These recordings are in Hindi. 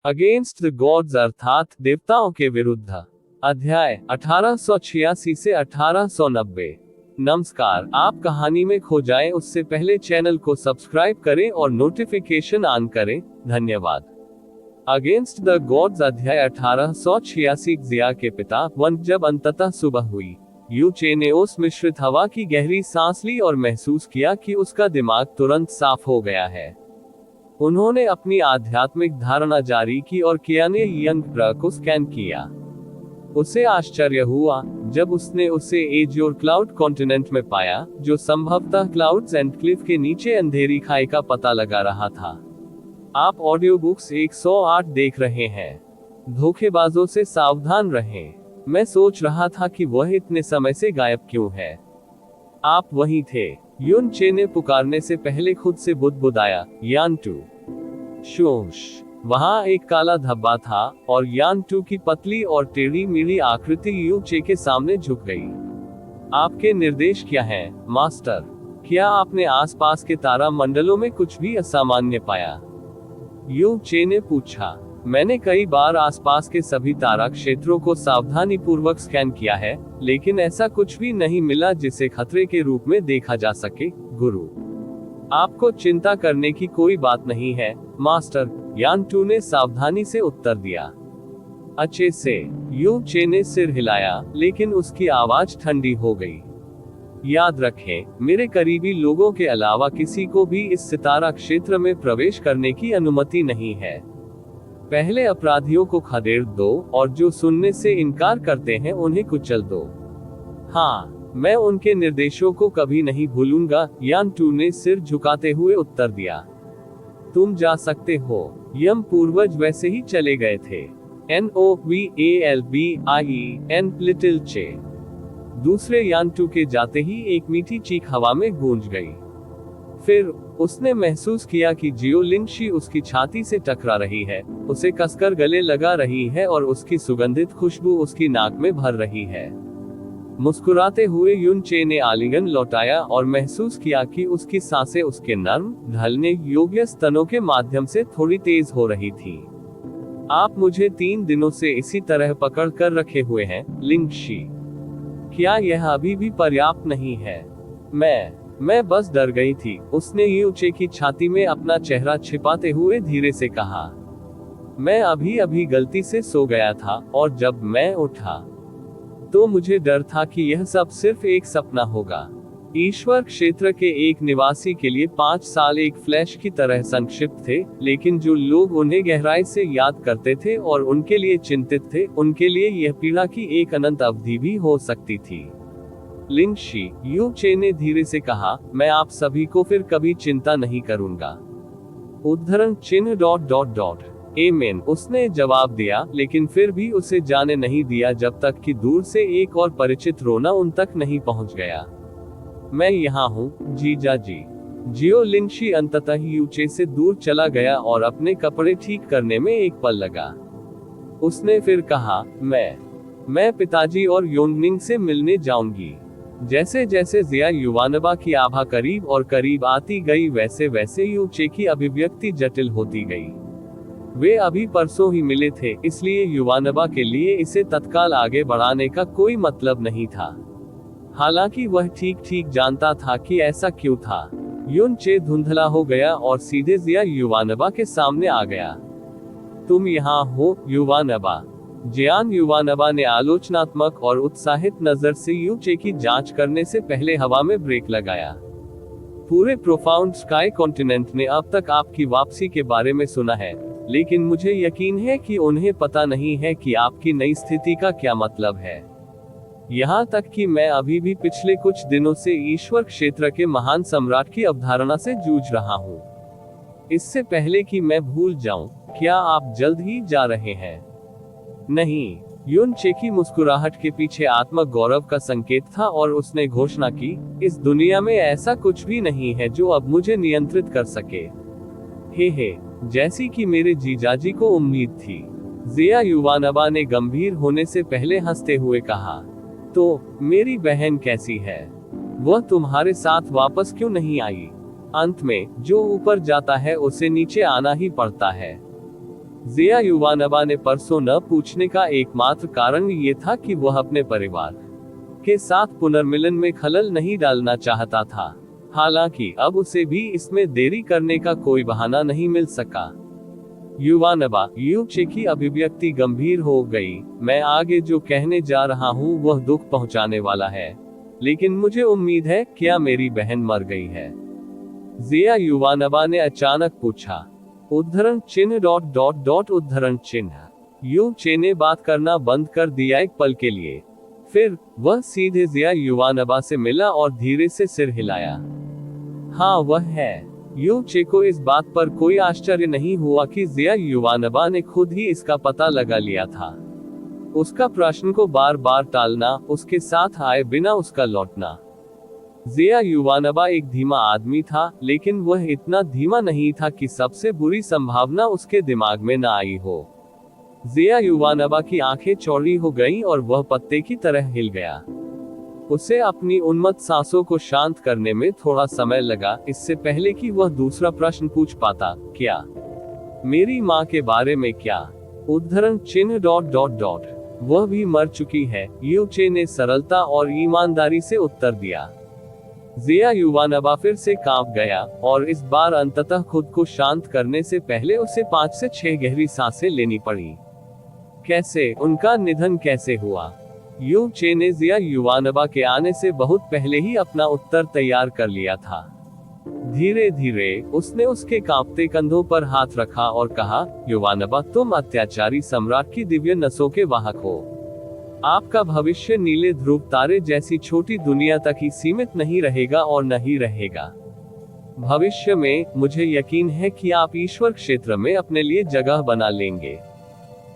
अगेंस्ट द गॉड्स अर्थात देवताओं के विरुद्ध। अध्याय 1886 से 1890। नमस्कार, आप कहानी में खो जाएं उससे पहले चैनल को सब्सक्राइब करें और नोटिफिकेशन ऑन करें। धन्यवाद। अगेंस्ट द गॉड्स अध्याय 1886। जिया के पिता वन जब अंततः सुबह हुई, यू चे ने उस मिश्रित हवा की गहरी सांस ली और महसूस किया कि उसका दिमाग तुरंत साफ हो गया है। उन्होंने अपनी आध्यात्मिक धारणा जारी की और किया ने यंग ग्रह को स्कैन किया। उसे आश्चर्य हुआ जब उसने उसे एज और क्लाउड कॉन्टिनेंट में पाया, जो संभवतः क्लाउड्स एंड क्लिफ के नीचे अंधेरी खाई का पता लगा रहा था। आप ऑडियो बुक्स 108 देख रहे हैं। धोखेबाजों से सावधान रहें। मैं सोच रहा था कि वह इतने समय से गायब क्यों है। आप वहीं थे। युन चे ने पुकारने से पहले खुद से बुदबुदाया, यान टू। शोश। वहां एक काला धब्बा था और यान टू की पतली और टेढ़ी मेढ़ी आकृति यू चे के सामने झुक गई। आपके निर्देश क्या हैं, मास्टर? क्या आपने आसपास के तारा मंडलों में कुछ भी असामान्य पाया? यू चे ने पूछा। मैंने कई बार आसपास के सभी तारा क्षेत्रों को सावधानी पूर्वक स्कैन किया है, लेकिन ऐसा कुछ भी नहीं मिला जिसे खतरे के रूप में देखा जा सके, गुरु। आपको चिंता करने की कोई बात नहीं है, मास्टर, यान टू ने सावधानी से उत्तर दिया। अच्छे से। यू चे ने सिर हिलाया, लेकिन उसकी आवाज ठंडी हो गई। याद रखें, मेरे करीबी लोगों के अलावा किसी को भी इस सितारा क्षेत्र में प्रवेश करने की अनुमति नहीं है। पहले अपराधियों को खदेड़ दो और जो सुनने से इनकार करते हैं उन्हें कुचल दो। हाँ, मैं उनके निर्देशों को कभी नहीं भूलूंगा, यान टू ने सिर झुकाते हुए उत्तर दिया। तुम जा सकते हो। यम पूर्वज वैसे ही चले गए थे। NOVALBIEN लिटिल चे। दूसरे यान टू के जाते ही एक मीठी चीख हवा में गूंज गई। फिर उसने महसूस किया कि जियो लिंशी उसकी छाती से टकरा रही है, उसे कसकर गले लगा रही है और उसकी सुगंधित खुशबू उसकी नाक में भर रही है। मुस्कुराते हुए युन चे ने आलिंगन लौटाया और महसूस किया कि उसकी सांसें उसके नर्म, ढलने योग्य स्तनों के माध्यम से थोड़ी तेज हो रही थी। आप मुझे 3 दिनों से इसी तरह पकड़ कर रखे हुए हैं, लिंशी। क्या यह अभी भी पर्याप्त नहीं है? मैं बस डर गई थी, उसने यू चे की छाती में अपना चेहरा छिपाते हुए धीरे से कहा। मैं अभी गलती से सो गया था और जब मैं उठा तो मुझे डर था कि यह सब सिर्फ एक सपना होगा। ईश्वर क्षेत्र के एक निवासी के लिए 5 साल एक फ्लैश की तरह संक्षिप्त थे, लेकिन जो लोग उन्हें गहराई से याद करते थे और उनके लिए चिंतित थे, उनके लिए यह पीड़ा की एक अनंत अवधि भी हो सकती थी। लिंशी, यू चे ने धीरे से कहा, मैं आप सभी को फिर कभी चिंता नहीं करूंगा। उद्धरण चिन्ह ... एमेन, उसने जवाब दिया, लेकिन फिर भी उसे जाने नहीं दिया जब तक कि दूर से एक और परिचित रोना उन तक नहीं पहुंच गया। मैं यहाँ हूँ, जीजा जी। जियो लिंशी अंततः यू चे से दूर चला गया और अपने कपड़े ठीक करने में एक पल लगा। उसने फिर कहा, मैं पिताजी और योंगनिंग से मिलने जाऊंगी। जैसे जैसे जिया युवानबा की आभा करीब और करीब आती गई, वैसे वैसे यू चे की अभिव्यक्ति जटिल होती गई। वे अभी परसों ही मिले थे, इसलिए युवानबा के लिए इसे तत्काल आगे बढ़ाने का कोई मतलब नहीं था। हालांकि वह ठीक जानता था कि ऐसा क्यों था। युन चे धुंधला हो गया और सीधे जिया युवानबा के सामने आ गया। तुम यहाँ हो, युवानबा? जियान युवानबा ने आलोचनात्मक और उत्साहित नजर से यू चे की जांच करने से पहले हवा में ब्रेक लगाया। पूरे प्रोफाउंड स्काई कॉन्टिनेंट ने अब तक आपकी वापसी के बारे में सुना है, लेकिन मुझे यकीन है कि उन्हें पता नहीं है कि आपकी नई स्थिति का क्या मतलब है। यहाँ तक कि मैं अभी भी पिछले कुछ दिनों से ईश्वर क्षेत्र के महान सम्राट की अवधारणा से जूझ रहा हूँ। इससे पहले कि मैं भूल जाऊं, क्या आप जल्द ही जा रहे हैं? नहीं। युन चे की मुस्कुराहट के पीछे आत्मक गौरव का संकेत था और उसने घोषणा की, इस दुनिया में ऐसा कुछ भी नहीं है जो अब मुझे नियंत्रित कर सके। हे, जैसी कि मेरे जीजाजी को उम्मीद थी। जिया युवानबा ने गंभीर होने से पहले हंसते हुए कहा। तो मेरी बहन कैसी है? वह तुम्हारे साथ वापस क्यों नहीं आई? अंत में जो ऊपर जाता है उसे नीचे आना ही पड़ता है। जिया युवानबा ने परसों न पूछने का एकमात्र कारण ये था कि वह अपने परिवार के साथ पुनर्मिलन में खलल नहीं डालना चाहता था। हालांकि अब उसे भी इसमें देरी करने का कोई बहाना नहीं मिल सका। युवानबा, यूचे की अभिव्यक्ति गंभीर हो गई। मैं आगे जो कहने जा रहा हूँ वह दुख पहुँचाने वाला है, लेकिन मुझे उम्मीद है क्या मेरी बहन मर गई है? जिया युवानबा ने अचानक पूछा। उद्धरण चिन्ह उद्धरण चिन्ह। यूचे ने बात करना बंद कर दिया एक पल के लिए। फिर वह सीधे जिया युवानबा से मिला और धीरे से सिर हिलाया। हाँ, वह है। यूचे को इस बात पर कोई आश्चर्य नहीं हुआ कि जिया युवानबा ने खुद ही इसका पता लगा लिया था। उसका प्रश्न को बार बार टालना, उसके साथ आए बिना उसका लौटना। जिया युवानबा एक धीमा आदमी था, लेकिन वह इतना धीमा नहीं था कि सबसे बुरी संभावना उसके दिमाग में न आई हो। जिया युवानबा की आंखें चौड़ी हो गईं और वह पत्ते की तरह हिल गया। उसे अपनी उन्मत्त सांसों को शांत करने में थोड़ा समय लगा, इससे पहले कि वह दूसरा प्रश्न पूछ पाता। क्या? मेरी माँ के बारे में क्या? उद्धरण चिन्ह वह भी मर चुकी है, यूचे ने सरलता और ईमानदारी से उत्तर दिया। जिया युवानबा फिर से कांप गया, और इस बार अंततः खुद को शांत करने से पहले उसे 5 से 6 गहरी सांसें लेनी पड़ी। कैसे? उनका निधन कैसे हुआ? यूचे ने जिया युवानबा के आने से बहुत पहले ही अपना उत्तर तैयार कर लिया था। धीरे धीरे उसने उसके कांपते कंधों पर हाथ रखा और कहा, युवानबा, तुम अत्याचारी सम्राट की दिव्य नसों के वाहक हो। आपका भविष्य नीले ध्रुव तारे जैसी छोटी दुनिया तक ही सीमित नहीं रहेगा और नहीं रहेगा। भविष्य में मुझे यकीन है कि आप ईश्वर क्षेत्र में अपने लिए जगह बना लेंगे।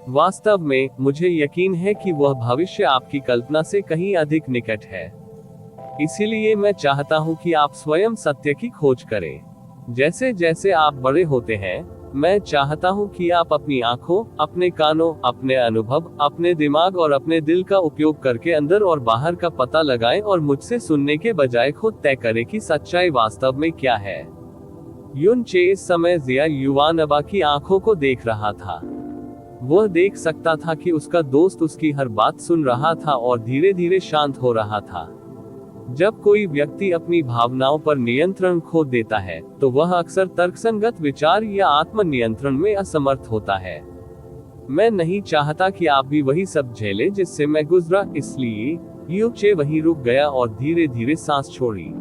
वास्तव में मुझे यकीन है कि वह भविष्य आपकी कल्पना से कहीं अधिक निकट है। इसीलिए मैं चाहता हूं कि आप स्वयं सत्य की खोज करें। जैसे जैसे आप बड़े होते हैं, मैं चाहता हूं कि आप अपनी आंखों, अपने कानों, अपने अनुभव, अपने दिमाग और अपने दिल का उपयोग करके अंदर और बाहर का पता लगाएं और मुझसे सुनने के बजाय खुद तय करें कि सच्चाई वास्तव में क्या है। यूचे इस समय जिया युवानबा की आंखों को देख रहा था। वह देख सकता था कि उसका दोस्त उसकी हर बात सुन रहा था और धीरे धीरे शांत हो रहा था। जब कोई व्यक्ति अपनी भावनाओं पर नियंत्रण खो देता है, तो वह अक्सर तर्कसंगत विचार या आत्म नियंत्रण में असमर्थ होता है। मैं नहीं चाहता कि आप भी वही सब झेलें जिससे मैं गुजरा, इसलिए यूचे वहीं रुक गया और धीरे धीरे सांस छोड़ी।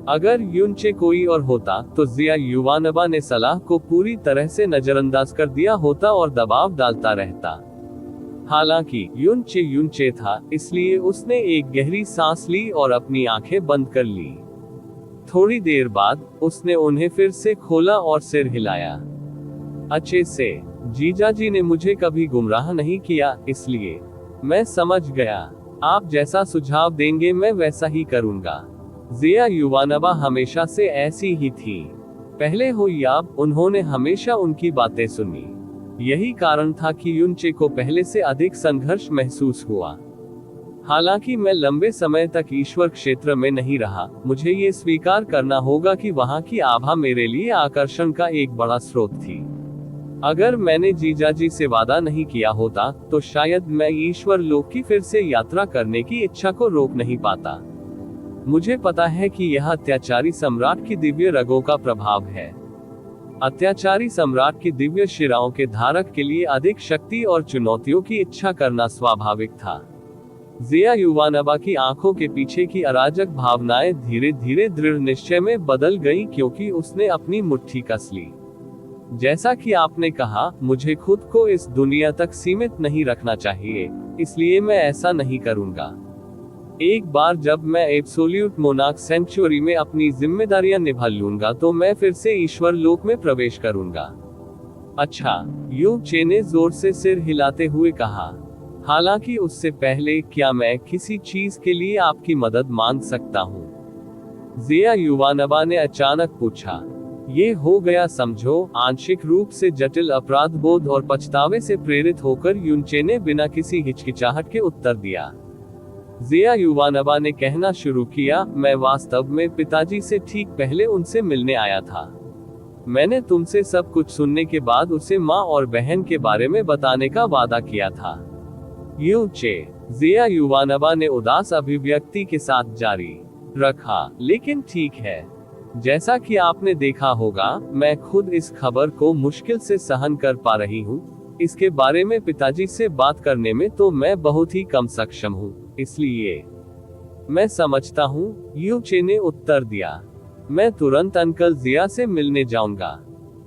अगर यूचे कोई और होता तो जिया युवानबा ने सलाह को पूरी तरह से नजरअंदाज कर दिया होता और दबाव डालता रहता। हालांकि यूचे था, इसलिए उसने एक गहरी सांस ली और अपनी आंखें बंद कर ली। थोड़ी देर बाद उसने उन्हें फिर से खोला और सिर हिलाया। अच्छे से, जीजाजी ने मुझे कभी गुमराह नहीं किया, इसलिए मैं समझ गया। आप जैसा सुझाव देंगे मैं वैसा ही करूंगा। जिया युवानबा हमेशा से ऐसी ही थी। पहले हो या अब, उन्होंने हमेशा उनकी बातें सुनी। यही कारण था कि यूचे को पहले से अधिक संघर्ष महसूस हुआ। हालांकि मैं लंबे समय तक ईश्वर क्षेत्र में नहीं रहा, मुझे ये स्वीकार करना होगा कि वहां की आभा मेरे लिए आकर्षण का एक बड़ा स्रोत थी। अगर मैंने जीजाजी से वादा नहीं किया होता, तो शायद मैं ईश्वर लोक की फिर से यात्रा करने की इच्छा को रोक नहीं पाता। मुझे पता है कि यह अत्याचारी सम्राट की दिव्य रगों का प्रभाव है। अत्याचारी सम्राट की दिव्य शिराओं के धारक के लिए अधिक शक्ति और चुनौतियों की इच्छा करना स्वाभाविक था। जिया युवानबा की आंखों के पीछे की अराजक भावनाएं धीरे धीरे दृढ़ निश्चय में बदल गईं, क्योंकि उसने अपनी मुट्ठी कस ली। जैसा कि आपने कहा, मुझे खुद को इस दुनिया तक सीमित नहीं रखना चाहिए, इसलिए मैं ऐसा नहीं करूंगा। एक बार जब मैं एब्सोल्यूट मोनार्क सेंचुरी में अपनी जिम्मेदारियां निभा लूंगा तो मैं फिर से ईश्वर लोक में प्रवेश करूंगा। अच्छा, यूचे ने जोर से सिर हिलाते हुए कहा। हालांकि उससे पहले, क्या मैं किसी चीज के लिए आपकी मदद मांग सकता हूँ? जिया युवानबा ने अचानक पूछा। ये हो गया समझो। आंशिक रूप से जटिल अपराध बोध और पछतावे से प्रेरित होकर यूचे ने बिना किसी हिचकिचाहट के उत्तर दिया। जिया युवानबा ने कहना शुरू किया, मैं वास्तव में पिताजी से ठीक पहले उनसे मिलने आया था। मैंने तुमसे सब कुछ सुनने के बाद उसे माँ और बहन के बारे में बताने का वादा किया था। यू चे, जिया युवानबा ने उदास अभिव्यक्ति के साथ जारी रखा। लेकिन ठीक है, जैसा कि आपने देखा होगा, मैं खुद इस खबर को मुश्किल से सहन कर पा रही हूँ। इसके बारे में पिताजी से बात करने में तो मैं बहुत ही कम सक्षम हूँ, इसलिए मैं समझता हूँ, यू चे ने उत्तर दिया। मैं तुरंत अंकल जिया से मिलने जाऊंगा।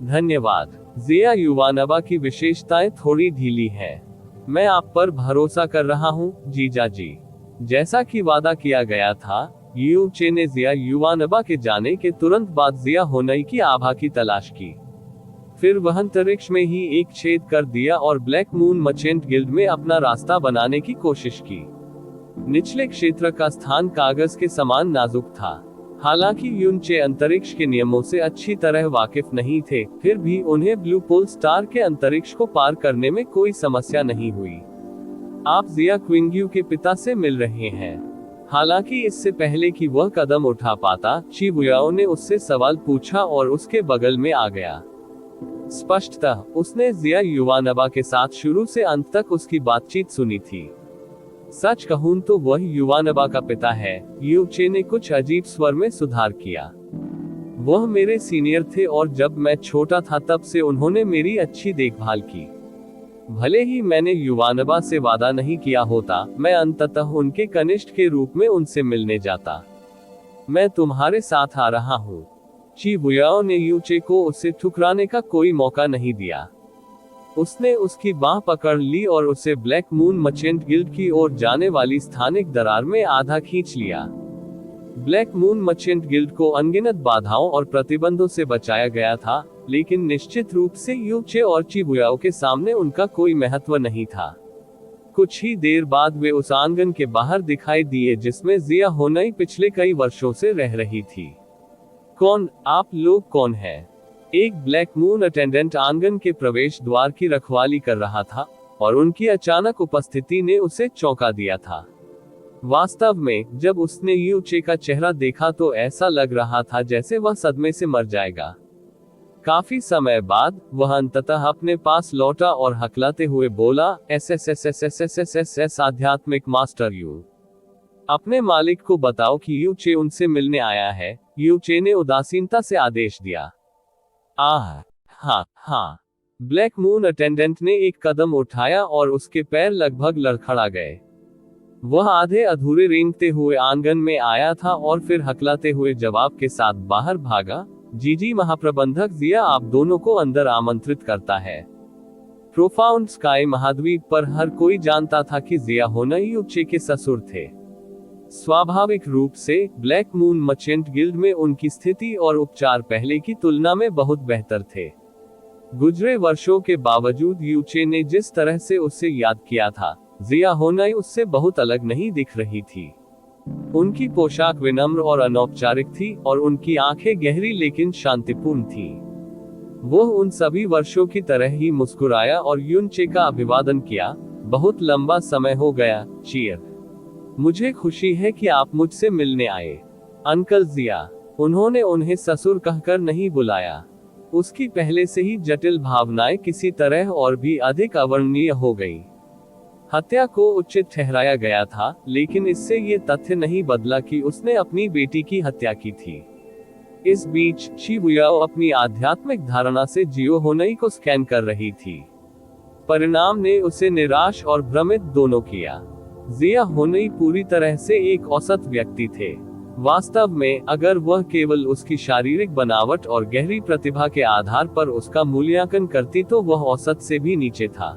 धन्यवाद। जिया युवानबा की विशेषताएं थोड़ी ढीली है। मैं आप पर भरोसा कर रहा हूँ, जीजा जी। जैसा कि वादा किया गया था, यू चे ने जिया युवानबा के जाने के तुरंत बाद जिया होनई की आभा की तलाश की। फिर वह अंतरिक्ष में ही एक छेद कर दिया और ब्लैक मून मर्चेंट गिल्ड में अपना रास्ता बनाने की कोशिश की। निचले क्षेत्र का स्थान कागज के समान नाजुक था। हालांकि युनचे अंतरिक्ष के नियमों से अच्छी तरह वाकिफ नहीं थे, फिर भी उन्हें ब्लू पोल स्टार के अंतरिक्ष को पार करने में कोई समस्या नहीं हुई। आप जिया क्विंग्यू के पिता से मिल रहे हैं। हालांकि इससे पहले कि वह कदम उठा पाता, चिबुयाओ ने उससे सवाल पूछा और उसके बगल में आ गया। स्पष्टतः उसने जिया युवानबा के साथ शुरू से अंत तक उसकी बातचीत सुनी थी। सच कहूं तो वह युवानबा का पिता है, यू चे ने कुछ अजीब स्वर में सुधार किया। वह मेरे सीनियर थे और जब मैं छोटा था तब से उन्होंने मेरी अच्छी देखभाल की। भले ही मैंने युवानबा से वादा नहीं किया होता, मैं अंततः उनके कनिष्ठ के रूप में उनसे मिलने जाता। मैं तुम्हारे साथ आ रहा हूँ। चिबुयाओ ने यू चे को उसे ठुकराने का कोई मौका नहीं दिया। उसने उसकी बाह पकड़ ली और उसे ब्लैक मून मर्चेंट गिल्ड की ओर जाने वाली स्थानिक दरार में आधा खींच लिया। ब्लैक मून मर्चेंट गिल्ड को अनगिनत बाधाओं और प्रतिबंधों से बचाया गया था, लेकिन निश्चित रूप से यू चे और चिबुयाओ के सामने उनका कोई महत्व नहीं था। कुछ ही देर बाद वे उस आंगन के बाहर दिखाई दिए जिसमें जिया होनई पिछले कई वर्षों से रह रही थी। कौन, आप लोग कौन हैं? एक ब्लैक मून अटेंडेंट आंगन के प्रवेश द्वार की रखवाली कर रहा था, और उनकी अचानक उपस्थिति ने उसे चौंका दिया था। वास्तव में, जब उसने यू चे का चेहरा देखा तो ऐसा लग रहा था जैसे वह सदमे से मर जाएगा। काफी समय बाद वह अंततः अपने पास लौटा और हकलाते हुए बोला, एस आध्यात्मिक मास्टर यू। अपने मालिक को बताओ कि यू चे उनसे मिलने आया है। यू चे ने उदासीनता से आदेश दिया। हाँ। ब्लैक मून अटेंडेंट ने एक कदम उठाया और उसके पैर लगभग लड़खड़ा गए। वह आधे अधूरे रेंगते हुए आंगन में आया था और फिर हकलाते हुए जवाब के साथ बाहर भागा। जीजी महाप्रबंधक जिया आप दोनों को अंदर आमंत्रित करता है। प्रोफाउंड स्काई महाद्वीप पर हर कोई जानता था कि जिया होनई यू चे के ससुर थे। स्वाभाविक रूप से ब्लैक मून मर्चेंट गिल्ड में उनकी स्थिति और उपचार पहले की तुलना में बहुत बेहतर थे। गुजरे वर्षों के बावजूद यू चे ने जिस तरह से उसे याद किया था, जिया होनई उससे बहुत अलग नहीं दिख रही थी। उनकी पोशाक विनम्र और अनौपचारिक थी और उनकी आंखें गहरी लेकिन शांतिपूर्ण थीं। वह उन सभी वर्षों की तरह ही मुस्कुराया और यून चे का अभिवादन किया। बहुत लंबा समय हो गया, चियर। मुझे खुशी है कि आप मुझसे मिलने आए, अंकल जिया। उन्होंने उन्हें ससुर कहकर नहीं बुलाया। उसकी पहले से ही जटिल भावनाएं किसी तरह और भी अधिक अवर्णनीय हो गई। हत्या को उचित ठहराया गया था, लेकिन इससे ये तथ्य नहीं बदला कि उसने अपनी बेटी की हत्या की थी। इस बीच चिबुयाओ अपनी आध्यात्मिक धारणा से जियो होनई को स्कैन कर रही थी। परिणाम ने उसे निराश और भ्रमित दोनों किया। जिया होनई पूरी तरह से एक औसत व्यक्ति थे। वास्तव में, अगर वह केवल उसकी शारीरिक बनावट और गहरी प्रतिभा के आधार पर उसका मूल्यांकन करती तो वह औसत से भी नीचे था।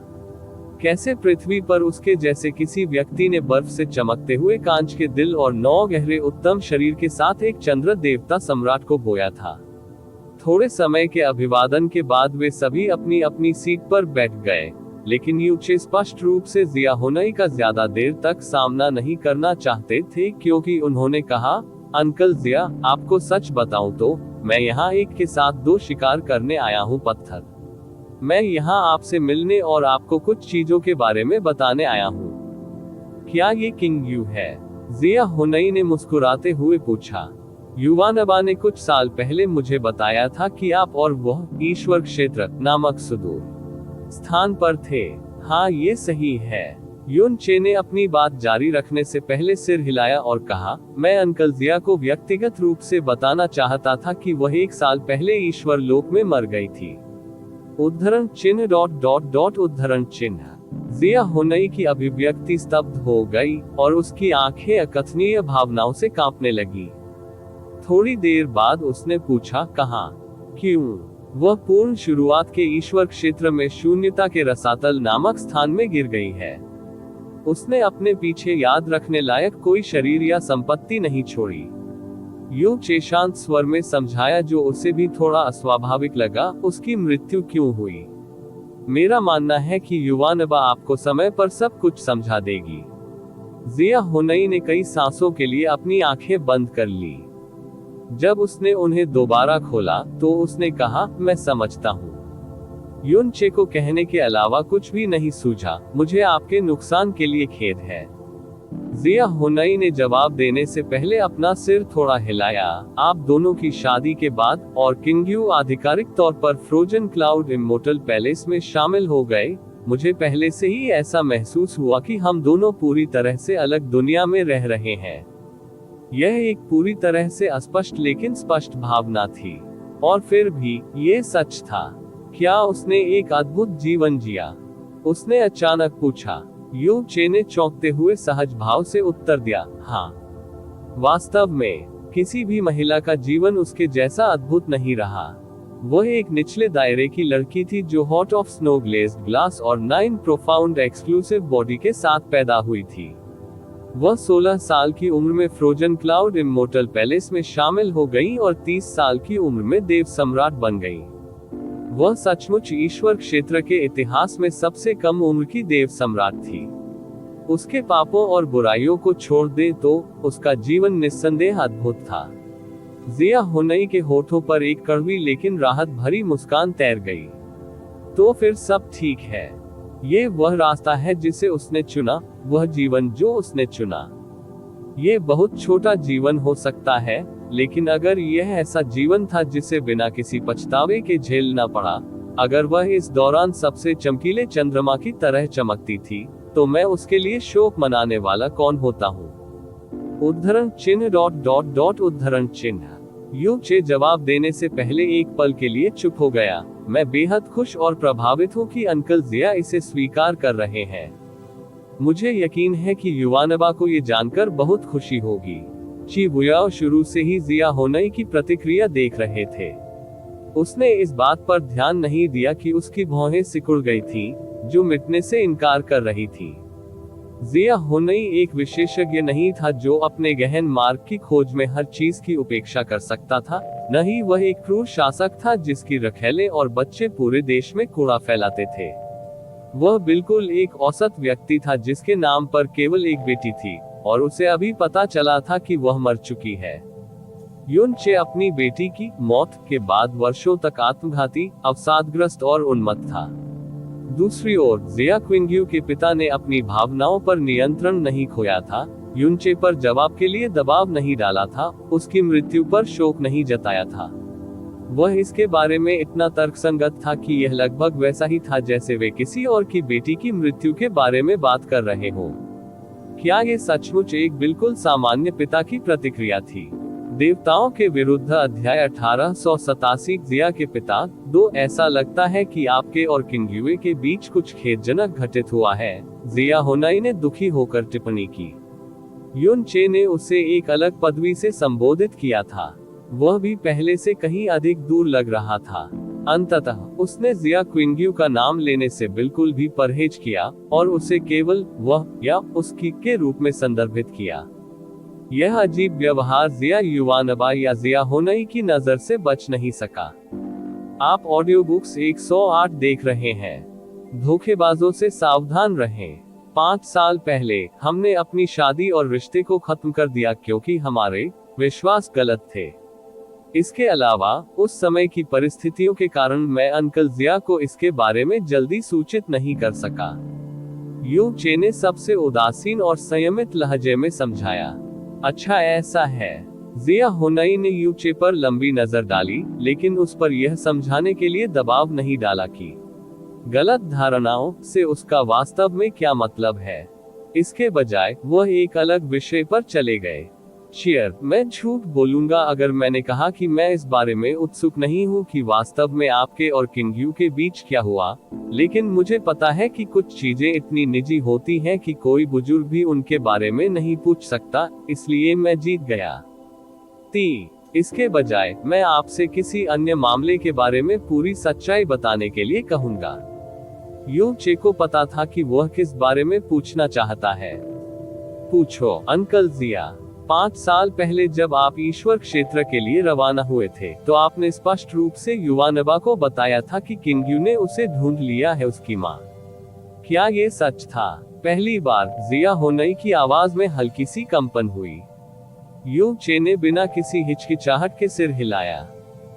कैसे पृथ्वी पर उसके जैसे किसी व्यक्ति ने बर्फ से चमकते हुए कांच के दिल और 9 गहरे उत्तम शरीर के साथ एक चंद्र देवता सम्राट को बोया था। थोड़े समय के अभिवादन के बाद वे सभी अपनी अपनी सीट पर बैठ गए, लेकिन यू चे स्पष्ट रूप से जिया होनई का ज्यादा देर तक सामना नहीं करना चाहते थे, क्योंकि उन्होंने कहा, अंकल जिया, आपको सच बताऊं तो मैं यहाँ एक के साथ 2 शिकार करने आया हूँ पत्थर। मैं यहाँ आपसे मिलने और आपको कुछ चीजों के बारे में बताने आया हूँ। क्या ये किंग यू है? जिया होनई ने मुस्कुराते हुए पूछा। युवानबा ने कुछ साल पहले मुझे बताया था कि आप और वह ईश्वर क्षेत्र नामक सुदूर स्थान पर थे। हाँ, ये सही है। युन चे ने अपनी बात जारी रखने से पहले सिर हिलाया और कहा, मैं अंकल जिया को व्यक्तिगत रूप से बताना चाहता था कि वह 1 साल पहले ईश्वर लोक में मर गई थी। उद्धरण चिन्ह ... उद्धरण चिन्ह। जिया हुनई की अभिव्यक्ति स्तब्ध हो गई और उसकी आंखें अकथनीय भावनाओं से कांपने लगी। थोड़ी देर बाद उसने पूछा, कहाँ? क्यों? वह पूर्ण शुरुआत के ईश्वर क्षेत्र में शून्यता के रसातल नामक स्थान में गिर गई है। उसने अपने पीछे याद रखने लायक कोई शरीर या संपत्ति नहीं छोड़ी। यू चे शांत स्वर में समझाया, जो उसे भी थोड़ा अस्वाभाविक लगा। उसकी मृत्यु क्यों हुई? मेरा मानना है कि युवानबा आपको समय पर सब कुछ समझा देगी। जिया हुनई ने कई सांसों के लिए अपनी आंखें बंद कर ली। जब उसने उन्हें दोबारा खोला तो उसने कहा, मैं समझता हूँ। युन चे को कहने के अलावा कुछ भी नहीं सूझा। मुझे आपके नुकसान के लिए खेद है। जिया हुनई ने जवाब देने से पहले अपना सिर थोड़ा हिलाया। आप दोनों की शादी के बाद और किंग्यू आधिकारिक तौर पर फ्रोजन क्लाउड इमोर्टल पैलेस में शामिल हो गए, मुझे पहले से ही ऐसा महसूस हुआ कि हम दोनों पूरी तरह से अलग दुनिया में रह रहे हैं। यह एक पूरी तरह से अस्पष्ट लेकिन स्पष्ट भावना थी। और फिर भी ये सच था। क्या उसने एक अद्भुत जीवन जिया? उसने अचानक पूछा। यू चे ने चौंकते हुए सहज भाव से उत्तर दिया, हाँ। वास्तव में किसी भी महिला का जीवन उसके जैसा अद्भुत नहीं रहा। वह एक निचले दायरे की लड़की थी जो hot of snow glazed glass और 9 प्रोफाउंड एक्सक्लूसिव बॉडी के साथ पैदा हुई थी। वह 16 साल की उम्र में फ्रोजन क्लाउड इमोर्टल पैलेस में शामिल हो गई और 30 साल की उम्र में देव सम्राट बन गई। वह सचमुच ईश्वर क्षेत्र के इतिहास में सबसे कम उम्र की देव सम्राट थी। उसके पापों और बुराइयों को छोड़ दे तो उसका जीवन निस्संदेह अद्भुत था। जिया हुनई के होठों पर एक कड़वी लेकिन राहत भरी मुस्कान तैर गई। तो फिर सब ठीक है। ये वह रास्ता है जिसे उसने चुना, वह जीवन जो उसने चुना। ये बहुत छोटा जीवन हो सकता है, लेकिन अगर यह ऐसा जीवन था जिसे बिना किसी पछतावे के झेलना पड़ा, अगर वह इस दौरान सबसे चमकीले चंद्रमा की तरह चमकती थी, तो मैं उसके लिए शोक मनाने वाला कौन होता हूँ। उद्धरण चिन्ह ... उद्धरण चिन्ह। यू चे जवाब देने से पहले एक पल के लिए चुप हो गया। मैं बेहद खुश और प्रभावित हूँ कि अंकल जिया इसे स्वीकार कर रहे हैं। मुझे यकीन है कि युवानबा को ये जानकर बहुत खुशी होगी। ची बुयाओ शुरू से ही जिया हुनई की प्रतिक्रिया देख रहे थे। उसने इस बात पर ध्यान नहीं दिया कि उसकी भौहें सिकुड़ गई थी, जो मिटने से इनकार कर रही थी। जिया हुनई एक विशेषज्ञ नहीं था जो अपने गहन मार्ग की खोज में हर चीज की उपेक्षा कर सकता था, न ही वह एक क्रूर शासक था जिसकी रखैले और बच्चे पूरे देश में कूड़ा फैलाते थे। वह बिल्कुल एक औसत व्यक्ति था जिसके नाम पर केवल एक बेटी थी, और उसे अभी पता चला था कि वह मर चुकी है। युन चे अपनी बेटी की मौत के बाद वर्षों तक आत्मघाती, अवसादग्रस्त और उन्मत्त था। दूसरी ओर जिया क्विंग्यू के पिता ने अपनी भावनाओं पर नियंत्रण नहीं खोया था, युन चे पर जवाब के लिए दबाव नहीं डाला था, उसकी मृत्यु पर शोक नहीं जताया था। वह इसके बारे में इतना तर्कसंगत था कि यह लगभग वैसा ही था जैसे वे किसी और की बेटी की मृत्यु के बारे में बात कर रहे हों। क्या ये सचमुच एक बिल्कुल सामान्य पिता की प्रतिक्रिया थी? देवताओं के विरुद्ध अध्याय 1887। जिया के पिता 2 ऐसा लगता है कि आपके और किंग्युए के बीच कुछ खेदजनक घटित हुआ है, जिया हुनई ने दुखी होकर टिप्पणी की। युन चे ने उसे एक अलग पदवी से संबोधित किया था, वह भी पहले से कहीं अधिक दूर लग रहा था। अंततः उसने जिया क्विंग्यू का नाम लेने से बिल्कुल भी परहेज किया और उसे केवल वह या उसकी के रूप में संदर्भित किया। यह अजीब व्यवहार जिया युवानबा या जिया हुनई की नजर से बच नहीं सका। आप ऑडियो बुक्स 108 देख रहे हैं। धोखेबाजों से सावधान रहें। 5 साल पहले हमने अपनी शादी और रिश्ते को खत्म कर दिया क्योंकि हमारे विश्वास गलत थे। इसके अलावा उस समय की परिस्थितियों के कारण मैं अंकल जिया को इसके बारे में जल्दी सूचित नहीं कर सका। यू चे ने सबसे उदासीन और संयमित लहजे में समझाया। अच्छा ऐसा है। जिया होनई ने यूचे पर लंबी नजर डाली, लेकिन उस पर यह समझाने के लिए दबाव नहीं डाला कि गलत धारणाओं से उसका वास्तव में क्या मतलब है। इसके बजाय वह एक अलग विषय पर चले गए। चियर, मैं झूठ बोलूंगा अगर मैंने कहा कि मैं इस बारे में उत्सुक नहीं हूं कि वास्तव में आपके और किंगयू के बीच क्या हुआ, लेकिन मुझे पता है कि कुछ चीजें इतनी निजी होती हैं कि कोई बुजुर्ग भी उनके बारे में नहीं पूछ सकता, इसलिए मैं जीत गया। इसके बजाय मैं आपसे किसी अन्य मामले के बारे में पूरी सच्चाई बताने के लिए कहूंगा। यू चे को पता था कि वह किस बारे में पूछना चाहता है। पूछो अंकल जिया। 5 साल पहले जब आप ईश्वर क्षेत्र के लिए रवाना हुए थे, तो आपने स्पष्ट रूप से युवानबा को बताया था कि किंगयू ने उसे ढूंढ लिया है, उसकी माँ। क्या ये सच था? पहली बार जिया होनई की आवाज में हल्की सी कंपन हुई। यू चे ने बिना किसी हिचकिचाहट के सिर हिलाया।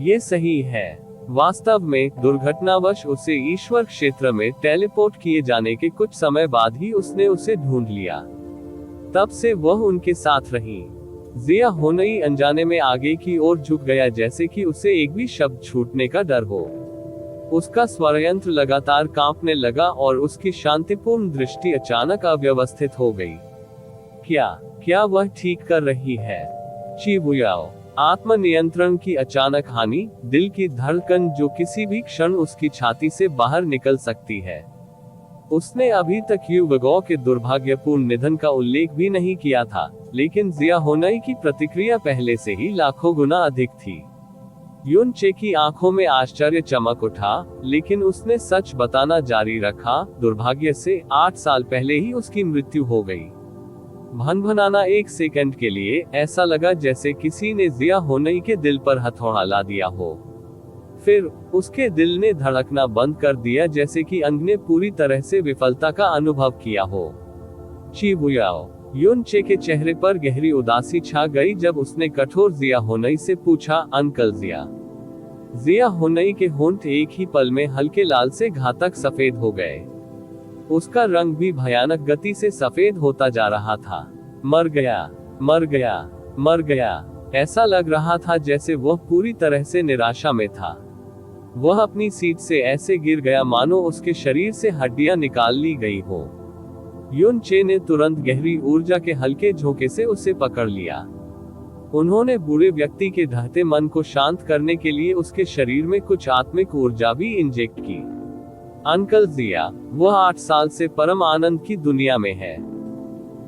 ये सही है। वास्तव में दुर्घटनावश उसे ईश्वर क्षेत्र में टेलीपोर्ट किए जाने के कुछ समय बाद ही उसने उसे ढूंढ लिया। तब से वह उनके साथ रही। जिया होनई अनजाने में आगे की ओर झुक गया, जैसे कि उसे एक भी शब्द छूटने का डर हो। उसका स्वरयंत्र लगातार कांपने लगा और उसकी शांतिपूर्ण दृष्टि अचानक अव्यवस्थित हो गई। क्या वह ठीक कर रही है? चिबुयाओ। आत्मनियंत्रण की अचानक हानि, दिल की धड़कन जो किसी भी क्षण उसकी छाती से बाहर निकल सकती है। उसने अभी तक यू वगो के दुर्भाग्यपूर्ण निधन का उल्लेख भी नहीं किया था, लेकिन जिया होनई की प्रतिक्रिया पहले से ही लाखों गुना अधिक थी। युन चे की आंखों में आश्चर्य चमक उठा, लेकिन उसने सच बताना जारी रखा। दुर्भाग्य से 8 साल पहले ही उसकी मृत्यु हो गई। भनभनाना 1 सेकंड के लिए ऐसा लगा जैसे किसी ने जिया होनई के दिल पर हथौड़ा ला दिया हो। फिर उसके दिल ने धड़कना बंद कर दिया, जैसे कि अंग ने पूरी तरह से विफलता का अनुभव किया हो। चिबुयाओ। युन चे के चेहरे पर गहरी उदासी छा गई जब उसने कठोर जिया होनई से पूछा, अंकल जिया। जिया होनई के होंठ एक ही पल में हल्के लाल से घातक सफेद हो गए। उसका रंग भी भयानक गति से सफेद होता जा रहा था। मर गया, मर गया, मर गया। ऐसा लग रहा था जैसे वह पूरी तरह से निराशा में था। वह अपनी सीट से ऐसे गिर गया मानो उसके शरीर से हड्डियां निकाल ली गई हो। युन चे ने तुरंत गहरी ऊर्जा के हल्के झोंके से उसे पकड़ लिया। उन्होंने बूढ़े व्यक्ति के ढहते मन को शांत करने के लिए उसके शरीर में कुछ आत्मिक ऊर्जा भी इंजेक्ट की। अंकल जिया, वह 8 साल से परम आनंद की दुनिया में है।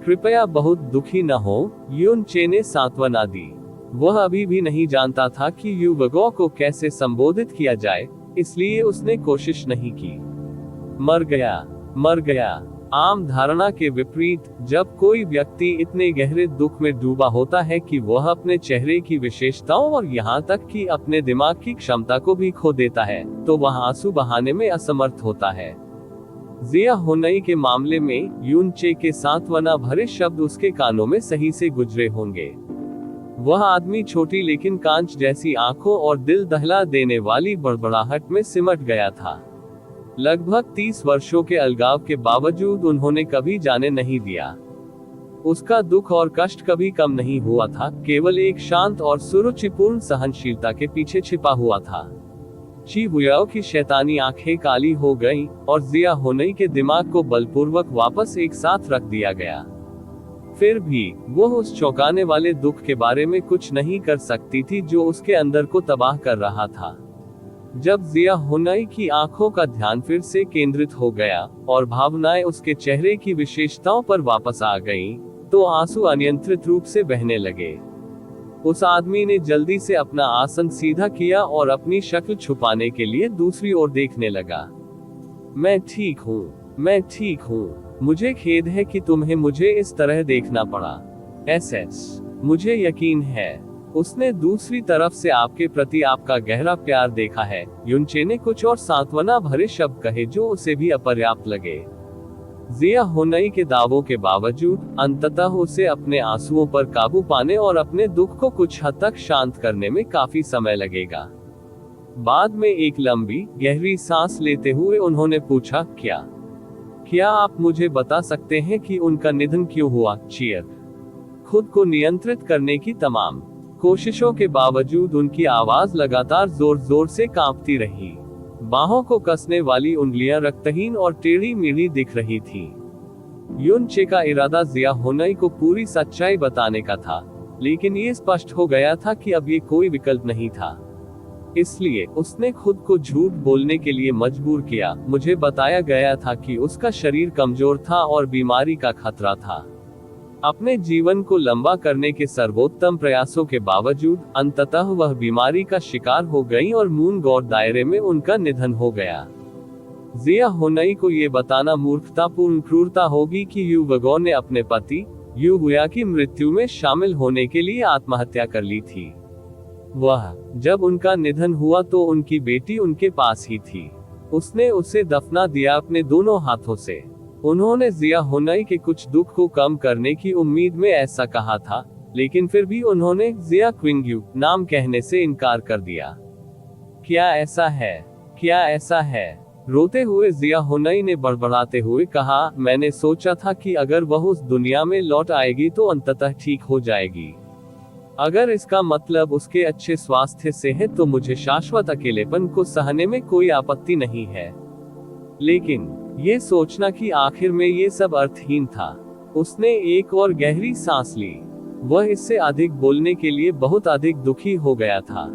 कृपया बहुत दुखी न हो, युन चे ने सांत्वना दी। वह अभी भी नहीं जानता था कि यू वगो को कैसे संबोधित किया जाए, इसलिए उसने कोशिश नहीं की। मर गया, मर गया। आम धारणा के विपरीत, जब कोई व्यक्ति इतने गहरे दुख में डूबा होता है कि वह अपने चेहरे की विशेषताओं और यहाँ तक कि अपने दिमाग की क्षमता को भी खो देता है, तो वह आंसू बहाने में असमर्थ होता है। जिया होनई के मामले में युन चे के सांत्वना भरे शब्द उसके कानों में सही से गुजरे होंगे। वह आदमी छोटी लेकिन कांच जैसी आंखों और दिल दहला देने वाली बड़बड़ाहट में सिमट गया था। लगभग 30 वर्षों के अलगाव के बावजूद उन्होंने कभी जाने नहीं दिया। उसका दुख और कष्ट कभी कम नहीं हुआ था, केवल एक शांत और सुरुचिपूर्ण सहनशीलता के पीछे छिपा हुआ था। चिबुयाओ की शैतानी आंखें काली हो गईं, और जिया होनई के दिमाग को बलपूर्वक वापस एक साथ रख दिया गया। फिर भी वह उस चौंकाने वाले दुख के बारे में कुछ नहीं कर सकती थी जो उसके अंदर को तबाह कर रहा था। जब जिया होनई की आंखों का ध्यान फिर से केंद्रित हो गया और भावनाएं उसके चेहरे की विशेषताओं पर वापस आ गईं, तो आंसू अनियंत्रित रूप से बहने लगे। उस आदमी ने जल्दी से अपना आसन सीधा किया और अपनी शक्ल छुपाने के लिए दूसरी ओर देखने लगा। मैं ठीक हूँ, मैं ठीक हूँ। मुझे खेद है कि तुम्हें मुझे इस तरह देखना पड़ा। एसएस, मुझे यकीन है उसने दूसरी तरफ से आपके प्रति आपका गहरा प्यार देखा है। युन चे ने कुछ और सांत्वना भरे शब्द कहे जो उसे भी अपर्याप्त लगे। जिया होनई के दावों के बावजूद अंततः उसे अपने आंसुओं पर काबू पाने और अपने दुख को कुछ हद तक शांत करने में काफी समय लगेगा। बाद में एक लंबी गहरी सांस लेते हुए उन्होंने पूछा, क्या आप मुझे बता सकते हैं कि उनका निधन क्यों हुआ? चियर, खुद को नियंत्रित करने की तमाम कोशिशों के बावजूद उनकी आवाज लगातार जोर जोर से कांपती रही। बाहों को कसने वाली उंगलियां रक्तहीन और टेढ़ी मेढ़ी दिख रही थी। युन चे का इरादा जिया होनई को पूरी सच्चाई बताने का था, लेकिन ये स्पष्ट हो गया था कि अब ये कोई विकल्प नहीं था। इसलिए उसने खुद को झूठ बोलने के लिए मजबूर किया। मुझे बताया गया था कि उसका शरीर कमजोर था और बीमारी का खतरा था। अपने जीवन को लंबा करने के सर्वोत्तम प्रयासों के बावजूद अंततः वह बीमारी का शिकार हो गई और मून गॉड दायरे में उनका निधन हो गया। जिया होनई को ये बताना मूर्खतापूर्ण क्रूरता होगी कि यू वगो ने अपने पति यू हुया की मृत्यु में शामिल होने के लिए आत्महत्या कर ली थी। जब उनका निधन हुआ तो उनकी बेटी उनके पास ही थी। उसने उसे दफना दिया अपने दोनों हाथों से। उन्होंने जिया होनई के कुछ दुख को कम करने की उम्मीद में ऐसा कहा था, लेकिन फिर भी उन्होंने जिया क्विंगयू नाम कहने से इनकार कर दिया। क्या ऐसा है? क्या ऐसा है? रोते हुए जिया होनई ने बड़बड़ाते हुए कहा, मैंने सोचा था कि अगर वह उस दुनिया में लौट आएगी तो अंततः ठीक हो जाएगी। अगर इसका मतलब उसके अच्छे स्वास्थ्य से है तो मुझे शाश्वत अकेलेपन को सहने में कोई आपत्ति नहीं है। लेकिन ये सोचना कि आखिर में ये सब अर्थहीन था। उसने एक और गहरी सांस ली। वह इससे अधिक बोलने के लिए बहुत अधिक दुखी हो गया था।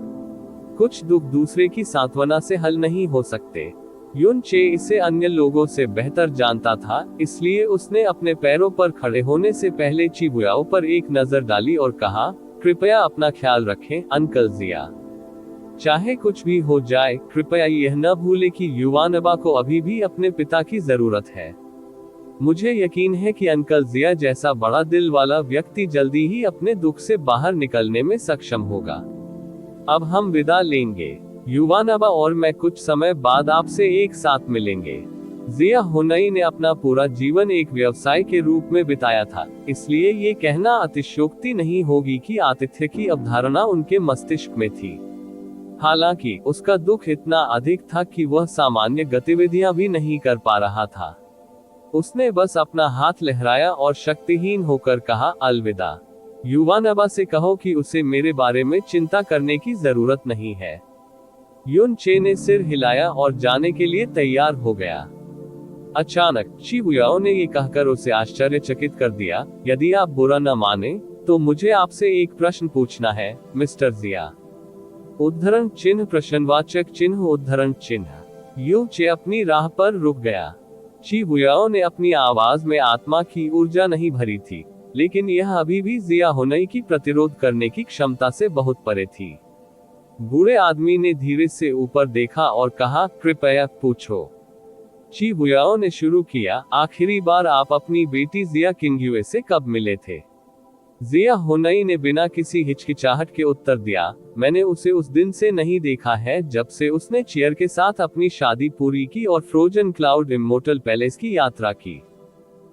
कुछ दुख दूसरे की सांत्वना से हल नहीं हो सकते। युन चे इसे अन्य लोगों से बेहतर जानता था, इसलिए उसने अपने पैरों पर खड़े होने से पहले चिबुयाओ पर एक नजर डाली और कहा, कृपया अपना ख्याल रखें अंकल जिया। चाहे कुछ भी हो जाए, कृपया यह न भूलें कि युवानबा को अभी भी अपने पिता की जरूरत है। मुझे यकीन है कि अंकल जिया जैसा बड़ा दिल वाला व्यक्ति जल्दी ही अपने दुख से बाहर निकलने में सक्षम होगा। अब हम विदा लेंगे। युवानबा और मैं कुछ समय बाद आपसे एक साथ मिलेंगे। जिया होनई ने अपना पूरा जीवन एक व्यवसाय के रूप में बिताया था, इसलिए ये कहना अतिशयोक्ति नहीं होगी कि आतिथ्य की अवधारणा उनके मस्तिष्क में थी। हालांकि उसका दुख इतना अधिक था कि वह सामान्य गतिविधियां भी नहीं कर पा रहा था। उसने बस अपना हाथ लहराया और शक्तिहीन होकर कहा, अलविदा। युवानबा से कहो कि उसे मेरे बारे में चिंता करने की जरूरत नहीं है। युन चे ने सिर हिलाया और जाने के लिए तैयार हो गया। अचानक चिबुयाओ ने ये कहकर उसे आश्चर्यचकित कर दिया, यदि आप बुरा न माने तो मुझे आपसे एक प्रश्न पूछना है मिस्टर जिया। उद्धरण चिन्ह प्रश्नवाचक चिन्ह उद्धरण चिन्ह। यू चे अपनी राह पर रुक गया। चिबुयाओ ने अपनी आवाज में आत्मा की ऊर्जा नहीं भरी थी, लेकिन यह अभी भी जिया होनई की प्रतिरोध करने की क्षमता से बहुत परे थी। बूढ़े आदमी ने धीरे से ऊपर देखा और कहा, कृपया पूछो। चिबुयाओ ने शुरू किया, आखिरी बार आप अपनी बेटी जिया किंगयुए से कब मिले थे? जिया होनई ने बिना किसी हिचकिचाहट के उत्तर दिया, मैंने उसे उस दिन से नहीं देखा है जब से उसने चियर के साथ अपनी शादी पूरी की और फ्रोजन क्लाउड इमोर्टल पैलेस की यात्रा की।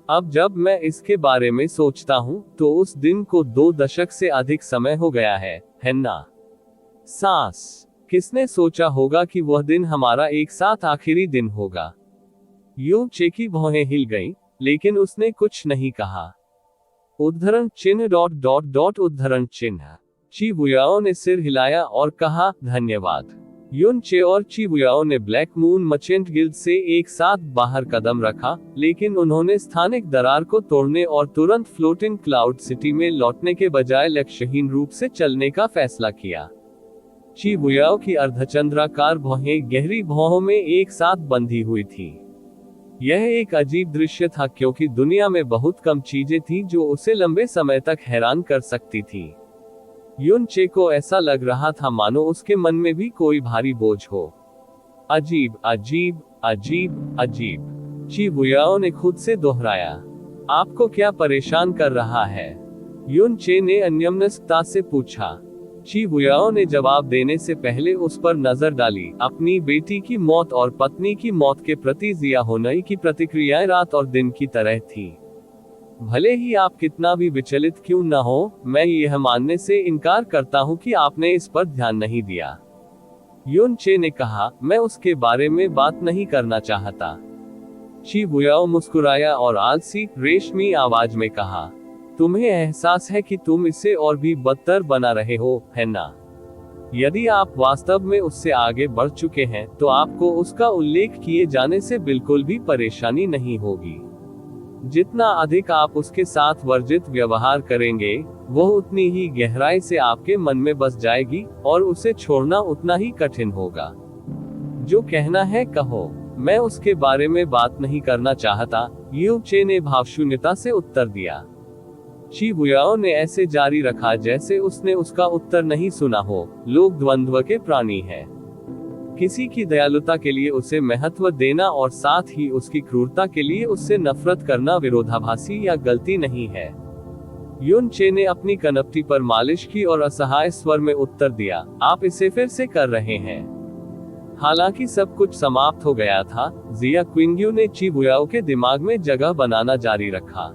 अब जब मैं इसके बारे में सोचता हूँ तो उस दिन को 2 दशक से अधिक समय हो गया है ना? सांस। किसने सोचा होगा कि वह दिन हमारा एक साथ आखिरी दिन होगा? यू चे की भौहें हिल गईं, लेकिन उसने कुछ नहीं कहा। उद्धरण चिन्ह ... उद्धरण चिन्ह। चिबुयाओ ने सिर हिलाया और कहा, धन्यवाद। युन चे और चिबुयाओ ने ब्लैक मून मर्चेंट गिल्ड से एक साथ बाहर कदम रखा, लेकिन उन्होंने स्थानिक दरार को तोड़ने और तुरंत फ्लोटिंग क्लाउड सिटी में लौटने के बजाय लक्ष्यहीन रूप से चलने का फैसला किया। चिबुयाओ की अर्धचंद्राकार भौहें गहरी भौहों में एक साथ बंधी हुई थी। यह एक अजीब दृश्य था क्योंकि दुनिया में बहुत कम चीजें थीं जो उसे लंबे समय तक हैरान कर सकती थी। युन चे को ऐसा लग रहा था मानो उसके मन में भी कोई भारी बोझ हो। अजीब अजीब अजीब अजीब, चिबुयाओ ने खुद से दोहराया। आपको क्या परेशान कर रहा है? युन चे ने अन्यमनस्कता से पूछा। चिबुयाओ ने जवाब देने से पहले उस पर नजर डाली। अपनी बेटी की मौत और पत्नी की मौत के प्रति जिया होनई की प्रतिक्रियाएं रात और दिन की तरह थी। भले ही आप कितना भी विचलित क्यों न हो, मैं यह मानने से इनकार करता हूं कि आपने इस पर ध्यान नहीं दिया। युन चे ने कहा, मैं उसके बारे में बात नहीं करना चाहता। चिबुयाओ मुस्कुराया और आलसी, रेशमी आवाज में कहा, तुम्हें एहसास है कि तुम इसे और भी बदतर बना रहे हो, है ना? यदि आप वास्तव में उससे आगे बढ़ चुके हैं, तो आपको उसका उल्लेख किए जाने से बिल्कुल भी परेशानी नहीं होगी। जितना अधिक आप उसके साथ वर्जित व्यवहार करेंगे, वह उतनी ही गहराई से आपके मन में बस जाएगी, और उसे छोड़ना उतना ही कठिन होगा। जो कहना है कहो, मैं उसके बारे में बात नहीं करना चाहता, यू चे ने भावशून्यता से उत्तर दिया। ची बुयाओ ने ऐसे जारी रखा जैसे उसने उसका उत्तर नहीं सुना हो। लोग द्वंद्व के प्राणी हैं। किसी की दयालुता के लिए उसे महत्व देना और साथ ही उसकी क्रूरता के लिए उससे नफरत करना विरोधाभासी या गलती नहीं है। युन चे ने अपनी कनपटी पर मालिश की और असहाय स्वर में उत्तर दिया, आप इसे फिर से कर रहे हैं। हालांकि सब कुछ समाप्त हो गया था, जिया क्विंग्यू ने ची बुयाओ के दिमाग में जगह बनाना जारी रखा।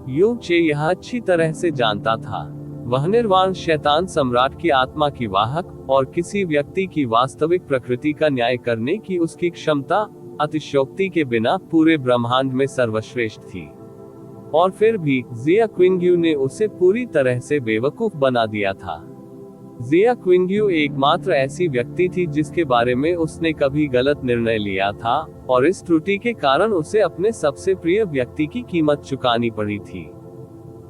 यू चे यह अच्छी तरह से जानता था। वह निर्वाण शैतान सम्राट की आत्मा की वाहक और किसी व्यक्ति की वास्तविक प्रकृति का न्याय करने की उसकी क्षमता अतिशयोक्ति के बिना पूरे ब्रह्मांड में सर्वश्रेष्ठ थी। और फिर भी जिया क्विंग्यू ने उसे पूरी तरह से बेवकूफ बना दिया था। जिया क्विंग्यू एकमात्र ऐसी व्यक्ति थी जिसके बारे में उसने कभी गलत निर्णय लिया था, और इस त्रुटि के कारण उसे अपने सबसे प्रिय व्यक्ति की कीमत चुकानी पड़ी थी।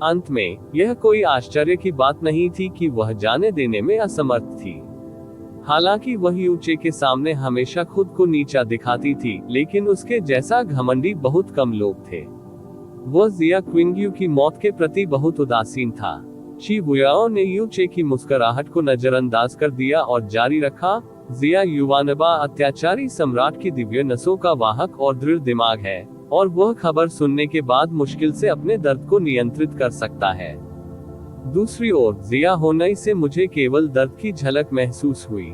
अंत में, यह कोई आश्चर्य की बात नहीं थी कि वह जाने देने में असमर्थ थी। हालांकि वह यूचे के सामने हमेशा खुद को नीचा दिखाती थी, लेकिन उसके जैसा घमंडी बहुत कम लोग थे। वह जिया क्विंग्यू की मौत के प्रति बहुत उदासीन था। ची बुयाओ ने यूचे की मुस्कुराहट को नजरअंदाज कर दिया और जारी रखा, जिया युवानबा अत्याचारी सम्राट की दिव्य नसों का वाहक और दृढ़ दिमाग है, और वह खबर सुनने के बाद मुश्किल से अपने दर्द को नियंत्रित कर सकता है। दूसरी ओर, जिया होनई से मुझे केवल दर्द की झलक महसूस हुई।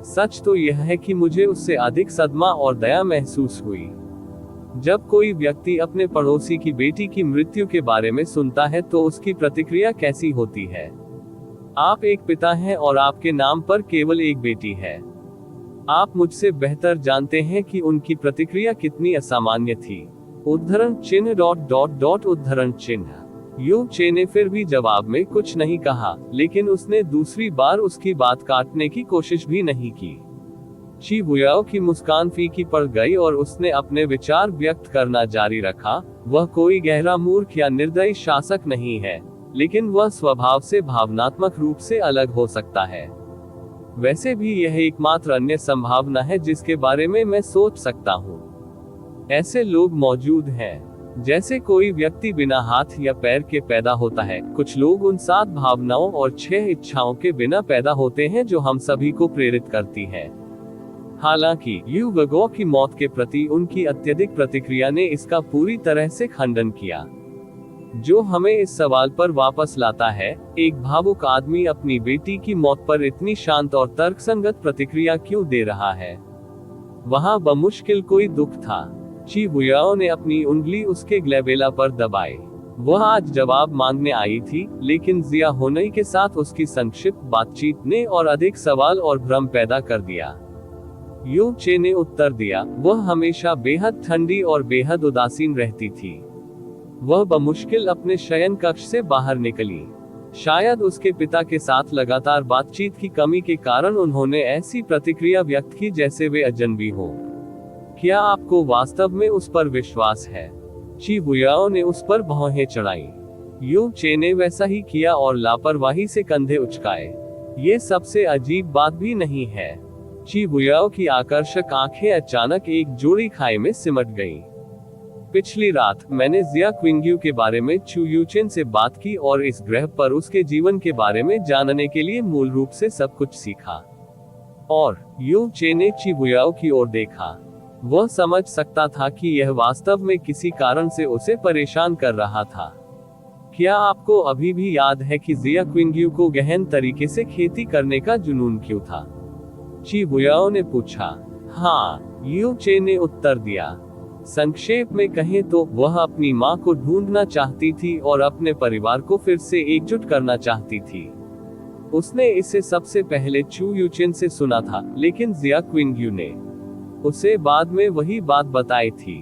सच तो यह है कि मुझे उससे अधिक सदमा और दया महसूस हुई। जब कोई व्यक्ति अपने पड़ोसी की बेटी की मृत्यु के बारे में सुनता है तो उसकी प्रतिक्रिया कैसी होती है? आप एक पिता हैं और आपके नाम पर केवल एक बेटी है। आप मुझसे बेहतर जानते हैं कि उनकी प्रतिक्रिया कितनी असामान्य थी। उद्धरण चिन्ह उद्धरण चिन्ह। यू चे ने फिर भी जवाब में कुछ नहीं कहा, लेकिन उसने दूसरी बार उसकी बात काटने की कोशिश भी नहीं की। ची बुयाओ की मुस्कान फीकी पड़ गई और उसने अपने विचार व्यक्त करना जारी रखा, वह कोई गहरा मूर्ख या निर्दयी शासक नहीं है, लेकिन वह स्वभाव से भावनात्मक रूप से अलग हो सकता है। वैसे भी यह एकमात्र अन्य संभावना है जिसके बारे में मैं सोच सकता हूँ। ऐसे लोग मौजूद हैं। जैसे कोई व्यक्ति बिना हाथ या पैर के पैदा होता है, कुछ लोग उन 7 भावनाओं और 6 इच्छाओं के बिना पैदा होते हैं जो हम सभी को प्रेरित करती हैं। हालांकि यू गगो की मौत के प्रति उनकी अत्यधिक प्रतिक्रिया ने इसका पूरी तरह से खंडन किया, जो हमें इस सवाल पर वापस लाता है, एक भावुक आदमी अपनी बेटी की मौत पर इतनी शांत और तर्कसंगत प्रतिक्रिया क्यों दे रहा है? वहां बमुश्किल कोई दुख था। ची बुयाओ ने अपनी उंगली उसके ग्लेबेला पर दबाई। वह आज जवाब मांगने आई थी, लेकिन जिया होनई के साथ उसकी संक्षिप्त बातचीत ने और अधिक सवाल और भ्रम पैदा कर दिया। यू चे ने उत्तर दिया, वह हमेशा बेहद ठंडी और बेहद उदासीन रहती थी। वह बमुश्किल अपने शयन कक्ष से बाहर निकली। शायद उसके पिता के साथ लगातार बातचीत की कमी के कारण उन्होंने ऐसी प्रतिक्रिया व्यक्त की जैसे वे अजनबी हो। क्या आपको वास्तव में उस पर विश्वास है? ची बुयाओ ने उस पर भौहें चढ़ाई। यू चे ने वैसा ही किया और लापरवाही से कंधे उचकाए। ये सबसे अजीब बात भी नहीं है। ची बुयाओ की आकर्षक आंखें अचानक एक जोड़ी खाई में सिमट गईं। पिछली रात मैंने जिया क्विंग्यू के बारे में चू यूचेन से बात की और इस ग्रह पर उसके जीवन के बारे में जानने के लिए मूल रूप से सब कुछ सीखा। और यू चे ने ची बुयाओ की ओर देखा। वह समझ सकता था कि यह वास्तव में किसी कारण से उसे परेशान कर रहा था। क्या आपको अभी भी याद है कि जिया क्विंग्यू को गहन तरीके से खेती करने का जुनून क्यों था? ची बुयाओ ने पूछा। हाँ, यू चे ने उत्तर दिया। संक्षेप में कहें तो वह अपनी मां को ढूंढना चाहती थी और अपने परिवार को फिर से एकजुट करना चाहती थी। उसने इसे सबसे पहले चू यूचेन से सुना था, लेकिन जिया क्विंग्यू ने उसे बाद में वही बात बताई थी।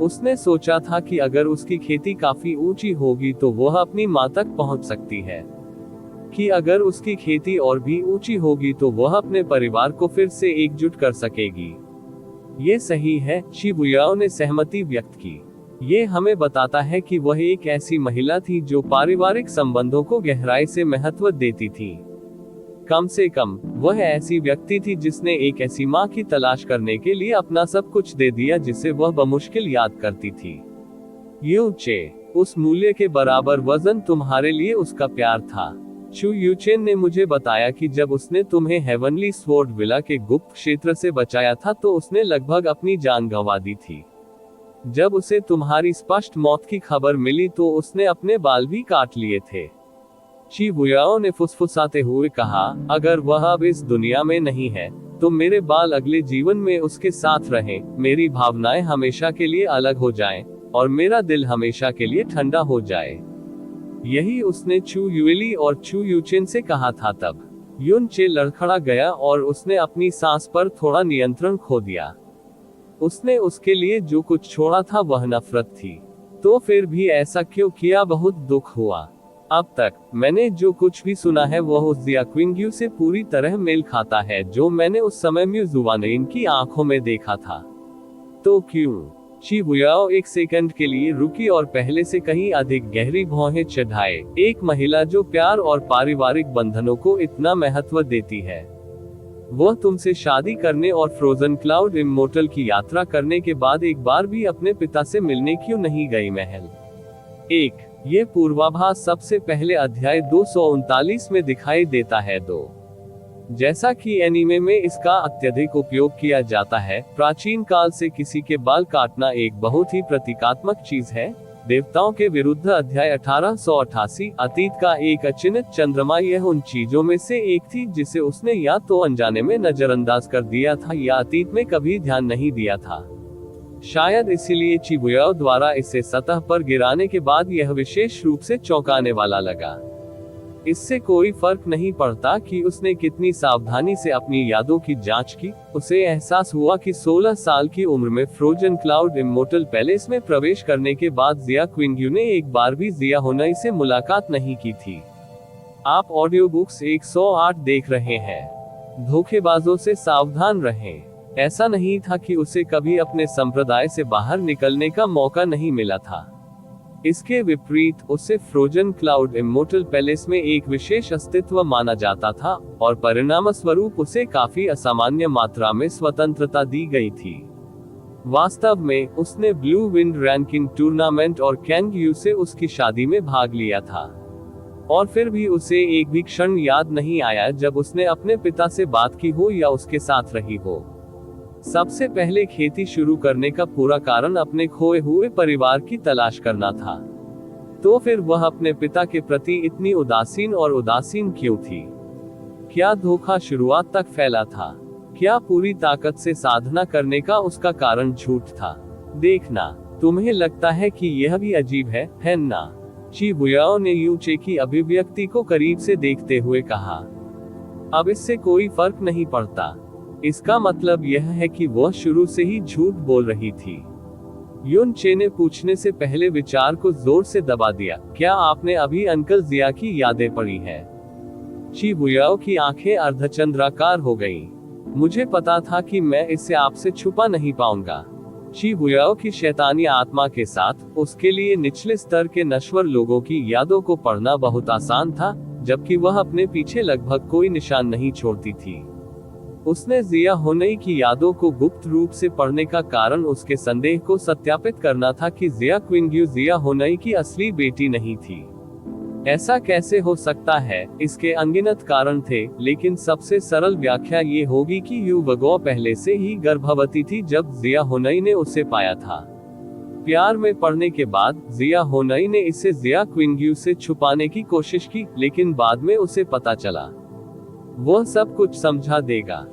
उसने सोचा था कि अगर उसकी खेती काफी ऊंची होगी तो वह अपनी मां तक पहुंच सकती है, कि अगर उसकी खेती और भी ऊंची होगी तो वह अपने परिवार को फिर से एकजुट कर सकेगी। ये सही है, शिबुयाओ ने सहमति व्यक्त की। ये हमें बताता है कि वह एक ऐसी महिला थी जो पारिवारिक संबंधों को गहराई से महत्व देती थी। कम से कम वह ऐसी व्यक्ति थी जिसने एक ऐसी मां की तलाश करने के लिए अपना सब कुछ दे दिया जिसे वह बमुश्किल याद करती थी। यूचे, उस मूल्य के बराबर वजन तुम्हारे लिए उसका प्यार था। चू यूचेन ने मुझे बताया कि जब उसने तुम्हें हेवनली स्वॉर्ड विला के गुप्त क्षेत्र से बचाया था तो उसने लगभग अपनी जान गंवा दी थी। जब उसे तुम्हारी स्पष्ट मौत की खबर मिली तो उसने अपने बाल भी काट लिए थे। शिबुयाओ ने फुसफुसाते हुए कहा, अगर वह अब इस दुनिया में नहीं है तो मेरे बाल अगले जीवन में उसके साथ रहें, मेरी भावनाएं हमेशा के लिए अलग हो जाएं, और मेरा दिल हमेशा के लिए ठंडा हो जाए। यही उसने चू युएली और चू यूचेन से कहा था। तब युन चे लड़खड़ा गया और उसने अपनी सांस पर थोड़ा नियंत्रण खो दिया। उसने उसके लिए जो कुछ छोड़ा था वह नफरत थी। तो फिर भी ऐसा क्यों किया? बहुत दुख हुआ। अब तक मैंने जो कुछ भी सुना है वह उस जिया क्विंग्यू से पूरी तरह मेल खाता है जो मैंने उस समय म्यूजुआनेन की आंखों में देखा था। तो क्यों? शिबुयाओ एक सेकंड के लिए रुकी और पहले से कहीं अधिक गहरी भौहें चढ़ाए। एक महिला जो प्यार और पारिवारिक बंधनों को इतना महत्व देती है, वह तुमसे शादी करने और फ्रोजन क्लाउड इमोर्टल की यात्रा करने के बाद एक बार भी अपने पिता से मिलने क्यों नहीं गई? महल एक, ये पूर्वाभास सबसे पहले अध्याय 239 में दिखाई देता है। जैसा कि एनीमे में इसका अत्यधिक उपयोग किया जाता है, प्राचीन काल से किसी के बाल काटना एक बहुत ही प्रतीकात्मक चीज है। देवताओं के विरुद्ध अध्याय 1888, अतीत का एक अचिन्हित चंद्रमा, यह उन चीजों में से एक थी जिसे उसने या तो अनजाने में नजरअंदाज कर दिया था या अतीत में कभी ध्यान नहीं दिया था। शायद इसीलिए चिबुयाओ द्वारा इसे सतह पर गिराने के बाद यह विशेष रूप से चौंकाने वाला लगा। इससे कोई फर्क नहीं पड़ता कि उसने कितनी सावधानी से अपनी यादों की जांच की, उसे एहसास हुआ कि 16 साल की उम्र में फ्रोजन क्लाउड इमोर्टल पैलेस में प्रवेश करने के बाद जिया क्विंग्यू ने एक बार भी जिया होनाई से मुलाकात नहीं की थी। आप ऑडियो बुक्स 108 देख रहे हैं। धोखेबाजों से सावधान रहें। ऐसा नहीं था कि उसे कभी अपने संप्रदाय से बाहर निकलने का मौका नहीं मिला था। इसके विपरीत उसे फ्रोजन क्लाउड इमोर्टल पैलेस में एक विशेष अस्तित्व माना जाता था, और परिणामस्वरूप उसे काफी असामान्य मात्रा में स्वतंत्रता दी गई थी। वास्तव में उसने ब्लू विंड रैंकिंग टूर्नामेंट और कैंग यू से उसकी शादी में भाग लिया था, और फिर भी उसे एक भी क्षण याद नहीं आया जब उसने अपने पिता से बात की हो या उसके साथ रही हो। सबसे पहले खेती शुरू करने का पूरा कारण अपने खोए हुए परिवार की तलाश करना था। तो फिर वह अपने पिता के प्रति इतनी उदासीन क्यों थी? क्या धोखा शुरुआत तक फैला था? क्या पूरी ताकत से साधना करने का उसका कारण झूठ था? देखना, तुम्हें लगता है कि यह भी अजीब है ना? शिबुयाओ ने यूचे की अभिव्यक्ति को करीब से देखते हुए कहा। अब इससे कोई फर्क नहीं पड़ता। इसका मतलब यह है कि वह शुरू से ही झूठ बोल रही थी। युन चे ने पूछने से पहले विचार को जोर से दबा दिया, क्या आपने अभी अंकल जिया की यादें पढ़ी है? शिबुयाओ की आंखें अर्धचंद्राकार हो गईं। मुझे पता था कि मैं इसे आपसे छुपा नहीं पाऊंगा। शिबुयाओ की शैतानी आत्मा के साथ उसके लिए निचले स्तर के नश्वर लोगों की यादों को पढ़ना बहुत आसान था, जबकि वह अपने पीछे लगभग कोई निशान नहीं छोड़ती थी। उसने जिया होनाई की यादों को गुप्त रूप से पढ़ने का कारण उसके संदेह को सत्यापित करना था कि जिया क्विंग्यू जिया होनाई की असली बेटी नहीं थी। ऐसा कैसे हो सकता है? इसके अनगिनत कारण थे, लेकिन सबसे सरल व्याख्या ये होगी कि यू वगो पहले से ही गर्भवती थी जब जिया होनाई ने उसे पाया था। प्यार में पड़ने के बाद जिया होनाई ने इसे जिया क्विंग्यू से छुपाने की कोशिश की, लेकिन बाद में उसे पता चला। वह सब कुछ समझा देगा।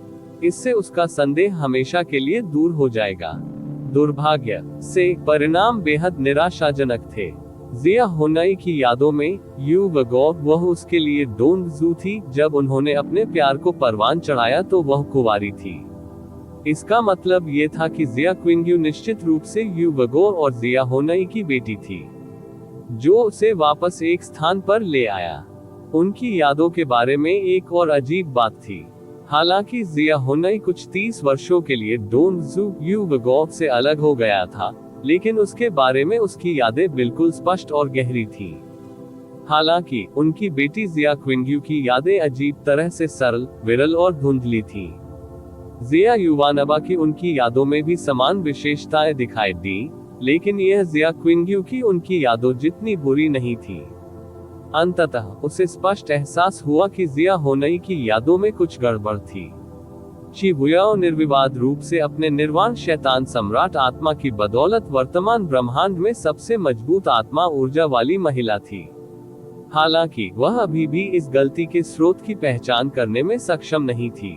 इससे उसका संदेह हमेशा के लिए दूर हो जाएगा। दुर्भाग्य से परिणाम बेहद निराशाजनक थे। जिया होनाई की यादों में यू वगो वह उसके लिए डोंग जू थी। जब उन्होंने अपने प्यार को परवान चढ़ाया तो वह कुंवारी थी। इसका मतलब ये था कि जिया क्विंग्यू निश्चित रूप से यू वगोर और जिया होनई की बेटी थी, जो उसे वापस एक स्थान पर ले आया। उनकी यादों के बारे में एक और अजीब बात थी। हालांकि जिया होनई कुछ 30 वर्षों के लिए डोंग जू यू वगोर से अलग हो गया था, लेकिन उसके बारे में उसकी यादें बिल्कुल स्पष्ट और गहरी थीं। हालांकि उनकी बेटी जिया क्विंग्यू की यादें अजीब तरह से सरल, विरल और धुंधली थीं। जिया युवानबा की उनकी यादों में भी समान विशेषताएं दिखाई दी, लेकिन यह जिया क्विंग्यू की उनकी यादों जितनी बुरी नहीं थी। अंततः उसे स्पष्ट एहसास हुआ कि जिया होनई की यादों में कुछ गड़बड़ थी। शिबुयाओ निर्विवाद रूप से अपने निर्वाण शैतान सम्राट आत्मा की बदौलत वर्तमान ब्रह्मांड में सबसे मजबूत आत्मा ऊर्जा वाली महिला थी। हालांकि वह अभी भी इस गलती के स्रोत की पहचान करने में सक्षम नहीं थी।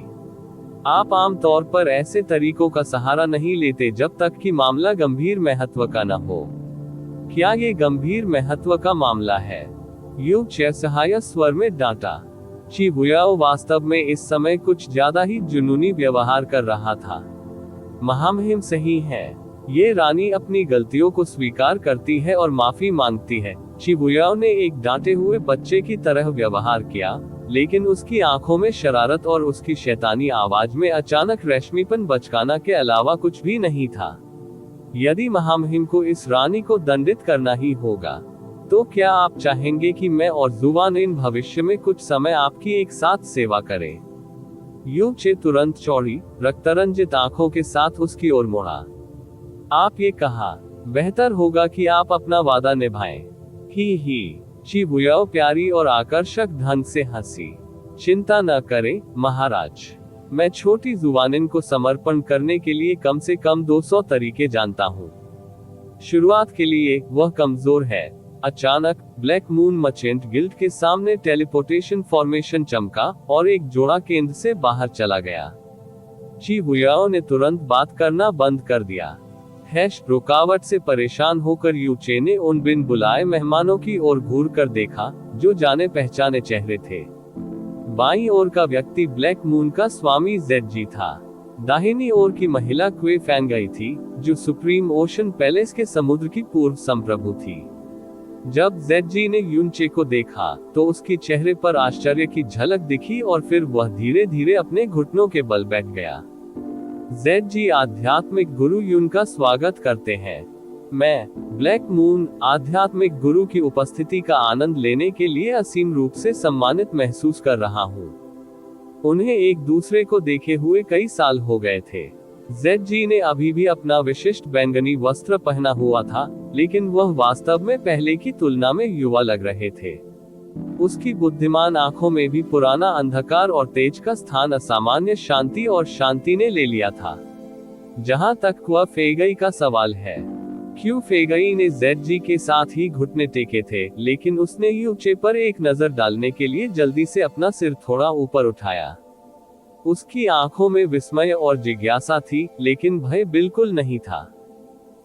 आप आमतौर पर ऐसे तरीकों का सहारा नहीं लेते जब तक कि मामला गंभीर महत्व का न हो। क्या ये गंभीर महत्व का मामला है? यू चे सहायक स्वर में डांटा। शिबुयाओ वास्तव में इस समय कुछ ज्यादा ही जुनूनी व्यवहार कर रहा था। महामहिम सही है। ये रानी अपनी गलतियों को स्वीकार करती है और माफी मांगती है। शिबुयाओ ने एक डांटे हुए बच्चे की तरह व्यवहार किया, लेकिन उसकी आंखों में शरारत और उसकी शैतानी आवाज में अचानक रेशमीपन बचकाना के अलावा कुछ भी नहीं था। यदि महामहिम को इस रानी को दंडित करना ही होगा, तो क्या आप चाहेंगे कि मैं और जुवान इन भविष्य में कुछ समय आपकी एक साथ सेवा करें? यू चे तुरंत चौड़ी, रक्तरंजित आंखों के साथ उसकी ओर मुड़ा। आप ये कहा, बेहतर होगा कि आप अपना वादा निभाएं। ही। शिबुयाओ प्यारी और आकर्षक ढंग से हंसी। चिंता न करें महाराज, मैं छोटी जुवानिन को समर्पण करने के लिए कम से कम 200 तरीके जानता हूँ। शुरुआत के लिए वह कमजोर है। अचानक ब्लैक मून मर्चेंट गिल्ड के सामने टेलीपोर्टेशन फॉर्मेशन चमका और एक जोड़ा केंद्र से बाहर चला गया। शिबुयाओ ने तुरंत बात करना बंद कर दिया। रुकावट से परेशान होकर यू चे ने उन बिन बुलाए मेहमानों की ओर घूर कर देखा, जो जाने पहचाने चेहरे थे। बाईं ओर का व्यक्ति ब्लैक मून का स्वामी जेडजी था। दाहिनी ओर की महिला क्वे फैंगई थी, जो सुप्रीम ओशन पैलेस के समुद्र की पूर्व संप्रभु थी। जब जेडजी ने यूनचे को देखा, तो उसकी चेहरे पर आश्चर्य की झलक दिखी और फिर वह धीरे धीरे अपने घुटनों के बल बैठ गया। जेडजी आध्यात्मिक गुरु यून का स्वागत करते हैं। मैं, ब्लैक मून, आध्यात्मिक गुरु की उपस्थिति का आनंद लेने के लिए असीम रूप से सम्मानित महसूस कर रहा हूँ। उन्हें एक दूसरे को देखे हुए कई साल हो गए थे। जेडजी ने अभी भी अपना विशिष्ट बैंगनी वस्त्र पहना हुआ था, लेकिन वह वास्तव में पहले की तुलना में युवा लग रहे थे। उसकी बुद्धिमान आंखों में भी पुराना अंधकार और तेज का स्थान असामान्य शांति और शांति ने ले लिया था। जहां तक क्वा फेगई का सवाल है, क्यू फेगई ने जेडजी के साथ ही घुटने टेके थे, लेकिन उसने यूचे पर एक नजर डालने के लिए जल्दी से अपना सिर थोड़ा ऊपर उठाया। उसकी आंखों में विस्मय और जिज्ञासा थी, लेकिन भय बिल्कुल नहीं था।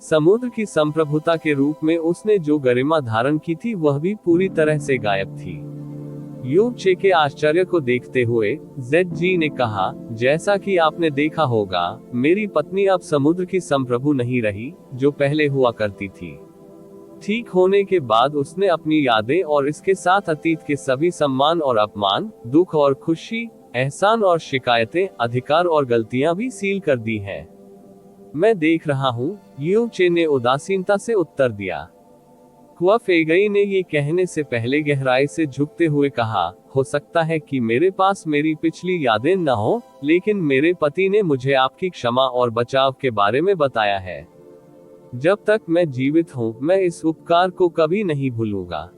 समुद्र की संप्रभुता के रूप में उसने जो गरिमा धारण की थी, वह भी पूरी तरह से गायब थी। यू चे के आश्चर्य को देखते हुए जेडजी ने कहा, जैसा कि आपने देखा होगा, मेरी पत्नी अब समुद्र की संप्रभु नहीं रही, जो पहले हुआ करती थी। ठीक होने के बाद उसने अपनी यादें और इसके साथ अतीत के सभी सम्मान और अपमान, दुख और खुशी, एहसान और शिकायतें, अधिकार और गलतियां भी सील कर दी हैं। मैं देख रहा हूँ, यू चे ने उदासीनता से उत्तर दिया। क्वा फेगई ने ये कहने से पहले गहराई से झुकते हुए कहा, हो सकता है कि मेरे पास मेरी पिछली यादें न हो, लेकिन मेरे पति ने मुझे आपकी क्षमा और बचाव के बारे में बताया है। जब तक मैं जीवित हूँ, मैं इस उपकार को कभी नहीं भूलूंगा।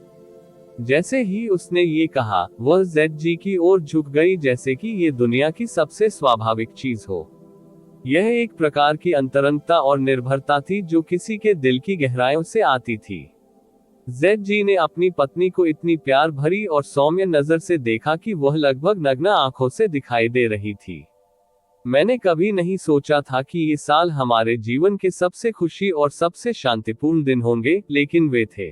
जैसे ही उसने ये कहा, वह जेडजी की ओर झुक गई, जैसे कि ये दुनिया की सबसे स्वाभाविक चीज हो। यह एक प्रकार की अंतरंगता और निर्भरता थी जो किसी के दिल की गहराइयों से आती थी। जेडजी ने अपनी पत्नी को इतनी प्यार भरी और सौम्य नजर से देखा कि वह लगभग नग्न आंखों से दिखाई दे रही थी। मैंने कभी नहीं सोचा था कि ये साल हमारे जीवन के सबसे खुशी और सबसे शांतिपूर्ण दिन होंगे, लेकिन वे थे।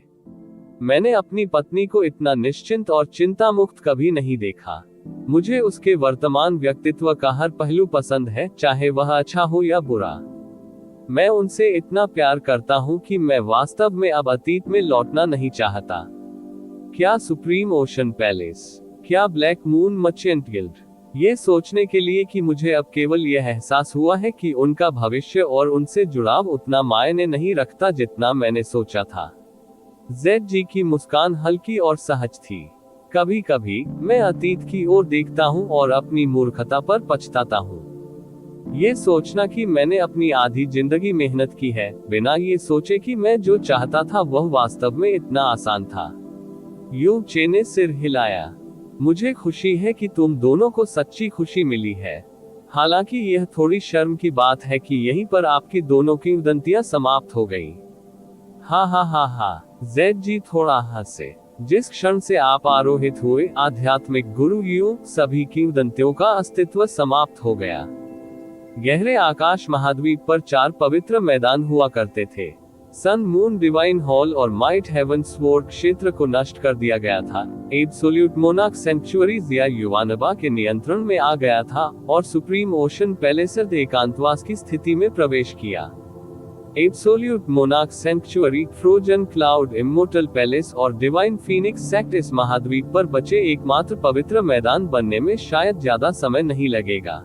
मैंने अपनी पत्नी को इतना निश्चिंत और चिंता मुक्त कभी नहीं देखा। मुझे उसके वर्तमान व्यक्तित्व का हर पहलू पसंद है, चाहे वह अच्छा हो या बुरा। मैं उनसे इतना प्यार करता हूं कि मैं वास्तव में अब अतीत में लौटना नहीं चाहता। क्या सुप्रीम ओशन पैलेस, क्या ब्लैक मून मर्चेंट गिल्ड, ये सोचने के लिए कि मुझे अब केवल यह एहसास हुआ है कि उनका भविष्य और उनसे जुड़ाव उतना मायने नहीं रखता जितना मैंने सोचा था। जेड की मुस्कान हल्की और सहज थी। कभी कभी मैं अतीत की ओर देखता हूँ और अपनी मूर्खता पर पछताता हूँ। ये सोचना कि मैंने अपनी आधी जिंदगी मेहनत की है, बिना ये सोचे कि मैं जो चाहता था वह वास्तव में इतना आसान था। यू चे ने सिर हिलाया। मुझे खुशी है कि तुम दोनों को सच्ची खुशी मिली है। हालांकि यह थोड़ी शर्म की बात है कि यहीं पर आपकी दोनों की उदंतियां समाप्त हो गई। हा हा हा हा, जेड जी थोड़ा हंसे। जिस क्षण से आप आरोहित हुए आध्यात्मिक गुरु यू, सभी किंवदंतियों का अस्तित्व समाप्त हो गया। गहरे आकाश महाद्वीप पर 4 पवित्र मैदान हुआ करते थे। सन मून डिवाइन हॉल और माइट हेवन स्वॉर्ड क्षेत्र को नष्ट कर दिया गया था। एब्सोल्यूट मोनार्क सेंचुरी जिया युवानबा के नियंत्रण में आ गया था और सुप्रीम ओशन पैलेस एकांतवास की स्थिति में प्रवेश किया। Absolute Monarch Century, Frozen Cloud, Immortal Palace और डिवाइन फीनिक्स सेक्ट इस महाद्वीप पर बचे एकमात्र पवित्र मैदान बनने में शायद ज्यादा समय नहीं लगेगा।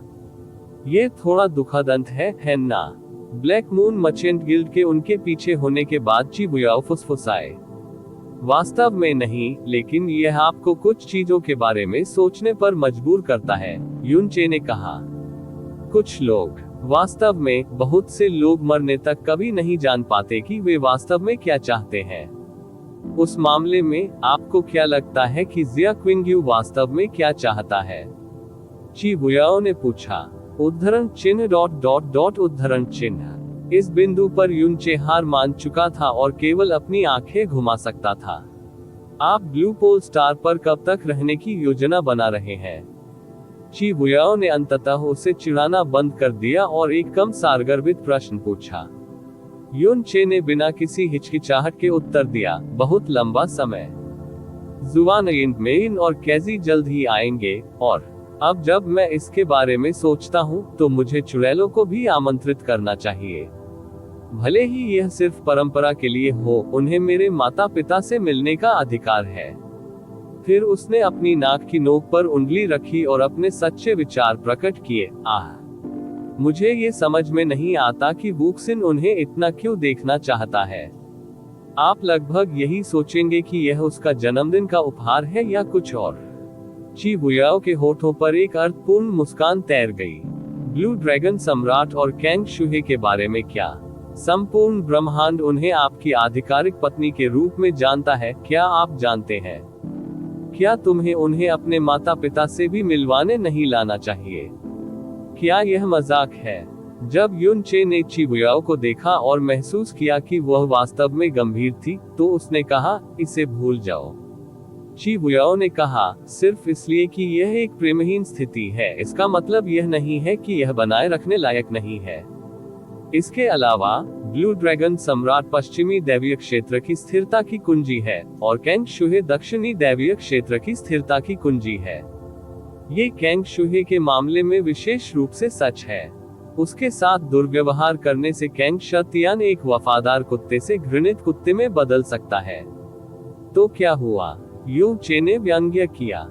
ये थोड़ा दुखद अंत है ना? ब्लैक मून मर्चेंट गिल्ड के उनके पीछे होने के बाद चिबुयाओ फुसफुसाए। वास्तव में नहीं, लेकिन यह आपको कुछ चीजों के बारे में सोचने पर मजबूर करता है, युनचे ने कहा। कुछ लोग, वास्तव में बहुत से लोग मरने तक कभी नहीं जान पाते कि वे वास्तव में क्या चाहते हैं। उस मामले में आपको क्या लगता है कि जिया क्विंग्यू वास्तव में क्या चाहता है? चिबुयाओ ने पूछा। उद्धरण चिन्ह ... उद्धरण चिन्ह। इस बिंदु पर युनचे हार मान चुका था और केवल अपनी आंखें घुमा सकता था। आप ब्लू पोल स्टार पर कब तक रहने की योजना बना रहे हैं? चिबुयाओ ने अंततः उसे चिढ़ाना बंद कर दिया और एक कम सारगर्भित प्रश्न पूछा। युनचे ने बिना किसी हिचकिचाहट के उत्तर दिया, बहुत लंबा समय। जुवान मेइन और कैजी जल्द ही आएंगे, और अब जब मैं इसके बारे में सोचता हूँ तो मुझे चुड़ैलों को भी आमंत्रित करना चाहिए। भले ही यह सिर्फ परंपरा के लिए हो, उन्हें मेरे माता पिता से मिलने का अधिकार है। फिर उसने अपनी नाक की नोक पर उंगली रखी और अपने सच्चे विचार प्रकट किए। मुझे ये समझ में नहीं आता कि वुक्सिन उन्हें इतना क्यों देखना चाहता है। आप लगभग यही सोचेंगे कि यह उसका जन्मदिन का उपहार है या कुछ और। चिबुयाओ के होठों पर एक अर्थपूर्ण मुस्कान तैर गई। ब्लू ड्रैगन सम्राट और कैंग शुहे के बारे में क्या? संपूर्ण ब्रह्मांड उन्हें आपकी आधिकारिक पत्नी के रूप में जानता है, क्या आप जानते हैं? क्या तुम्हें उन्हें अपने माता पिता से भी मिलवाने नहीं लाना चाहिए? क्या यह मजाक है? जब युनचे ने चिबुयाओ को देखा और महसूस किया कि वह वास्तव में गंभीर थी, तो उसने कहा, इसे भूल जाओ। चिबुयाओ ने कहा, सिर्फ इसलिए कि यह एक प्रेमहीन स्थिति है, इसका मतलब यह नहीं है कि यह बनाए रखने लायक नहीं है। इसके अलावा, ब्लू ड्रैगन सम्राट पश्चिमी दैवीय क्षेत्र की स्थिरता की कुंजी है, और कैंग शुहे दक्षिणी दैवीय क्षेत्र की स्थिरता की कुंजी है। ये कैंग शुहे के मामले में विशेष रूप से सच है। उसके साथ दुर्व्यवहार करने से कैंग शतियान एक वफादार कुत्ते से घृणित कुत्ते में बदल सकता है। तो क्या हुआ? यू चे ने व्यंग्य किया।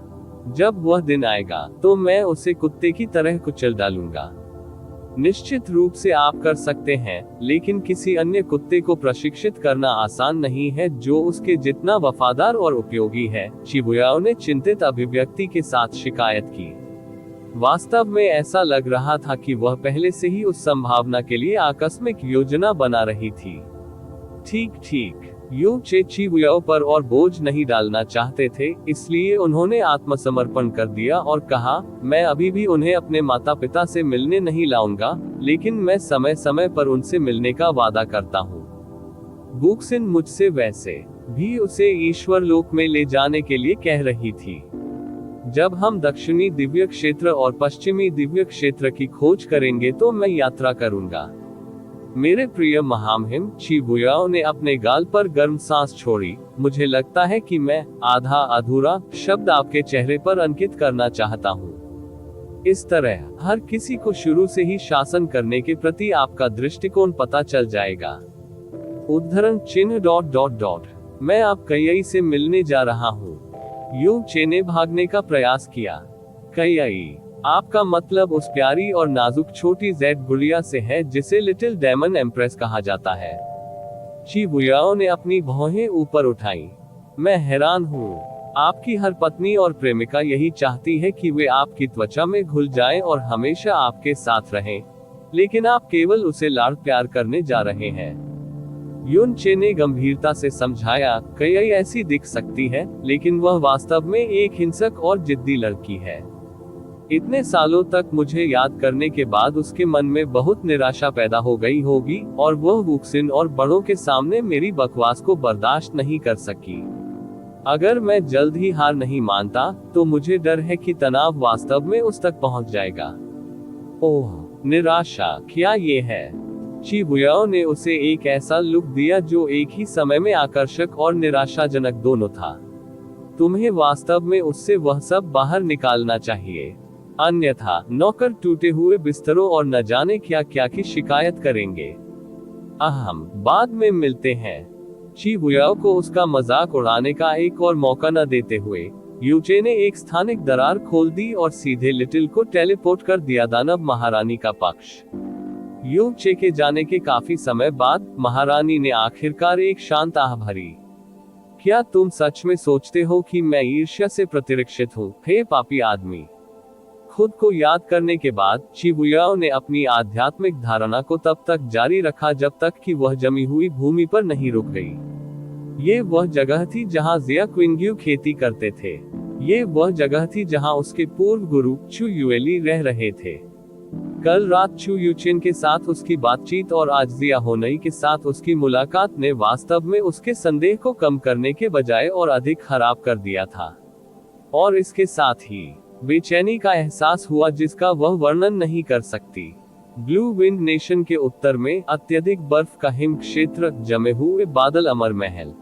जब वह दिन आएगा तो मैं उसे कुत्ते की तरह कुचल डालूंगा। निश्चित रूप से आप कर सकते हैं, लेकिन किसी अन्य कुत्ते को प्रशिक्षित करना आसान नहीं है जो उसके जितना वफादार और उपयोगी है। चिबुयाओ ने चिंतित अभिव्यक्ति के साथ शिकायत की। वास्तव में ऐसा लग रहा था कि वह पहले से ही उस संभावना के लिए आकस्मिक योजना बना रही थी। ठीक, यू चे चिबुयाओ पर और बोझ नहीं डालना चाहते थे, इसलिए उन्होंने आत्मसमर्पण कर दिया और कहा, मैं अभी भी उन्हें अपने माता पिता से मिलने नहीं लाऊंगा, लेकिन मैं समय समय पर उनसे मिलने का वादा करता हूँ। वुक्सिन मुझसे वैसे भी उसे ईश्वर लोक में ले जाने के लिए कह रही थी। जब हम दक्षिणी दिव्य क्षेत्र और पश्चिमी दिव्य क्षेत्र की खोज करेंगे तो मैं यात्रा करूंगा। मेरे प्रिय महामहिम, शिबुयाओ ने अपने गाल पर गर्म सांस छोड़ी। मुझे लगता है कि मैं आधा अधूरा शब्द आपके चेहरे पर अंकित करना चाहता हूँ। इस तरह हर किसी को शुरू से ही शासन करने के प्रति आपका दृष्टिकोण पता चल जाएगा। उद्धरण चिन्ह ... मैं आप कई से मिलने जा रहा हूँ। यूं चे ने भागने का प्रयास किया। कई, आपका मतलब उस प्यारी और नाजुक छोटी जेड गुड़िया से है जिसे लिटिल डेमन एम्प्रेस कहा जाता है। शिबुयाओ ने अपनी भौहें ऊपर उठाई। मैं हैरान हूँ। आपकी हर पत्नी और प्रेमिका यही चाहती है कि वे आपकी त्वचा में घुल जाएं और हमेशा आपके साथ रहें, लेकिन आप केवल उसे लाड़ प्यार करने जा रहे हैं। युन चे ने गंभीरता से समझाया, कई ऐसी दिख सकती है, लेकिन वह वास्तव में एक हिंसक और जिद्दी लड़की है। इतने सालों तक मुझे याद करने के बाद उसके मन में बहुत निराशा पैदा हो गई होगी और वह वुक्सिन और बड़ों के सामने मेरी बकवास को बर्दाश्त नहीं कर सकी। अगर मैं जल्द ही हार नहीं मानता, तो मुझे डर है कि तनाव वास्तव में उस तक पहुंच जाएगा। ओह, निराशा, क्या ये है? शिबुयाओ ने उसे एक ऐसा लुक दिया जो एक ही समय में आकर्षक और निराशाजनक दोनों था। तुम्हें वास्तव में उससे वह सब बाहर निकालना चाहिए, अन्यथा नौकर टूटे हुए बिस्तरों और न जाने क्या क्या की शिकायत करेंगे। अहम, बाद में मिलते हैं। शिबुयाओ को उसका मजाक उड़ाने का एक और मौका न देते हुए यूचे ने एक स्थानिक दरार खोल दी और सीधे लिटिल को टेलीपोर्ट कर दिया दानव महारानी का पक्ष। यूचे के जाने के काफी समय बाद महारानी ने आखिरकार एक शांत आह भरी। क्या तुम सच में सोचते हो कि मैं ईर्ष्या से प्रतिरक्षित हूँ, हे पापी आदमी? खुद को याद करने के बाद शिबुयाओ ने अपनी आध्यात्मिक धारणा को तब तक जारी रखा जब तक कि वह जमी हुई भूमि पर नहीं रुक गई। ये वह जगह थी जहां जिया क्विंग्यू खेती करते थे। ये वह जगह थी जहां उसके पूर्व गुरु चू युएली रह रहे थे। कल रात चू यूचिन के साथ उसकी बातचीत और आज जिया होनई के साथ उसकी मुलाकात ने वास्तव में उसके संदेह को कम करने के बजाय और अधिक खराब कर दिया था। और इसके साथ ही बेचैनी का एहसास हुआ जिसका वह वर्णन नहीं कर सकती। ब्लू विंड नेशन के उत्तर में अत्यधिक बर्फ का हिम क्षेत्र, जमे हुए बादल, अमर महल।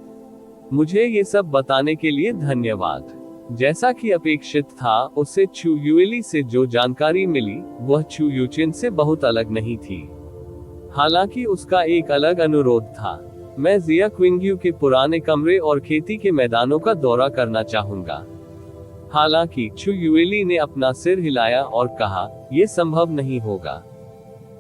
मुझे ये सब बताने के लिए धन्यवाद। जैसा कि अपेक्षित था, उसे चू युएली से जो जानकारी मिली वह चू यूचिन से बहुत अलग नहीं थी। हालांकि उसका एक अलग अनुरोध था। मैं जिया क्विंग्यू के पुराने कमरे और खेती के मैदानों का दौरा करना चाहूंगा। हालांकि चू युएली ने अपना सिर हिलाया और कहा, यह संभव नहीं होगा।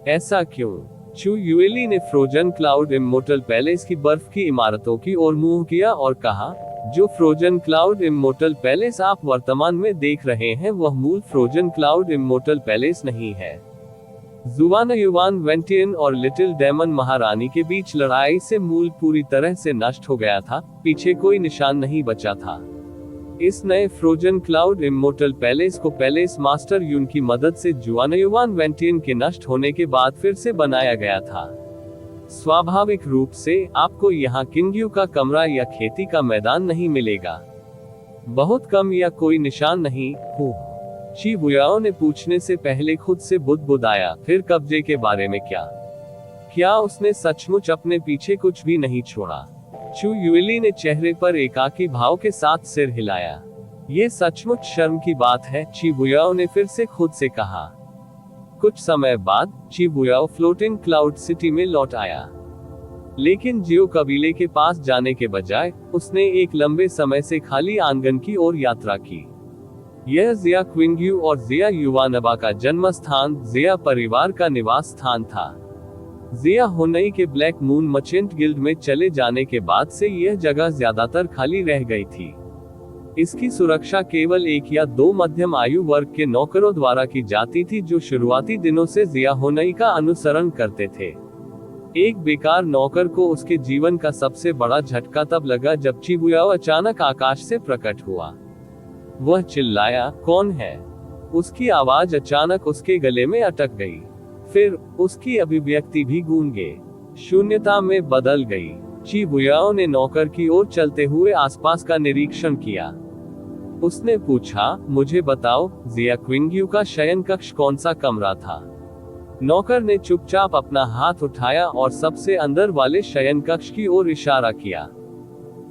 ऐसा क्यों? चू युएली ने फ्रोजन क्लाउड इमोर्टल पैलेस की बर्फ की इमारतों की ओर मुंह किया और कहा, जो फ्रोजन क्लाउड इमोर्टल पैलेस आप वर्तमान में देख रहे हैं वह मूल फ्रोजन क्लाउड इमोर्टल पैलेस नहीं है। जुआनयुआन वेंटियन और लिटिल डेमन महारानी के बीच लड़ाई से मूल पूरी तरह से नष्ट हो गया था, पीछे कोई निशान नहीं बचा था। इस नए फ्रोजन क्लाउड इमोर्टल पैलेस को पैलेस मास्टर यून की मदद से जुआनयुआन वेंटियन के नष्ट होने के बाद फिर से बनाया गया था। स्वाभाविक रूप से आपको यहाँ किंग्यू का कमरा या खेती का मैदान नहीं मिलेगा। बहुत कम या कोई निशान नहीं। शिबुयाओ ने पूछने से पहले खुद से बुदबुदाया, फिर कब्जे के बारे में क्या? क्या उसने सचमुच अपने पीछे कुछ भी नहीं छोड़ा? चू युएली ने चेहरे पर एकाकी भाव के साथ सिर हिलाया। ये सचमुच शर्म की बात है, शिबुयाओ ने फिर से खुद से कहा। कुछ समय बाद शिबुयाओ फ्लोटिंग क्लाउड सिटी में लौट आया, लेकिन जियो कबीले के पास जाने के बजाय उसने एक लंबे समय से खाली आंगन की ओर यात्रा की। यह जिया क्विंग्यू और जिया युवानबा का जन्म स्थान, जिया परिवार का निवास स्थान था। जिया होनई के ब्लैक मून मर्चेंट गिल्ड में चले जाने के बाद से यह जगह ज्यादातर खाली रह गई थी। इसकी सुरक्षा केवल एक या दो मध्यम आयु वर्ग के नौकरों द्वारा की जाती थी जो शुरुआती दिनों से जिया होनई का अनुसरण करते थे। एक बेकार नौकर को उसके जीवन का सबसे बड़ा झटका तब लगा जब शिबुयाओ अचानक आकाश से प्रकट हुआ। वह चिल्लाया, कौन है? उसकी आवाज अचानक उसके गले में अटक गई। फिर उसकी अभिव्यक्ति भी गूंगे शून्यता में बदल गई। शिबुयाओ ने नौकर की ओर चलते हुए आसपास का निरीक्षण किया। उसने पूछा, मुझे बताओ, जिया क्विंग्यू का शयन कक्ष कौन सा कमरा था? नौकर ने चुपचाप अपना हाथ उठाया और सबसे अंदर वाले शयन कक्ष की ओर इशारा किया।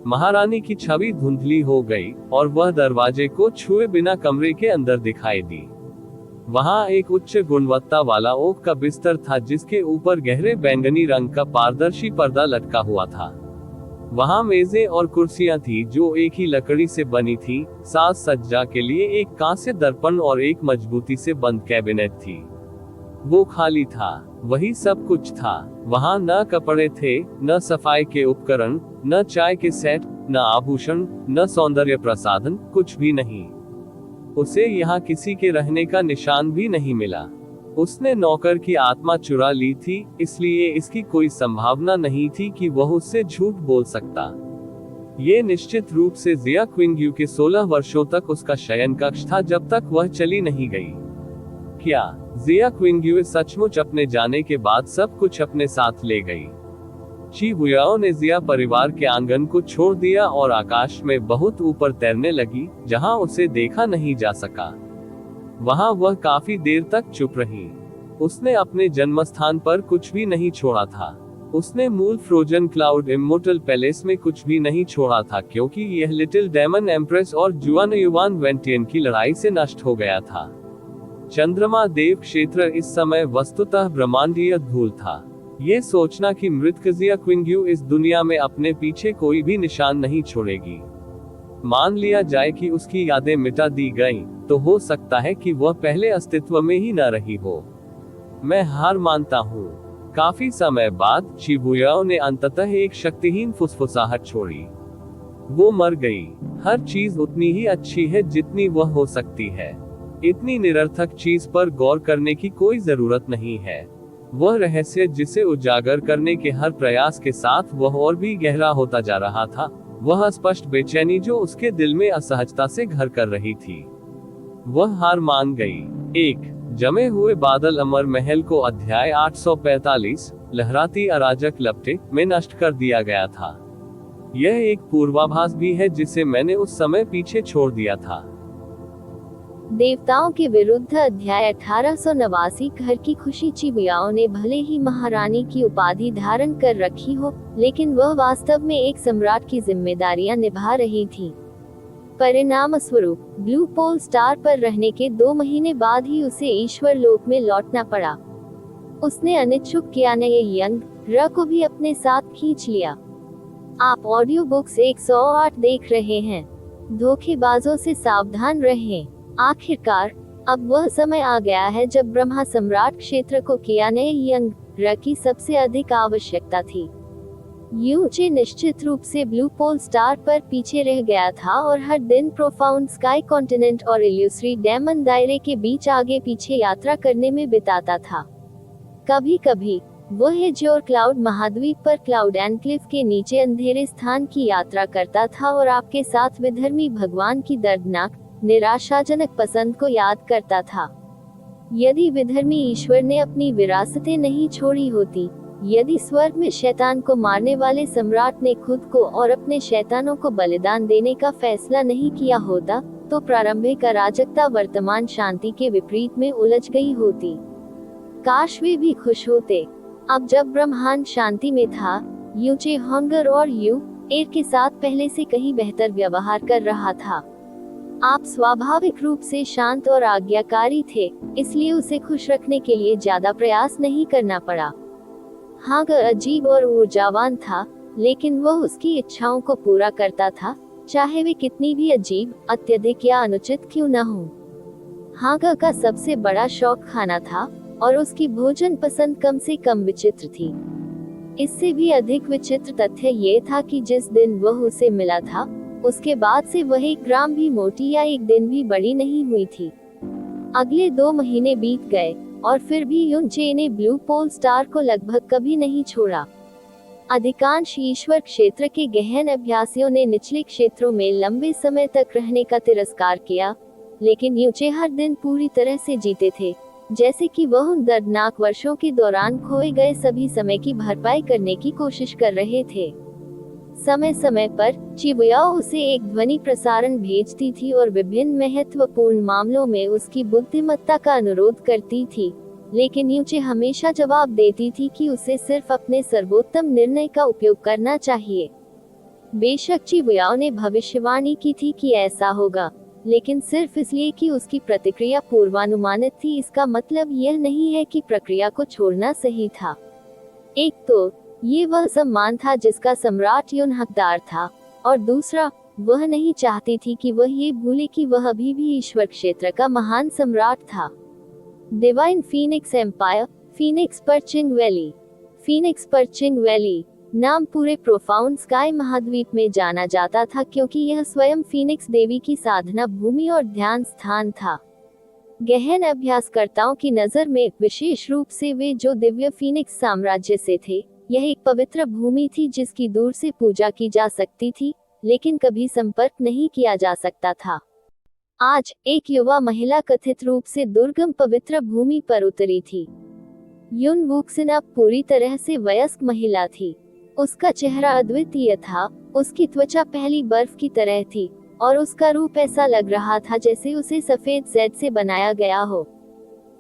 महारानी की छवि धुंधली हो गई और वह दरवाजे को छुए बिना कमरे के अंदर दिखाई दी। वहां एक उच्च गुणवत्ता वाला ओक का बिस्तर था जिसके ऊपर गहरे बैंगनी रंग का पारदर्शी पर्दा लटका हुआ था। वहां मेजें और कुर्सियां थी जो एक ही लकड़ी से बनी थी। साज सज्जा के लिए एक कांस्य दर्पण और एक मजबूती से बंद कैबिनेट थी। वो खाली था, वही सब कुछ था। वहां न कपड़े थे, न सफाई के उपकरण, न चाय के सेट, न आभूषण, न सौंदर्य प्रसाधन, कुछ भी नहीं। उसे यहाँ किसी के रहने का निशान भी नहीं मिला। उसने नौकर की आत्मा चुरा ली थी, इसलिए इसकी कोई संभावना नहीं थी कि वह उससे झूठ बोल सकता। ये निश्चित रूप से जिया क्विंग्यू के 16 वर्षों तक उसका शयन कक्ष था जब तक वह चली नहीं गई। क्या जिया क्विंग्यू सचमुच अपने जाने के बाद सब कुछ अपने साथ ले गई? ची बुयाओ ने जिया परिवार के आंगन को छोड़ दिया और आकाश में बहुत ऊपर तैरने लगी, जहां उसे देखा नहीं जा सका। वहां वह काफी देर तक चुप रही। उसने अपने जन्मस्थान पर कुछ भी नहीं छोड़ा था। उसने मूल फ्रोजन क्लाउड इमोर्टल पैलेस में कुछ भी नहीं छोड़ा था, क्योंकि यह लिटिल डेमन एम्प्रेस और जुआन युवान वेंटियन की लड़ाई से नष्ट हो गया था। चंद्रमा देव क्षेत्र इस समय वस्तुतः ब्रह्मांडीय धूल था। ये सोचना कि मृत जिया क्विंग्यू इस दुनिया में अपने पीछे कोई भी निशान नहीं छोड़ेगी। मान लिया जाए कि उसकी यादें मिटा दी गईं, तो हो सकता है कि वह पहले अस्तित्व में ही न रही हो। मैं हार मानता हूँ। काफी समय बाद शिबुयाओ ने अंततः एक शक्तिहीन फुसफुसाहट छोड़ी। वो मर गई। हर चीज उतनी ही अच्छी है जितनी वह हो सकती है। इतनी निरर्थक चीज पर गौर करने की कोई जरूरत नहीं है। वह रहस्य जिसे उजागर करने के हर प्रयास के साथ वह और भी गहरा होता जा रहा था, वह स्पष्ट बेचैनी जो उसके दिल में असहजता से घर कर रही थी। वह हार मान गई। एक जमे हुए बादल अमर महल को अध्याय 845 लहराती अराजक लपटे में नष्ट कर दिया गया था। यह एक पूर्वाभास भी है जिसे मैंने उस समय पीछे छोड़ दिया था। देवताओं के विरुद्ध अध्याय 1889। घर की खुशी चिबियाओं ने भले ही महारानी की उपाधि धारण कर रखी हो, लेकिन वह वास्तव में एक सम्राट की जिम्मेदारियां निभा रही थी। परिणाम स्वरूप ब्लू पोल स्टार पर रहने के 2 महीने बाद ही उसे ईश्वर लोक में लौटना पड़ा। उसने अनिच्छुक कियाने यंग र को भी अपने साथ खींच लिया। आप ऑडियो बुक्स 108 देख रहे हैं। धोखेबाजों से सावधान रहें। आखिरकार अब वह समय आ गया है जब ब्रह्मा सम्राट क्षेत्र को कियाने यंग र की सबसे अधिक आवश्यकता थी। यूचे निश्चित रूप से ब्लू पोल स्टार पर पीछे रह गया था और हर दिन प्रोफाउंड स्काई कॉन्टिनेंट और इल्यूसरी डेमन दायरे के बीच आगे पीछे यात्रा करने में बिताता था। कभी कभी वह एज्योर क्लाउड महाद्वीप पर क्लाउड एनक्लेव के नीचे अंधेरे स्थान की यात्रा करता था और आपके साथ विधर्मी भगवान की दर्दनाक निराशाजनक पसंद को याद करता था। यदि विधर्मी ईश्वर ने अपनी विरासतें नहीं छोड़ी होती, यदि स्वर्ग में शैतान को मारने वाले सम्राट ने खुद को और अपने शैतानों को बलिदान देने का फैसला नहीं किया होता, तो प्रारंभिक अराजकता वर्तमान शांति के विपरीत में उलझ गई होती। काश वे भी खुश होते। अब जब ब्रह्मांड शांति में था, यूचे होंगर और यू एर के साथ पहले से कहीं बेहतर व्यवहार कर रहा था। आप स्वाभाविक रूप से शांत और आज्ञाकारी थे, इसलिए उसे खुश रखने के लिए ज्यादा प्रयास नहीं करना पड़ा। हागर अजीब और ऊर्जावान था, लेकिन वह उसकी इच्छाओं को पूरा करता था, चाहे वे कितनी भी अजीब, अत्यधिक या अनुचित क्यों न हो। हागर का सबसे बड़ा शौक खाना था और उसकी भोजन पसंद कम से कम विचित्र थी। इससे भी अधिक विचित्र तथ्य ये था कि जिस दिन वह उसे मिला था, उसके बाद से वह 1 ग्राम भी मोटी या 1 दिन भी बड़ी नहीं हुई थी। अगले 2 महीने बीत गए और फिर भी यूनचे ने ब्लू पोल स्टार को लगभग कभी नहीं छोड़ा। अधिकांश ईश्वर क्षेत्र के गहन अभ्यासियों ने निचले क्षेत्रों में लंबे समय तक रहने का तिरस्कार किया, लेकिन यूचे हर दिन पूरी तरह से जीते थे, जैसे कि वह उन दर्दनाक वर्षों के दौरान खोए गए सभी समय की भरपाई करने की कोशिश कर रहे थे। समय समय पर चिबुयाओ उसे एक ध्वनि प्रसारण भेजती थी और विभिन्न महत्वपूर्ण मामलों में उसकी बुद्धिमत्ता का अनुरोध करती थी, लेकिन यूचे हमेशा जवाब देती थी कि उसे सिर्फ अपने सर्वोत्तम निर्णय का उपयोग करना चाहिए। बेशक चिबुयाओ ने भविष्यवाणी की थी कि ऐसा होगा, लेकिन सिर्फ इसलिए कि उसकी प्रतिक्रिया पूर्वानुमानित थी इसका मतलब यह नहीं है कि प्रक्रिया को छोड़ना सही था। एक तो ये वह सम्मान था जिसका सम्राट यून हकदार था, और दूसरा, वह नहीं चाहती थी कि वह ये भूले कि वह अभी भी ईश्वर क्षेत्र का महान सम्राट था। Divine Phoenix Empire, Phoenix Perching Valley. Phoenix Perching Valley नाम पूरे प्रोफाउंड स्काई महाद्वीप में जाना जाता था क्योंकि यह स्वयं फीनिक्स देवी की साधना भूमि और ध्यान स्थान था। गहन अभ्यासकर्ताओं की नज़र में, विशेष रूप से वे जो दिव्य फीनिक्स साम्राज्य से थे, यह एक पवित्र भूमि थी जिसकी दूर से पूजा की जा सकती थी, लेकिन कभी संपर्क नहीं किया जा सकता था। आज एक युवा महिला कथित रूप से दुर्गम पवित्र भूमि पर उतरी थी। युन वुक्सिन अब पूरी तरह से वयस्क महिला थी। उसका चेहरा अद्वितीय था, उसकी त्वचा पहली बर्फ की तरह थी, और उसका रूप ऐसा लग रहा था जैसे उसे सफेद जैद से बनाया गया हो।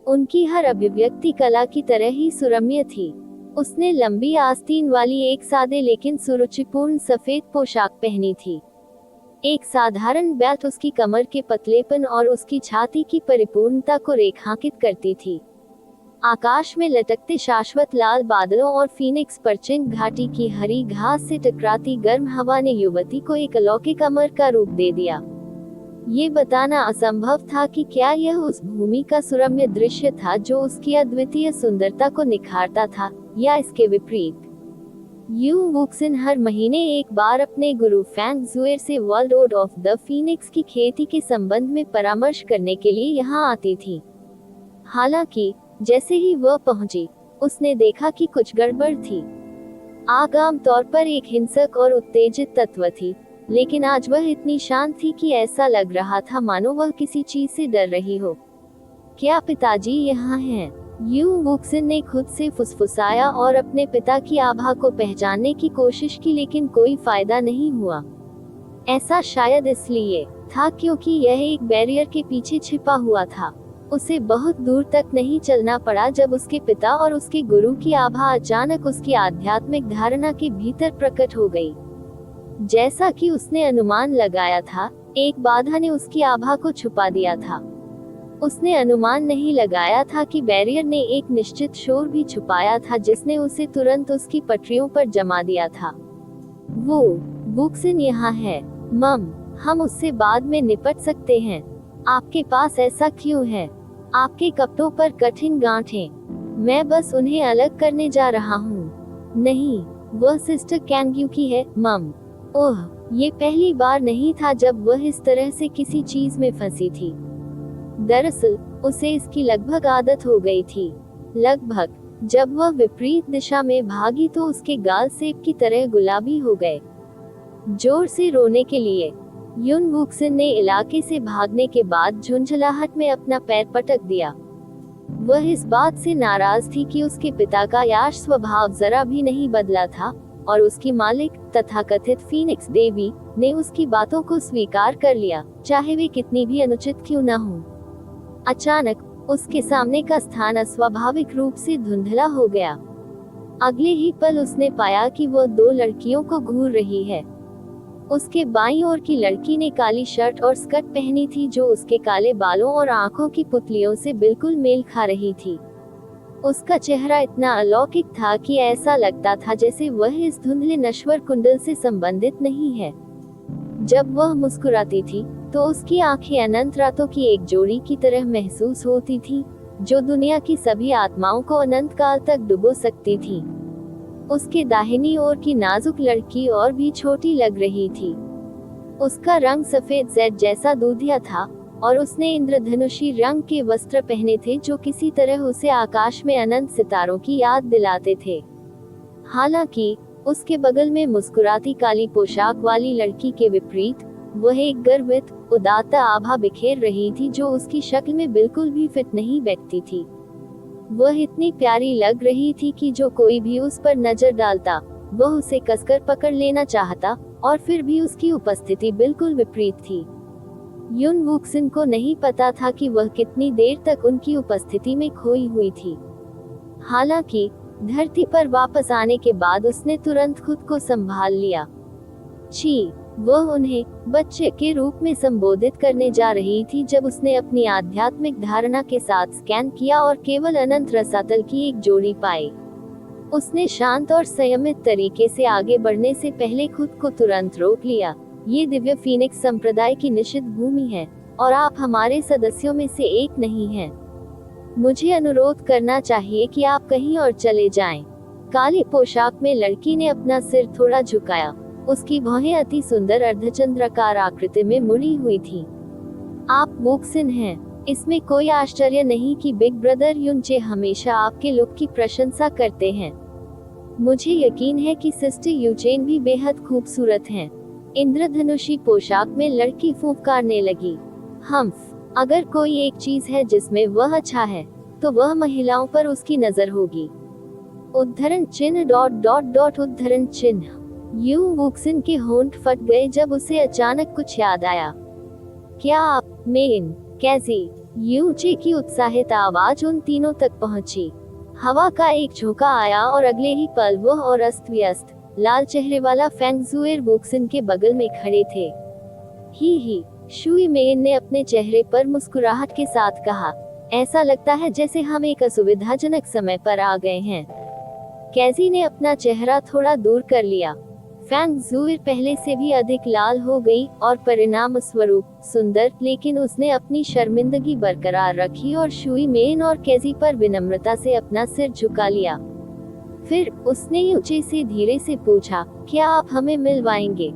उनकी हर अभिव्यक्ति कला की तरह ही सुरम्य थी। उसने लंबी आस्तीन वाली एक सादे लेकिन सुरुचिपूर्ण सफेद पोशाक पहनी थी। एक साधारण बेल्ट उसकी कमर के पतलेपन और उसकी छाती की परिपूर्णता को रेखांकित करती थी। आकाश में लटकते शाश्वत लाल बादलों और फीनिक्स पर्चिंग घाटी की हरी घास से टकराती गर्म हवा ने युवती को एक अलौकिक अमर का रूप दे दिया। ये बताना असंभव था कि क्या यह उस भूमि का सुरम्य दृश्य था जो उसकी अद्वितीय सुंदरता को निखारता था, या इसके विपरीत। यू वुक्सिन हर महीने एक बार अपने गुरु फैंग जुएर से World Ode of the Phoenix की खेती के संबंध में परामर्श करने के लिए यहाँ आती थी। हालांकि जैसे ही वह पहुंची, उसने देखा कि कुछ गड़बड़ थी। आग आम तौर पर एक हिंसक और उत्तेजित तत्व थी, लेकिन आज वह इतनी शांत थी कि ऐसा लग रहा था मानो वह किसी चीज से डर रही हो। क्या पिताजी यहाँ हैं? यू वुक्सिन ने खुद से फुसफुसाया और अपने पिता की आभा को पहचानने की कोशिश की, लेकिन कोई फायदा नहीं हुआ। ऐसा शायद इसलिए था क्योंकि यह एक बैरियर के पीछे छिपा हुआ था। उसे बहुत दूर तक नहीं चलना पड़ा जब उसके पिता और उसके गुरु की आभा अचानक उसकी आध्यात्मिक धारणा के भीतर प्रकट हो गई। जैसा कि उसने अनुमान लगाया था, एक बाधा ने उसकी आभा को छुपा दिया था। उसने अनुमान नहीं लगाया था कि बैरियर ने एक निश्चित शोर भी छुपाया था जिसने उसे तुरंत उसकी पटरियों पर जमा दिया था। वो वुक्सिन यहाँ है मम, हम उससे बाद में निपट सकते हैं। आपके पास ऐसा क्यों है? आपके कपड़ों पर कठिन गांठें। मैं बस उन्हें अलग करने जा रहा हूँ। नहीं, वह सिस्टर कैंग्यू की है मम। ओह, ये पहली बार नहीं था जब वह इस तरह से किसी चीज में फंसी थी। दरअसल उसे इसकी लगभग आदत हो गई थी। लगभग जब वह विपरीत दिशा में भागी तो उसके गाल सेब की तरह गुलाबी हो गए। जोर से रोने के लिए युन वुक्सिन ने इलाके से भागने के बाद झुंझलाहट में अपना पैर पटक दिया। वह इस बात से नाराज थी कि उसके पिता का याश स्वभाव जरा भी नहीं बदला था, और उसकी मालिक तथाकथित फीनिक्स देवी ने उसकी बातों को स्वीकार कर लिया, चाहे वे कितनी भी अनुचित क्यों न हों। अचानक उसके सामने का स्थान अस्वाभाविक रूप से धुंधला हो गया। अगले ही पल उसने पाया कि वह दो लड़कियों को घूर रही है। उसके बाईं ओर की लड़की ने काली शर्ट और स्कर्ट पहनी थी जो उसके काले बालों और आंखों की पुतलियों से बिल्कुल मेल खा रही थी। उसका चेहरा इतना अलौकिक था कि ऐसा लगता था जैसे वह इस धुंधले नश्वर कुंडल से संबंधित नहीं है। जब वह मुस्कुराती थी तो उसकी आंखें अनंत रातों की एक जोड़ी की तरह महसूस होती थी, जो दुनिया की सभी आत्माओं को अनंत काल तक डुबो सकती थी। उसके दाहिनी ओर की नाजुक लड़की और भी छोटी लग रही थी। उसका रंग सफेद जैद जैसा दूधिया था, और उसने इंद्रधनुषी रंग के वस्त्र पहने थे जो किसी तरह उसे आकाश में अनंत सितारों की याद दिलाते थे। हालांकि उसके बगल में मुस्कुराती काली पोशाक वाली लड़की के विपरीत वह एक गर्वित उदात्त आभा बिखेर रही थी जो उसकी शक्ल में बिल्कुल भी फिट नहीं बैठती थी। वह इतनी प्यारी लग रही थी कि जो कोई भी उस पर नजर डालता वह उसे कसकर पकड़ लेना चाहता, और फिर भी उसकी उपस्थिति बिल्कुल विपरीत थी। युन वुक्सिन को नहीं पता था कि वह कितनी देर तक उनकी उपस्थिति में खोई हुई थी। हालांकि धरती पर वापस आने के बाद उसने तुरंत खुद को संभाल लिया। छी, वह उन्हें बच्चे के रूप में संबोधित करने जा रही थी जब उसने अपनी आध्यात्मिक धारणा के साथ स्कैन किया और केवल अनंत रसातल की एक जोड़ी पाई। उसने शांत और संयमित तरीके से आगे बढ़ने से पहले खुद को तुरंत रोक लिया। ये दिव्य फीनिक्स संप्रदाय की निषिद्ध भूमि है और आप हमारे सदस्यों में से एक नहीं हैं। मुझे अनुरोध करना चाहिए कि आप कहीं और चले जाएं। काली पोशाक में लड़की ने अपना सिर थोड़ा झुकाया। उसकी भौहें अति सुंदर अर्धचंद्राकार आकृति में मुड़ी हुई थी। आप वुक्सिन हैं। इसमें कोई आश्चर्य नहीं कि बिग ब्रदर युनचे हमेशा आपके लुक की प्रशंसा करते हैं। मुझे यकीन है कि सिस्टर यूचेन भी बेहद खूबसूरत हैं। इंद्रधनुषी पोशाक में लड़की फूंकारने लगी। हम्फ, अगर कोई एक चीज है जिसमें वह अच्छा है तो वह महिलाओं पर उसकी नजर होगी। उद्धरण चिन्ह उद्धरण चिन्ह। यू वुक्सिन के होंठ फट गए जब उसे अचानक कुछ याद आया। क्या आप मेन कैसी? यूचे की उत्साहित आवाज उन तीनों तक पहुंची। हवा का एक झोंका आया और अगले ही पल वह और अस्त व्यस्त लाल चेहरे वाला फेंग जुएर वुक्सिन के बगल में खड़े थे। ही, शुई मेन ने अपने चेहरे पर मुस्कुराहट के साथ कहा, ऐसा लगता है जैसे हम एक असुविधाजनक समय पर आ गए हैं। कैजी ने अपना चेहरा थोड़ा दूर कर लिया। फेंग जुएर पहले से भी अधिक लाल हो गई और परिणाम स्वरूप सुंदर, लेकिन उसने अपनी शर्मिंदगी बरकरार रखी और शुई मेन और कैजी पर विनम्रता से अपना सिर झुका लिया। फिर उसने यूचे से धीरे से पूछा, क्या आप हमें मिलवाएंगे?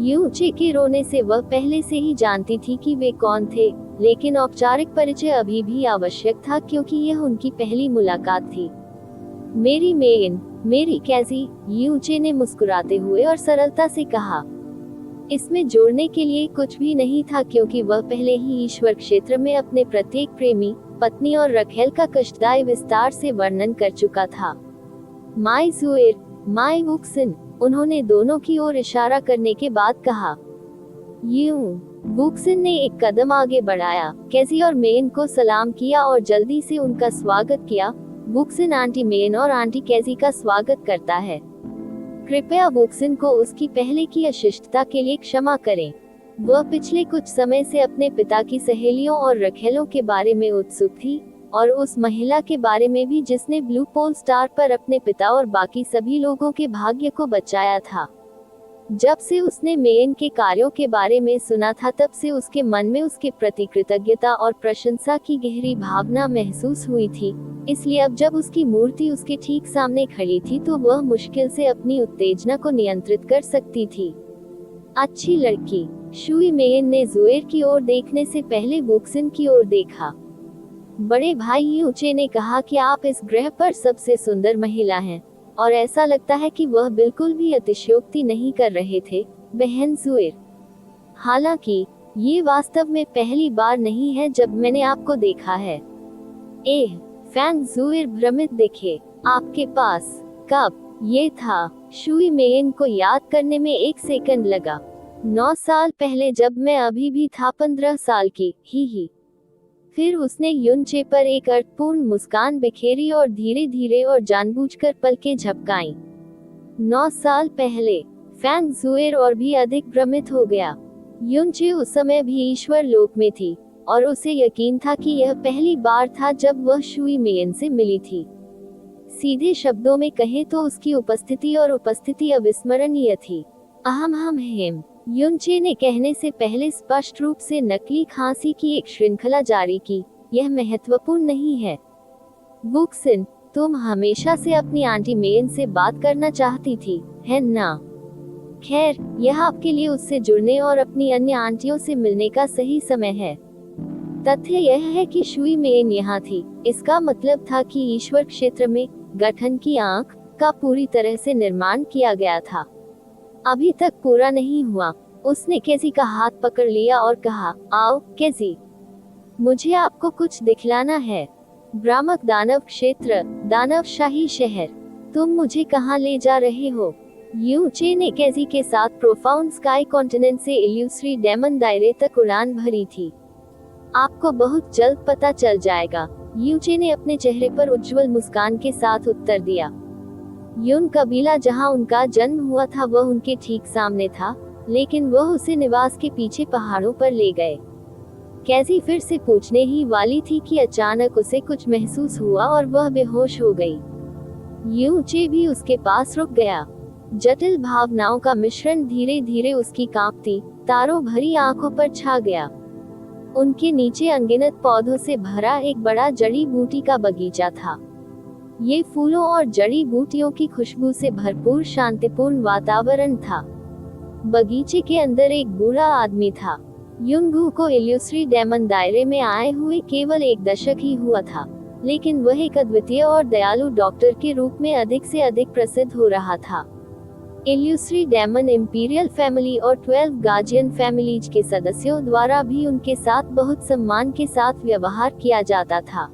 यूचे के रोने से वह पहले से ही जानती थी कि वे कौन थे, लेकिन औपचारिक परिचय अभी भी आवश्यक था क्योंकि यह उनकी पहली मुलाकात थी। मेरी मेन, मेरी कैजी, यूचे ने मुस्कुराते हुए और सरलता से कहा। इसमें जोड़ने के लिए कुछ भी नहीं था क्योंकि वह पहले ही ईश्वर क्षेत्र में अपने प्रत्येक प्रेमी, पत्नी और रखेल का कष्टदायी विस्तार से वर्णन कर चुका था। माई जुएर, माई वुक्सिन, उन्होंने दोनों की ओर इशारा करने के बाद कहा। वुक्सिन ने एक कदम आगे बढ़ाया, कैजी और मेन को सलाम किया और जल्दी से उनका स्वागत किया। वुक्सिन आंटी मेन और आंटी कैजी का स्वागत करता है। कृपया वुक्सिन को उसकी पहले की अशिष्टता के लिए क्षमा करें। वह पिछले कुछ समय से अपने पिता की सहेलियों और रखेलों के बारे में उत्सुक थी और उस महिला के बारे में भी जिसने ब्लू पोल स्टार पर अपने पिता और बाकी सभी लोगों के भाग्य को बचाया था। जब से उसने मेन के कार्यों के बारे में सुना था तब से उसके मन में उसके प्रति कृतज्ञता और प्रशंसा की गहरी भावना महसूस हुई थी। इसलिए अब जब उसकी मूर्ति उसके ठीक सामने खड़ी थी तो वह मुश्किल से अपनी उत्तेजना को नियंत्रित कर सकती थी। अच्छी लड़की, शुई मेन ने जुएर की ओर देखने से पहले वुक्सिन की ओर देखा। बड़े भाई यूचे ने कहा कि आप इस ग्रह पर सबसे सुंदर महिला हैं और ऐसा लगता है कि वह बिल्कुल भी अतिशयोक्ति नहीं कर रहे थे, बहन जुएर। हालांकि ये वास्तव में पहली बार नहीं है जब मैंने आपको देखा है। फेंग जुएर भ्रमित दिखे। आपके पास कब ये था? शुई मेन को याद करने में 1 सेकंड लगा। 9 साल पहले जब मैं अभी भी था 15 साल की। ही। फिर उसने युनचे पर एक अर्थपूर्ण मुस्कान बिखेरी और धीरे धीरे और जानबूझकर पलकें झपकाईं। 9 साल पहले। फेंग जुएर और भी अधिक भ्रमित हो गया। युनचे उस समय भी ईश्वर लोक में थी और उसे यकीन था कि यह पहली बार था जब वह शुई मेन से मिली थी। सीधे शब्दों में कहें तो उसकी उपस्थिति अविस्मरणीय थी। अहम हेम, युनचे ने कहने से पहले स्पष्ट रूप से नकली खांसी की एक श्रृंखला जारी की। यह महत्वपूर्ण नहीं है। वुक्सिन, तुम हमेशा से अपनी आंटी मेन से बात करना चाहती थी, है ना? खैर, यह आपके लिए उससे जुड़ने और अपनी अन्य आंटियों से मिलने का सही समय है। तथ्य यह है कि शुई मेन यहाँ थी। इसका मतलब था कि ईश्वर क्षेत्र में गठन की आंख का पूरी तरह से निर्माण किया गया था। अभी तक पूरा नहीं हुआ। उसने कैजी का हाथ पकड़ लिया और कहा, आओ कैजी, मुझे आपको कुछ दिखलाना है। भ्रामक दानव क्षेत्र, दानवशाही शहर। तुम मुझे कहाँ ले जा रहे हो? यू चे ने कैजी के साथ प्रोफाउंड स्काई कॉन्टिनेंट से इल्यूसरी डेमन दायरे तक उड़ान भरी थी। आपको बहुत जल्द पता चल जाएगा, यू चे ने अपने चेहरे पर उज्जवल मुस्कान के साथ उत्तर दिया। यून कबीला जहां उनका जन्म हुआ था वह उनके ठीक सामने था, लेकिन वह उसे निवास के पीछे पहाड़ों पर ले गए। कैजी फिर से पूछने ही वाली थी कि अचानक उसे कुछ महसूस हुआ और वह बेहोश हो गई। यू चे भी उसके पास रुक गया। जटिल भावनाओं का मिश्रण धीरे धीरे उसकी कांपती, तारों भरी आंखों पर छा गया। उनके नीचे अनगिनत पौधों से भरा एक बड़ा जड़ी बूटी का बगीचा था। ये फूलों और जड़ी बूटियों की खुशबू से भरपूर शांतिपूर्ण वातावरण था। बगीचे के अंदर एक बूढ़ा आदमी था। युनगू को इल्यूसरी डेमन दायरे में आए हुए केवल 1 दशक ही हुआ था, लेकिन वह एक अद्वितीय और दयालु डॉक्टर के रूप में अधिक से अधिक प्रसिद्ध हो रहा था। इल्यूसरी डेमन इंपीरियल फैमिली और 12 गार्जियन फैमिलीज के सदस्यों द्वारा भी उनके साथ बहुत सम्मान के साथ व्यवहार किया जाता था।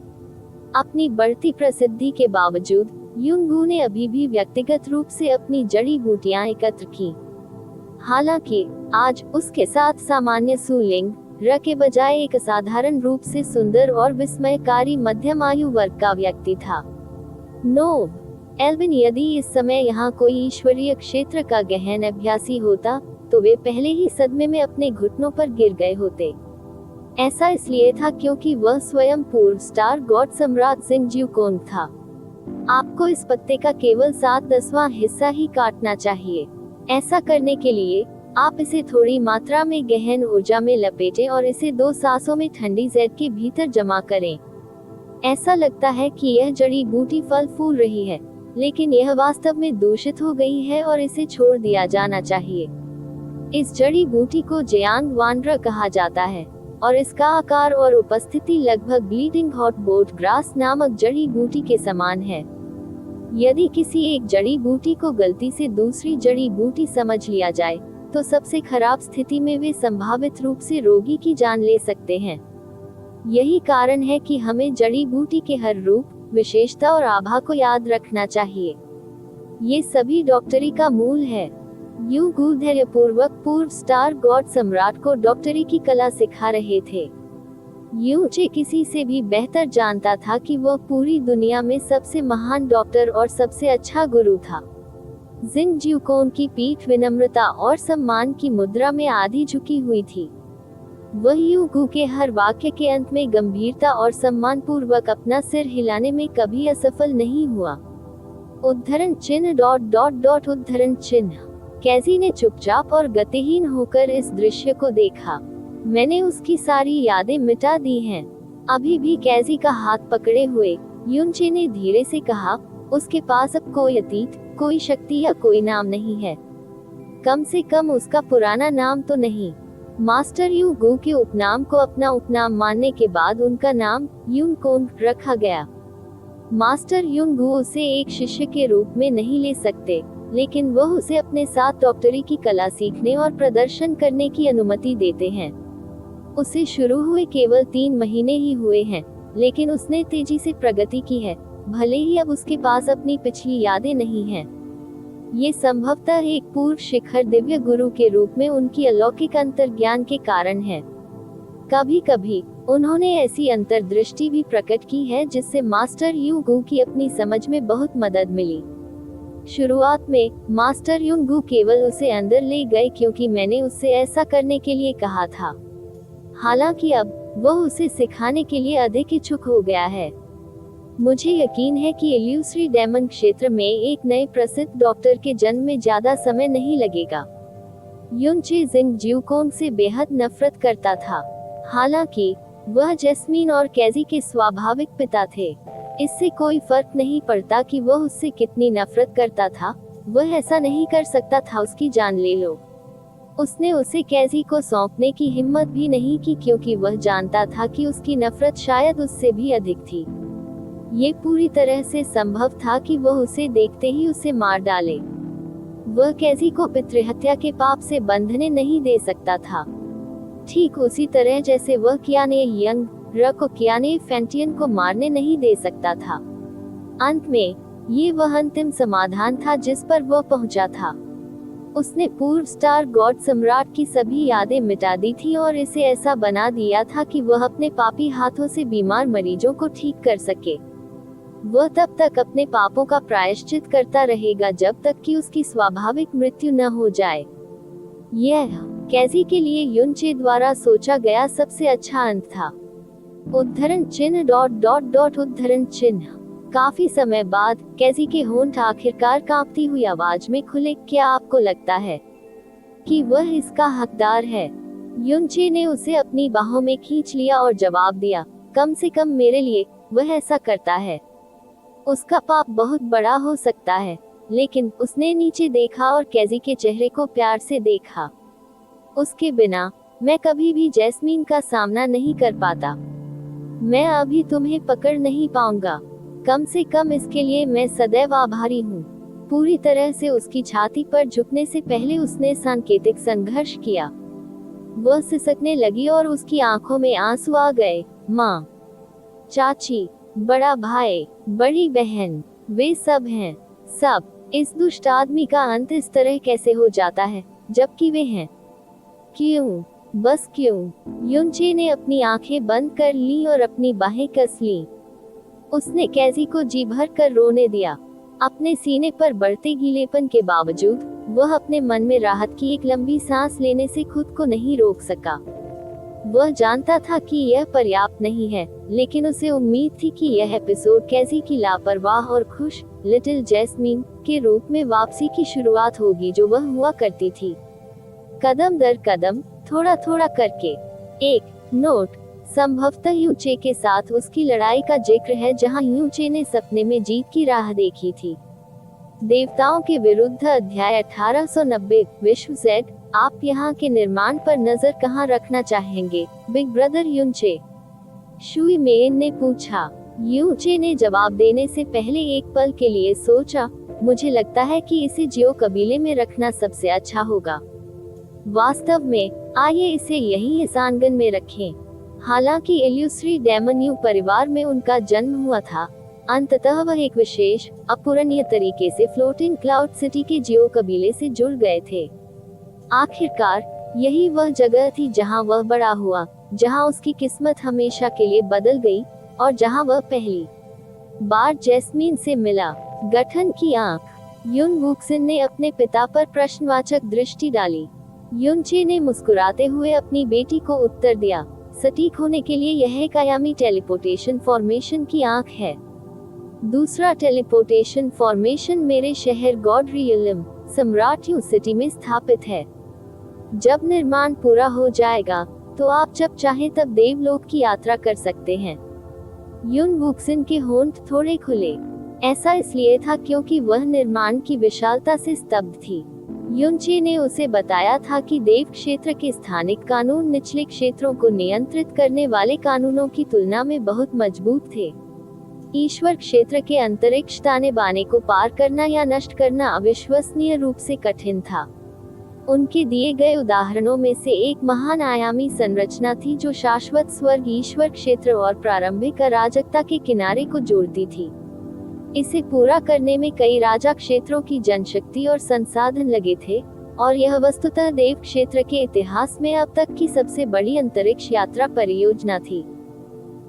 अपनी बढ़ती प्रसिद्धि के बावजूद युनगू ने अभी भी व्यक्तिगत रूप से अपनी जड़ी बूटियां एकत्र की। हालांकि आज उसके साथ सामान्य सुलिंग र के बजाय एक असाधारण रूप से सुंदर और विस्मयकारी मध्यम आयु वर्ग का व्यक्ति था। नोव एल्विन यदि इस समय यहाँ कोई ईश्वरीय क्षेत्र का गहन अभ्यासी होता तो वे पहले ही सदमे में अपने घुटनों पर गिर गए होते। ऐसा इसलिए था क्योंकि वह स्वयं पूर्व स्टार गॉड सम्राट जिंग ज्यूकोंग था। आपको इस पत्ते का केवल 7/10वां हिस्सा ही काटना चाहिए। ऐसा करने के लिए आप इसे थोड़ी मात्रा में गहन ऊर्जा में लपेटें और इसे 2 सांसों में ठंडी जेड के भीतर जमा करें। ऐसा लगता है कि यह जड़ी बूटी फल फूल रही है, लेकिन यह वास्तव में दूषित हो गई है और इसे छोड़ दिया जाना चाहिए। इस जड़ी बूटी को जियांग वांड्रा कहा जाता है और इसका आकार और उपस्थिति लगभग ब्लीडिंग हॉट बोट ग्रास नामक जड़ी बूटी के समान है। यदि किसी एक जड़ी बूटी को गलती से दूसरी जड़ी बूटी समझ लिया जाए तो सबसे खराब स्थिति में वे संभावित रूप से रोगी की जान ले सकते हैं। यही कारण है कि हमें जड़ी बूटी के हर रूप, विशेषता और आभा को याद रखना चाहिए। ये सभी डॉक्टरी का मूल है। युनगू धैर्यपूर्वक पूर्व स्टार गॉड सम्राट को डॉक्टरी की कला सिखा रहे थे। यू चे किसी से भी बेहतर जानता था कि वह पूरी दुनिया में सबसे महान डॉक्टर और सबसे अच्छा गुरु था। जिंग ज्यूकोंग की पीठ विनम्रता और सम्मान की मुद्रा में आधी झुकी हुई थी। वह युनगू के हर वाक्य के अंत में गंभीरता और सम्मान पूर्वक अपना सिर हिलाने में कभी असफल नहीं हुआ। उद्धरण चिन्ह ... उद्धरण चिन्ह। कैजी ने चुपचाप और गतिहीन होकर इस दृश्य को देखा। मैंने उसकी सारी यादें मिटा दी हैं। अभी भी कैजी का हाथ पकड़े हुए युनचे ने धीरे से कहा, उसके पास अब कोई अतीत, कोई शक्ति या कोई नाम नहीं है। कम से कम उसका पुराना नाम तो नहीं। मास्टर युनगू के उपनाम को अपना उपनाम मानने के बाद उनका नाम युनकोंग रखा गया। मास्टर युनगू उसे एक शिष्य के रूप में नहीं ले सकते, लेकिन वह उसे अपने साथ डॉक्टरी की कला सीखने और प्रदर्शन करने की अनुमति देते हैं। उसे शुरू हुए केवल 3 महीने ही हुए हैं, लेकिन उसने तेजी से प्रगति की है, भले ही अब उसके पास अपनी पिछली यादें नहीं हैं। ये संभवतः एक पूर्व शिखर दिव्य गुरु के रूप में उनकी अलौकिक अंतर्ज्ञान के कारण है। कभी कभी उन्होंने ऐसी अंतर्दृष्टि भी प्रकट की है जिससे मास्टर युनगू की अपनी समझ में बहुत मदद मिली। शुरुआत में मास्टर युनगू केवल उसे अंदर ले गए क्योंकि मैंने उससे ऐसा करने के लिए कहा था। हालांकि अब वह उसे सिखाने के लिए अधिक इच्छुक हो गया है। मुझे यकीन है कि इल्यूसरी डेमन क्षेत्र में एक नए प्रसिद्ध डॉक्टर के जन्म में ज्यादा समय नहीं लगेगा। युनचे जिंग ज्यूकोंग से बेहद नफरत करता था। हालांकि वह जैस्मीन और कैजी के स्वाभाविक पिता थे। इससे कोई फर्क नहीं पड़ता कि वह उससे कितनी नफरत करता था, वह ऐसा नहीं कर सकता था उसकी जान ले लो। उसने उसे कैजी को सौंपने की हिम्मत भी नहीं की क्योंकि वह जानता था कि उसकी नफरत शायद उससे भी अधिक थी। ये पूरी तरह से संभव था कि वह उसे देखते ही उसे मार डाले। वह कैजी को पितृहत्या के पाप से बंधने नहीं दे सकता था, ठीक उसी तरह जैसे वह कियाने यंग र को कियाने फैंटियन को मारने नहीं दे सकता था। अंत में ये वह अंतिम समाधान था जिस पर वह पहुंचा था। उसने पूर्व स्टार गॉड सम्राट की सभी यादें मिटा दी थी और इसे ऐसा बना दिया था कि वह अपने पापी हाथों से बीमार मरीजों को ठीक कर सके। वह तब तक अपने पापों का प्रायश्चित करता रहेगा जब तक कि उसकी स्वाभाविक मृत्यु न हो जाए। यह कैजी के लिए युनचे द्वारा सोचा गया सबसे अच्छा अंत था। उद्धरण चिन्ह ... उद्धरण चिन्ह। काफी समय बाद कैजी के होंठ आखिरकार कांपती हुई आवाज में खुले। क्या आपको लगता है कि वह इसका हकदार है? युनचे ने उसे अपनी बाहों में खींच लिया और जवाब दिया, कम से कम मेरे लिए वह ऐसा करता है। उसका पाप बहुत बड़ा हो सकता है। लेकिन उसने नीचे देखा और कैजी के चेहरे को प्यार से देखा। उसके बिना मैं कभी भी जैस्मीन का सामना नहीं कर पाता। मैं अभी तुम्हें पकड़ नहीं पाऊंगा। कम से कम इसके लिए मैं सदैव आभारी हूँ। पूरी तरह से उसकी छाती पर झुकने से पहले उसने सांकेतिक संघर्ष किया। वह सिसकने लगी और उसकी आंखों में आंसू आ गए। माँ, चाची, बड़ा भाई, बड़ी बहन, वे सब हैं। सब। इस दुष्ट आदमी का अंत इस तरह कैसे हो जाता है जबकि वे हैं? क्यों? बस क्यों? युनचे ने अपनी आंखें बंद कर ली और अपनी बाहें कस ली। उसने कैजी को जी भर कर रोने दिया। अपने सीने पर बढ़ते गीलेपन के बावजूद वह अपने मन में राहत की एक लंबी सांस लेने से खुद को नहीं रोक सका। वह जानता था कि यह पर्याप्त नहीं है, लेकिन उसे उम्मीद थी कि यह एपिसोड कैजी की लापरवाह और खुश लिटिल जैस्मीन के रूप में वापसी की शुरुआत होगी जो वह हुआ करती थी। कदम दर कदम, थोड़ा थोड़ा करके। एक नोट संभवतः यूचे के साथ उसकी लड़ाई का जिक्र है जहां यूचे ने सपने में जीत की राह देखी थी। देवताओं के विरुद्ध अध्याय 1890। विश्व Z, आप यहाँ के निर्माण पर नजर कहाँ रखना चाहेंगे, बिग ब्रदर युनचे? शुई मेन ने पूछा। यूचे ने जवाब देने से पहले एक पल के लिए सोचा। मुझे लगता है कि इसे जियो कबीले में रखना सबसे अच्छा होगा। वास्तव में, आइए इसे यहीं इस आंगन में रखें। हालांकि इल्यूस्ट्री डेमोन्यू परिवार में उनका जन्म हुआ था, अंततः वह एक विशेष, अपूरणीय तरीके से फ्लोटिंग क्लाउड सिटी के जियो कबीले से जुड़ गए थे। आखिरकार, यही वह जगह थी जहां वह बड़ा हुआ, जहां उसकी किस्मत हमेशा के लिए बदल गई और जहां वह पहली बार जैस्मीन से मिला। गठन की आंख। युन वुक्सिन ने अपने पिता पर प्रश्नवाचक दृष्टि डाली। युनचे ने मुस्कुराते हुए अपनी बेटी को उत्तर दिया, सटीक होने के लिए यह एक आयामी टेलीपोर्टेशन फॉर्मेशन की आंख है। दूसरा टेलीपोर्टेशन फॉर्मेशन मेरे शहर गॉड रियलम, सम्राट यू सिटी में स्थापित है। जब निर्माण पूरा हो जाएगा, तो आप जब चाहें तब देवलोक की यात्रा कर सकते हैं। युन वुक्सिन के होंठ थोड़े खुले। ऐसा इसलिए था क्योंकि वह निर्माण की विशालता से स्तब्ध थी। युनचे ने उसे बताया था कि देव क्षेत्र के स्थानिक कानून निचले क्षेत्रों को नियंत्रित करने वाले कानूनों की तुलना में बहुत मजबूत थे। ईश्वर क्षेत्र के अंतरिक्ष ताने बाने को पार करना या नष्ट करना अविश्वसनीय रूप से कठिन था। उनके दिए गए उदाहरणों में से एक महान आयामी संरचना थी जो शाश्वत स्वर्ग, ईश्वर क्षेत्र और प्रारंभिक अराजकता के किनारे को जोड़ती थी। इसे पूरा करने में कई राजा क्षेत्रों की जनशक्ति और संसाधन लगे थे, और यह वस्तुतः देव क्षेत्र के इतिहास में अब तक की सबसे बड़ी अंतरिक्ष यात्रा परियोजना थी।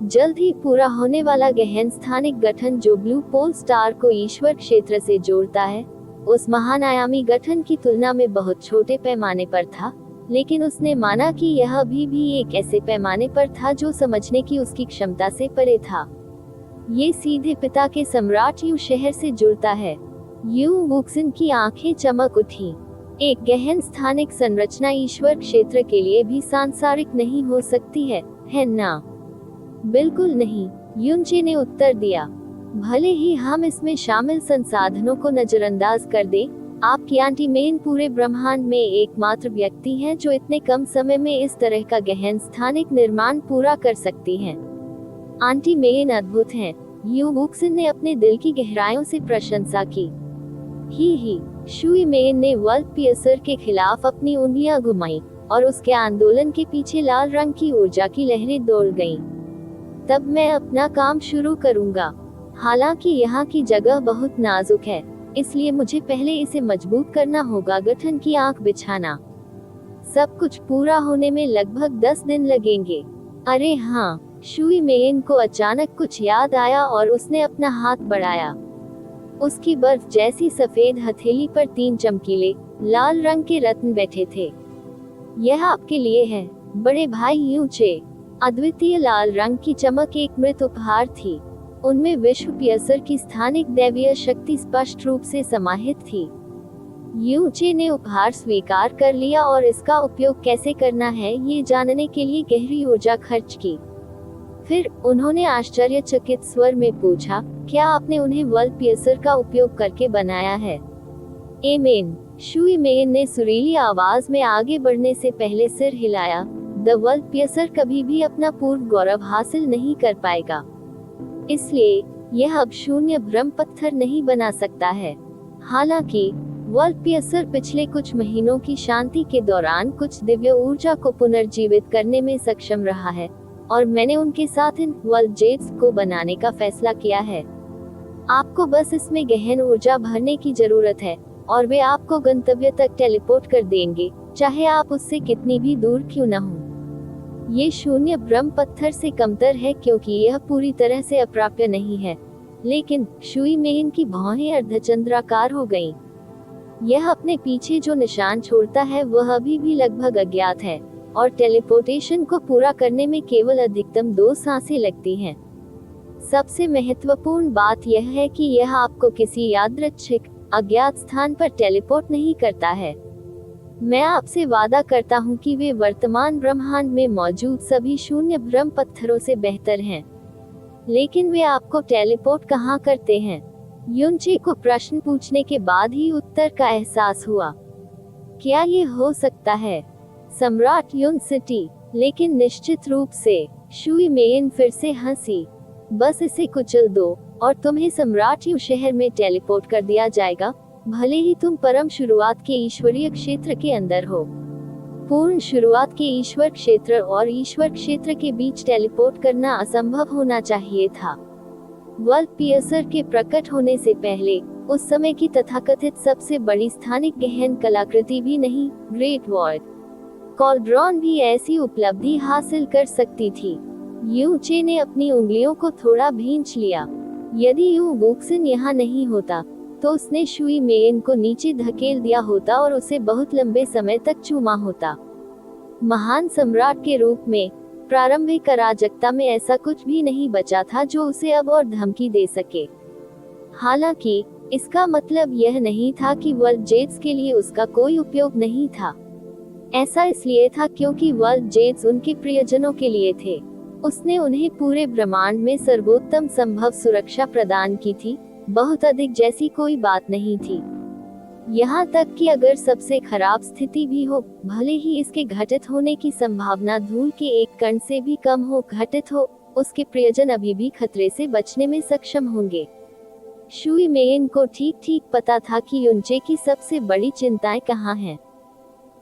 जल्द ही पूरा होने वाला गहन स्थानिक गठन जो ब्लू पोल स्टार को ईश्वर क्षेत्र से जोड़ता है, उस महान आयामी गठन की तुलना में बहुत छोटे पैमाने पर था, लेकिन उसने माना कि यह अभी भी एक ऐसे पैमाने पर था जो समझने की उसकी क्षमता से परे था। ये सीधे पिता के सम्राट यू शहर से जुड़ता है। यू वुक्सिन की आंखें चमक उठी। एक गहन स्थानिक संरचना ईश्वर क्षेत्र के लिए भी सांसारिक नहीं हो सकती है ना? बिल्कुल नहीं, युनचे ने उत्तर दिया। भले ही हम इसमें शामिल संसाधनों को नजरअंदाज कर दें, आपकी आंटी मेन पूरे ब्रह्मांड में एकमात्र व्यक्ति हैं जो इतने कम समय में इस तरह का गहन स्थानिक निर्माण पूरा कर सकती हैं। आंटी मेन अद्भुत हैं। यू वुक्सिन ने अपने दिल की गहराइयों से प्रशंसा की। ही शुई मेन ने वर्ल्ड पियसर के खिलाफ अपनी उंगलियां घुमाई और उसके आंदोलन के पीछे लाल रंग की ऊर्जा की लहरें दौड़ गईं। तब मैं अपना काम शुरू करूंगा। हालांकि यहाँ की जगह बहुत नाजुक है, इसलिए मुझे पहले इसे मजबूत करना होगा। गठन की आंख बिछाना। सब कुछ पूरा होने में लगभग 10 दिन लगेंगे। अरे हाँ, शुई मेन को अचानक कुछ याद आया और उसने अपना हाथ बढ़ाया। उसकी बर्फ जैसी सफेद हथेली पर 3 चमकीले लाल रंग के रत्न बैठे थे। यह आपके लिए है, बड़े भाई यूचे। अद्वितीय लाल रंग की चमक एक मृत उपहार थी। उनमें विश्व पियसर की स्थानिक दैवीय शक्ति स्पष्ट रूप से समाहित थी। यूचे ने उपहार स्वीकार कर लिया और इसका उपयोग कैसे करना है ये जानने के लिए गहरी ऊर्जा खर्च की। फिर उन्होंने आश्चर्यचकित स्वर में पूछा, क्या आपने उन्हें वर्ल्ड पियसर का उपयोग करके बनाया है? एमेन। शुई मेन ने सुरीली आवाज में आगे बढ़ने से पहले सिर हिलाया। द वर्ल्ड पियसर कभी भी अपना पूर्व गौरव हासिल नहीं कर पाएगा, इसलिए यह अब शून्य ब्रह्म पत्थर नहीं बना सकता है। हालांकि वर्ल्ड पियसर पिछले कुछ महीनों की शांति के दौरान कुछ दिव्य ऊर्जा को पुनर्जीवित करने में सक्षम रहा है, और मैंने उनके साथ इन वर्ल्ड जेट्स को बनाने का फैसला किया है। आपको बस इसमें गहन ऊर्जा भरने की जरूरत है और वे आपको गंतव्य तक टेलीपोर्ट कर देंगे, चाहे आप उससे कितनी भी दूर क्यों न हो। ये शून्य ब्रह्म पत्थर से कमतर है क्योंकि यह पूरी तरह से अप्राप्य नहीं है, लेकिन शुई मेन की भौहें अर्धचंद्राकार हो गईं। यह अपने पीछे जो निशान छोड़ता है वह अभी भी लगभग अज्ञात है, और टेलीपोर्टेशन को पूरा करने में केवल अधिकतम 2 सांसें लगती हैं। सबसे महत्वपूर्ण बात यह है कि यह आपको किसी यादृच्छिक अज्ञात स्थान पर टेलीपोर्ट नहीं करता है। मैं आपसे वादा करता हूं कि वे वर्तमान ब्रह्मांड में मौजूद सभी शून्य ब्रह्म पत्थरों से बेहतर हैं। लेकिन वे आपको टेलीपोर्ट कहां करते हैं? युनचे को प्रश्न पूछने के बाद ही उत्तर का एहसास हुआ। क्या ये हो सकता है? सम्राट युन सिटी, लेकिन निश्चित रूप से। शुई मेन फिर से हंसी। बस इसे कुचल दो और तुम्हें सम्राट यू शहर में टेलीपोर्ट कर दिया जाएगा, भले ही तुम परम शुरुआत के ईश्वरीय क्षेत्र के अंदर हो। पूर्ण शुरुआत के ईश्वर क्षेत्र और ईश्वर क्षेत्र के बीच टेलीपोर्ट करना असंभव होना चाहिए था। वर्ल्ड पियसर के प्रकट होने से पहले उस समय की तथाकथित सबसे बड़ी स्थानिक गहन कलाकृति भी नहीं, ग्रेट वॉर्ड कॉल्ड्रॉन भी ऐसी उपलब्धि हासिल कर सकती थी। यूचे ने अपनी उंगलियों को थोड़ा भींच लिया। यदि यू वुक्सन यहाँ नहीं होता तो उसने शुई मेन को नीचे धकेल दिया होता और उसे बहुत लंबे समय तक चूमा होता। महान सम्राट के रूप में प्रारंभिक अराजकता में ऐसा कुछ भी नहीं बचा था जो उसे अब और धमकी दे सके। हालांकि इसका मतलब यह नहीं था कि वर्ल्ड जेट्स के लिए उसका कोई उपयोग नहीं था। ऐसा इसलिए था क्योंकि वर्ल्ड जेट्स उनके प्रियजनों के लिए थे। उसने उन्हें पूरे ब्रह्मांड में सर्वोत्तम संभव सुरक्षा प्रदान की थी, बहुत अधिक जैसी कोई बात नहीं थी। यहाँ तक कि अगर सबसे खराब स्थिति भी हो, भले ही इसके घटित होने की संभावना धूल के एक कण से भी कम हो घटित हो, उसके प्रियजन अभी भी खतरे से बचने में सक्षम होंगे। शुई मेन को ठीक ठीक पता था कि युनचे की सबसे बड़ी चिंताएं कहाँ हैं।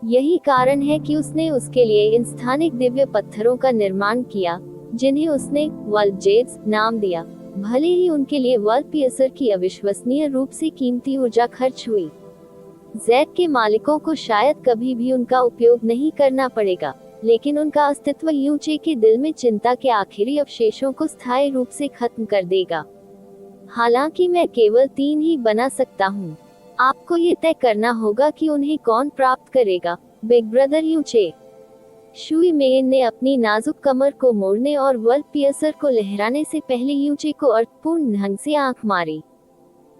यही कारण है कि उसने उसके लिए इन स्थानिक दिव्य पत्थरों का निर्माण किया, जिन्हें उसने वर्ल्ड जेट्स नाम दिया, भले ही उनके लिए वर्ल्ड पियसर की अविश्वसनीय रूप से कीमती ऊर्जा खर्च हुई। जेड के मालिकों को शायद कभी भी उनका उपयोग नहीं करना पड़ेगा, लेकिन उनका अस्तित्व यूचे के दिल में चिंता के आखिरी अवशेषों को स्थायी रूप से खत्म कर देगा। हालांकि मैं केवल 3 ही बना सकता हूँ। आपको ये तय करना होगा कि उन्हें कौन प्राप्त करेगा, बिग ब्रदर यूचे। शुई मेन ने अपनी नाजुक कमर को मोड़ने और वर्ल्ड पियसर को लहराने से पहले यूचे को अर्थपूर्ण ढंग से आंख मारी।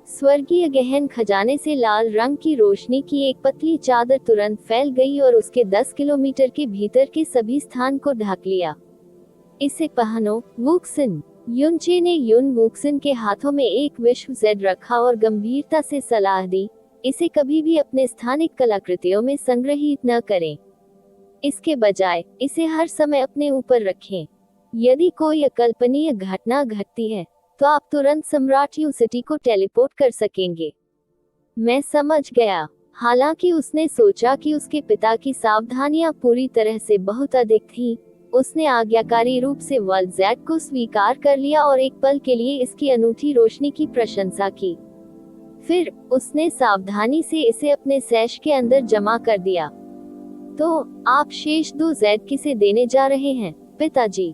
स्वर्गीय गहन खजाने से लाल रंग की रोशनी की एक पतली चादर तुरंत फैल गई और उसके 10 किलोमीटर के भीतर के सभी स्थान को ढक लिया। इसे पहनो, वुक्सन। युनचे ने युन वुक्सन के हाथों में एक विश्व जेड रखा और गंभीरता से सलाह दी, इसे कभी भी अपने स्थानिक कलाकृतियों में संग्रहित न करें। इसके बजाय इसे हर समय अपने ऊपर रखें। यदि कोई अकल्पनीय घटना घटती है तो आप तुरंत सम्राट यू सिटी को टेलीपोर्ट कर सकेंगे। मैं समझ गया। हालांकि उसने सोचा कि उसके पिता की सावधानियां पूरी तरह से बहुत अधिक थीं, उसने आज्ञाकारी रूप से वर्ल्ड जेड को स्वीकार कर लिया और एक पल के लिए इसकी अनूठी रोशनी की प्रशंसा की। फिर उसने सावधानी से इसे अपने सैश के अंदर जमा कर दिया। तो आप शेष 2 जेड किसे देने जा रहे हैं, पिताजी?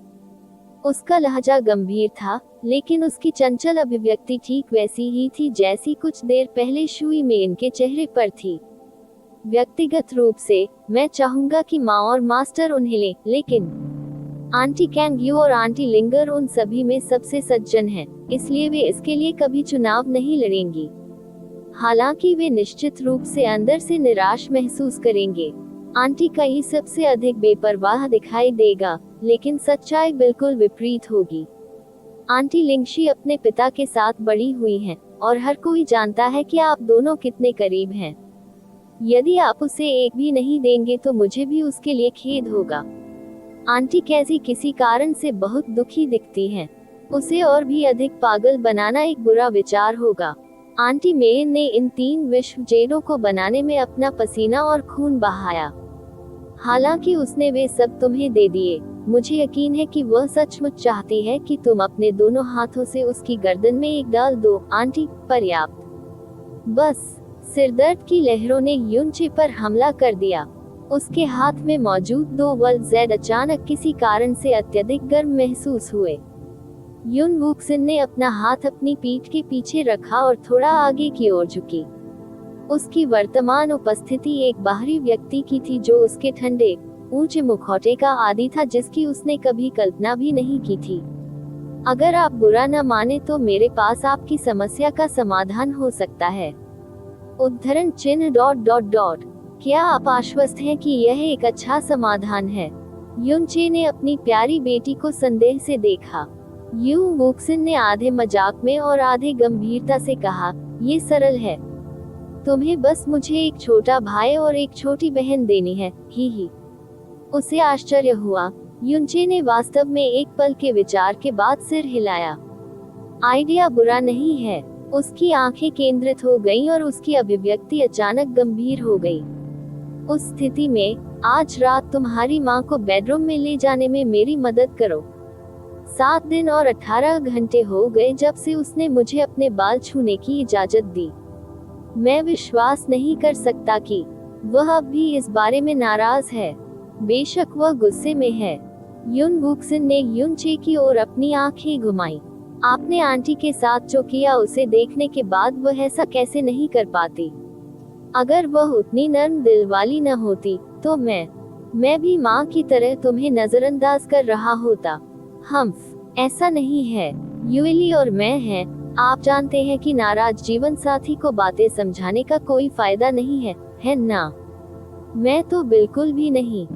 उसका लहजा गंभीर था, लेकिन उसकी चंचल अभिव्यक्ति ठीक वैसी ही थी जैसी कुछ देर पहले शुई में इनके चेहरे पर थी। व्यक्तिगत रूप से मैं चाहूंगा कि माँ और मास्टर उन्हें लें, लेकिन आंटी कैंग यू और आंटी लिंगर उन सभी में सबसे सज्जन हैं, इसलिए वे इसके लिए कभी चुनाव नहीं लड़ेंगी। हालांकि वे निश्चित रूप से अंदर से निराश महसूस करेंगे। आंटी का ही सबसे अधिक बेपरवाह दिखाई देगा, लेकिन सच्चाई बिल्कुल विपरीत होगी। आंटी लिंगशी अपने पिता के साथ बड़ी हुई हैं, और हर कोई जानता है कि आप दोनों कितने करीब हैं। यदि आप उसे एक भी नहीं देंगे तो मुझे भी उसके लिए खेद होगा। आंटी कैसी किसी कारण से बहुत दुखी दिखती हैं। उसे और भी अधिक पागल बनाना एक बुरा विचार होगा। आंटी मेन ने इन 3 विश्व जेडों को बनाने में अपना पसीना और खून बहाया। हालांकि उसने वे सब तुम्हें दे दिए। मुझे यकीन है कि वह सचमुच चाहती है कि तुम अपने दोनों हाथों से उसकी गर्दन में एक डाल दो। आंटी, पर्याप्त। बस। सिरदर्द की लहरों ने युनचे पर हमला कर दिया। उसके हाथ में मौजूद 2 वर्ल्ड जेड अचानक किसी कारण से अत्यधिक गर्म महसूस हुए। युन वुक्सिन ने अपना हाथ अपनी पीठ के पीछे रखा और थोड़ा आगे की ओर झुकी। उसकी वर्तमान उपस्थिति एक बाहरी व्यक्ति की थी जो उसके ठंडे, ऊंचे मुखौटे का आदी था, जिसकी उसने कभी कल्पना भी नहीं की थी। अगर आप बुरा न माने तो मेरे पास आपकी समस्या का समाधान हो सकता है। उद्धरण चिन्ह ... क्या आप आश्वस्त हैं कि यह एक अच्छा समाधान है? युनचे ने अपनी प्यारी बेटी को संदेह से देखा। यू वुक्सिन ने आधे मजाक में और आधे गंभीरता से कहा, ये सरल है। तुम्हें बस मुझे एक छोटा भाई और एक छोटी बहन देनी है। ही। उसे आश्चर्य हुआ। युनचे ने वास्तव में एक पल के विचार के बाद सिर हिलाया। आइडिया बुरा नहीं है। उसकी आंखें केंद्रित हो गईं और उसकी अभिव्यक्ति अचानक गंभीर हो गई। उस स्थिति में, आज रात तुम्हारी माँ को बेडरूम में ले जाने में मेरी मदद करो। 7 दिन और 18 घंटे हो गए जब से उसने मुझे अपने बाल छूने की इजाजत दी। मैं विश्वास नहीं कर सकता कि वह अब भी इस बारे में नाराज है। बेशक वह गुस्से में है। युन वुक्सिन ने युनचे की ओर अपनी आंखें घुमाई। आपने आंटी के साथ जो किया उसे देखने के बाद वह ऐसा कैसे नहीं कर पाती? अगर वह उतनी नर्म दिल वाली न होती, तो मैं भी माँ की तरह तुम्हें नजरअंदाज कर रहा होता। ऐसा नहीं है। यूएली और मैं हैं। आप जानते हैं कि नाराज जीवन साथी को बातें समझाने का कोई फायदा नहीं है ना? मैं तो बिल्कुल भी नहीं।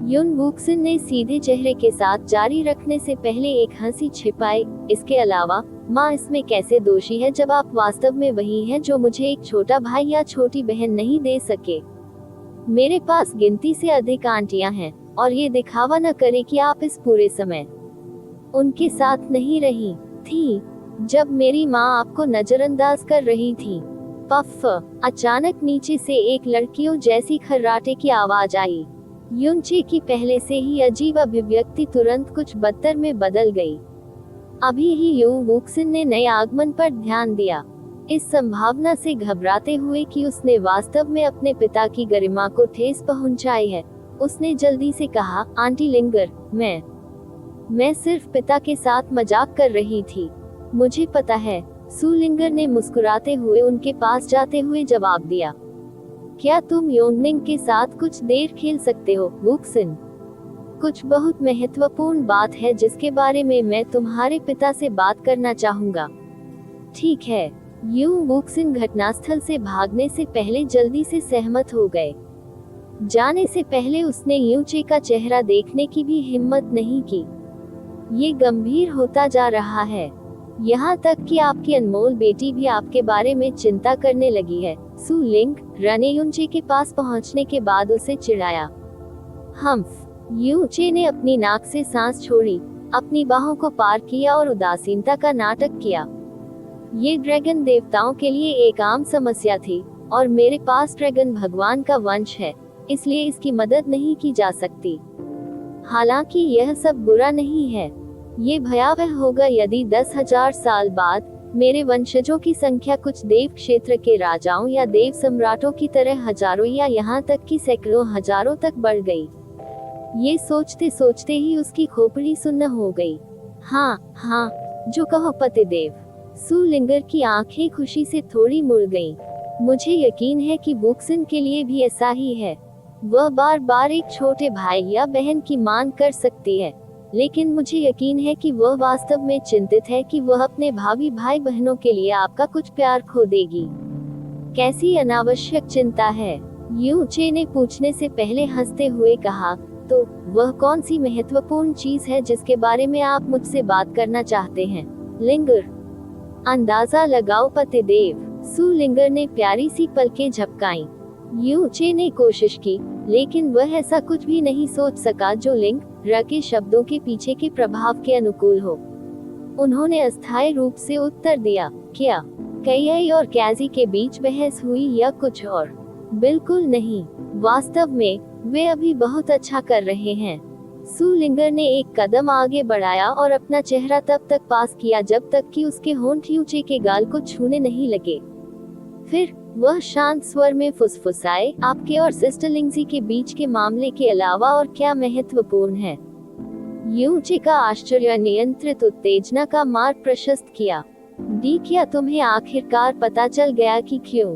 युन वुक्सिन ने सीधे चेहरे के साथ जारी रखने से पहले एक हंसी छिपाई। इसके अलावा, माँ इसमें कैसे दोषी है जब आप वास्तव में वही हैं जो मुझे एक छोटा भाई या छोटी बहन नहीं दे सके। मेरे पास गिनती से अधिक आंटियां हैं, और ये दिखावा न करें कि आप इस पूरे समय उनके साथ नहीं रही थी जब मेरी माँ आपको नजरअंदाज कर रही थी। पफ! अचानक नीचे से एक लड़कियों जैसी खर्राटे की आवाज आई। युनचे की पहले से ही अजीब अभिव्यक्ति तुरंत कुछ बदतर में बदल गई। अभी ही यू वुक्सिन ने नए आगमन पर ध्यान दिया, इस संभावना से घबराते हुए कि उसने वास्तव में अपने पिता की गरिमा को ठेस पहुंचाई है। उसने जल्दी से कहा, आंटी लिंगर, मैं सिर्फ पिता के साथ मजाक कर रही थी। मुझे पता है। सू लिंगर ने मुस्कुराते हुए उनके पास जाते हुए जवाब दिया। क्या तुम योंगनिंग के साथ कुछ देर खेल सकते हो, वुक्सिन? कुछ बहुत महत्वपूर्ण बात है जिसके बारे में मैं तुम्हारे पिता से बात करना चाहूंगा। ठीक है। यू वुक्सिन घटनास्थल से भागने से पहले जल्दी से सहमत हो गए। जाने से पहले उसने युनचे का चेहरा देखने की भी हिम्मत नहीं की। ये गंभीर होता जा रहा है, यहाँ तक कि आपकी अनमोल बेटी भी आपके बारे में चिंता करने लगी है। सू लिंग ने युनचे के पास पहुँचने के बाद उसे चिढ़ाया। युनचे ने अपनी नाक से सांस छोड़ी, अपनी बाहों को पार किया और उदासीनता का नाटक किया। ये ड्रैगन देवताओं के लिए एक आम समस्या थी, और मेरे पास ड्रैगन भगवान का वंश है, इसलिए इसकी मदद नहीं की जा सकती। हालांकि यह सब बुरा नहीं है। ये भयावह होगा यदि 10,000 साल बाद मेरे वंशजों की संख्या कुछ देव क्षेत्र के राजाओं या देव सम्राटों की तरह हजारों या यहाँ तक कि सैकड़ों हजारों तक बढ़ गई। ये सोचते सोचते ही उसकी खोपड़ी सुन्न हो गई। हाँ हाँ, जो कहो पतिदेव। सुलिंगर की आंखें खुशी से थोड़ी मुड़ गईं। मुझे यकीन है कि बुक्सिन के लिए भी ऐसा ही है। वह बार बार एक छोटे भाई या बहन की मांग कर सकती है, लेकिन मुझे यकीन है कि वह वास्तव में चिंतित है कि वह अपने भावी भाई बहनों के लिए आपका कुछ प्यार खो देगी। कैसी अनावश्यक चिंता है, यू चे ने पूछने से पहले हंसते हुए कहा। तो वह कौन सी महत्वपूर्ण चीज है जिसके बारे में आप मुझसे बात करना चाहते हैं? लिंगर, अंदाजा लगाओ पतिदेव। सुलिंगर ने प्यारी सी पलकें झपकाईं। यू चे ने कोशिश की, लेकिन वह ऐसा कुछ भी नहीं सोच सका जो लिंग र के शब्दों के पीछे के प्रभाव के अनुकूल हो। उन्होंने अस्थायी रूप से उत्तर दिया, क्या कई और कैजी के बीच बहस हुई या कुछ और? बिल्कुल नहीं, वास्तव में वे अभी बहुत अच्छा कर रहे हैं। सुलिंगर ने एक कदम आगे बढ़ाया और अपना चेहरा तब तक पास किया जब तक कि उसके होंठ यूचे के गाल को छूने नहीं लगे। फिर वह शांत स्वर में फुसफुसाए, आपके और सिस्टर लिंगजी के बीच के मामले के अलावा और क्या महत्वपूर्ण है? यूचे का आश्चर्य नियंत्रित उत्तेजना का मार्ग प्रशस्त किया। डी, क्या तुम्हें आखिरकार पता चल गया कि क्यों?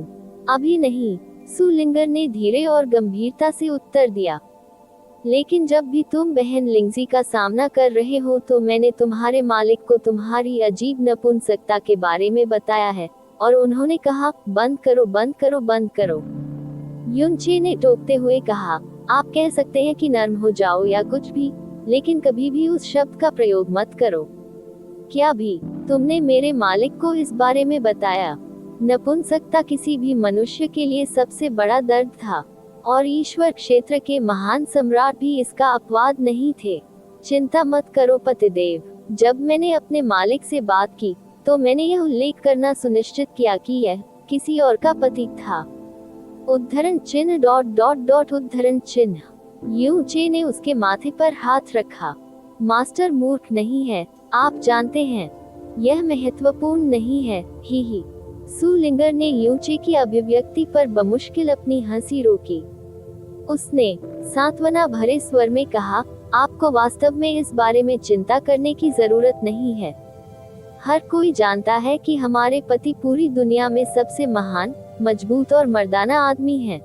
अभी नहीं, सुलिंगर ने धीरे और गंभीरता से उत्तर दिया। लेकिन जब भी तुम बहन लिंगजी का सामना कर रहे हो तो मैंने तुम्हारे मालिक को तुम्हारी अजीब नपुंसकता के बारे में बताया है, और उन्होंने कहा, बंद करो बंद करो बंद करो। युनचे ने टोकते हुए कहा, आप कह सकते हैं कि नर्म हो जाओ या कुछ भी, लेकिन कभी भी उस शब्द का प्रयोग मत करो। क्या भी तुमने मेरे मालिक को इस बारे में बताया? नपुंसकता किसी भी मनुष्य के लिए सबसे बड़ा दर्द था, और ईश्वर क्षेत्र के महान सम्राट भी इसका अपवाद नहीं थे। चिंता मत करो पतिदेव, जब मैंने अपने मालिक से बात की तो मैंने यह उल्लेख करना सुनिश्चित किया कि यह किसी और का प्रतीक था। उद्धरण चिन्ह डॉट डॉट डॉट उद्धरण चिन्ह। यू चे ने उसके माथे पर हाथ रखा। मास्टर मूर्ख नहीं है, आप जानते हैं। यह महत्वपूर्ण नहीं है, ही। सुलिंगर ने यूचे की अभिव्यक्ति पर बमुश्किल अपनी हंसी रोकी। उसने सांत्वना भरे स्वर में कहा, आपको वास्तव में इस बारे में चिंता करने की जरूरत नहीं है। हर कोई जानता है कि हमारे पति पूरी दुनिया में सबसे महान, मजबूत और मर्दाना आदमी हैं।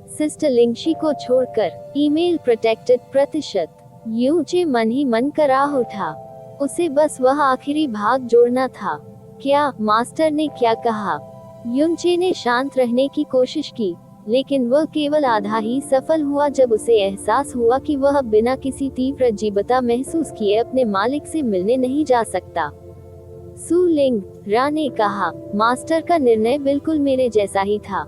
सिस्टर लिंगशी को छोड़कर ईमेल प्रोटेक्टेड प्रतिशत। यूचे मन ही मन कराह उठा। उसे बस वह आखिरी भाग जोड़ना था। क्या मास्टर ने क्या कहा? युनचे ने शांत रहने की कोशिश की, लेकिन वह केवल आधा ही सफल हुआ जब उसे एहसास हुआ कि वह बिना किसी तीव्र अजीबता महसूस किए अपने मालिक से मिलने नहीं जा सकता। सुलिंग रा ने कहा, मास्टर का निर्णय बिल्कुल मेरे जैसा ही था।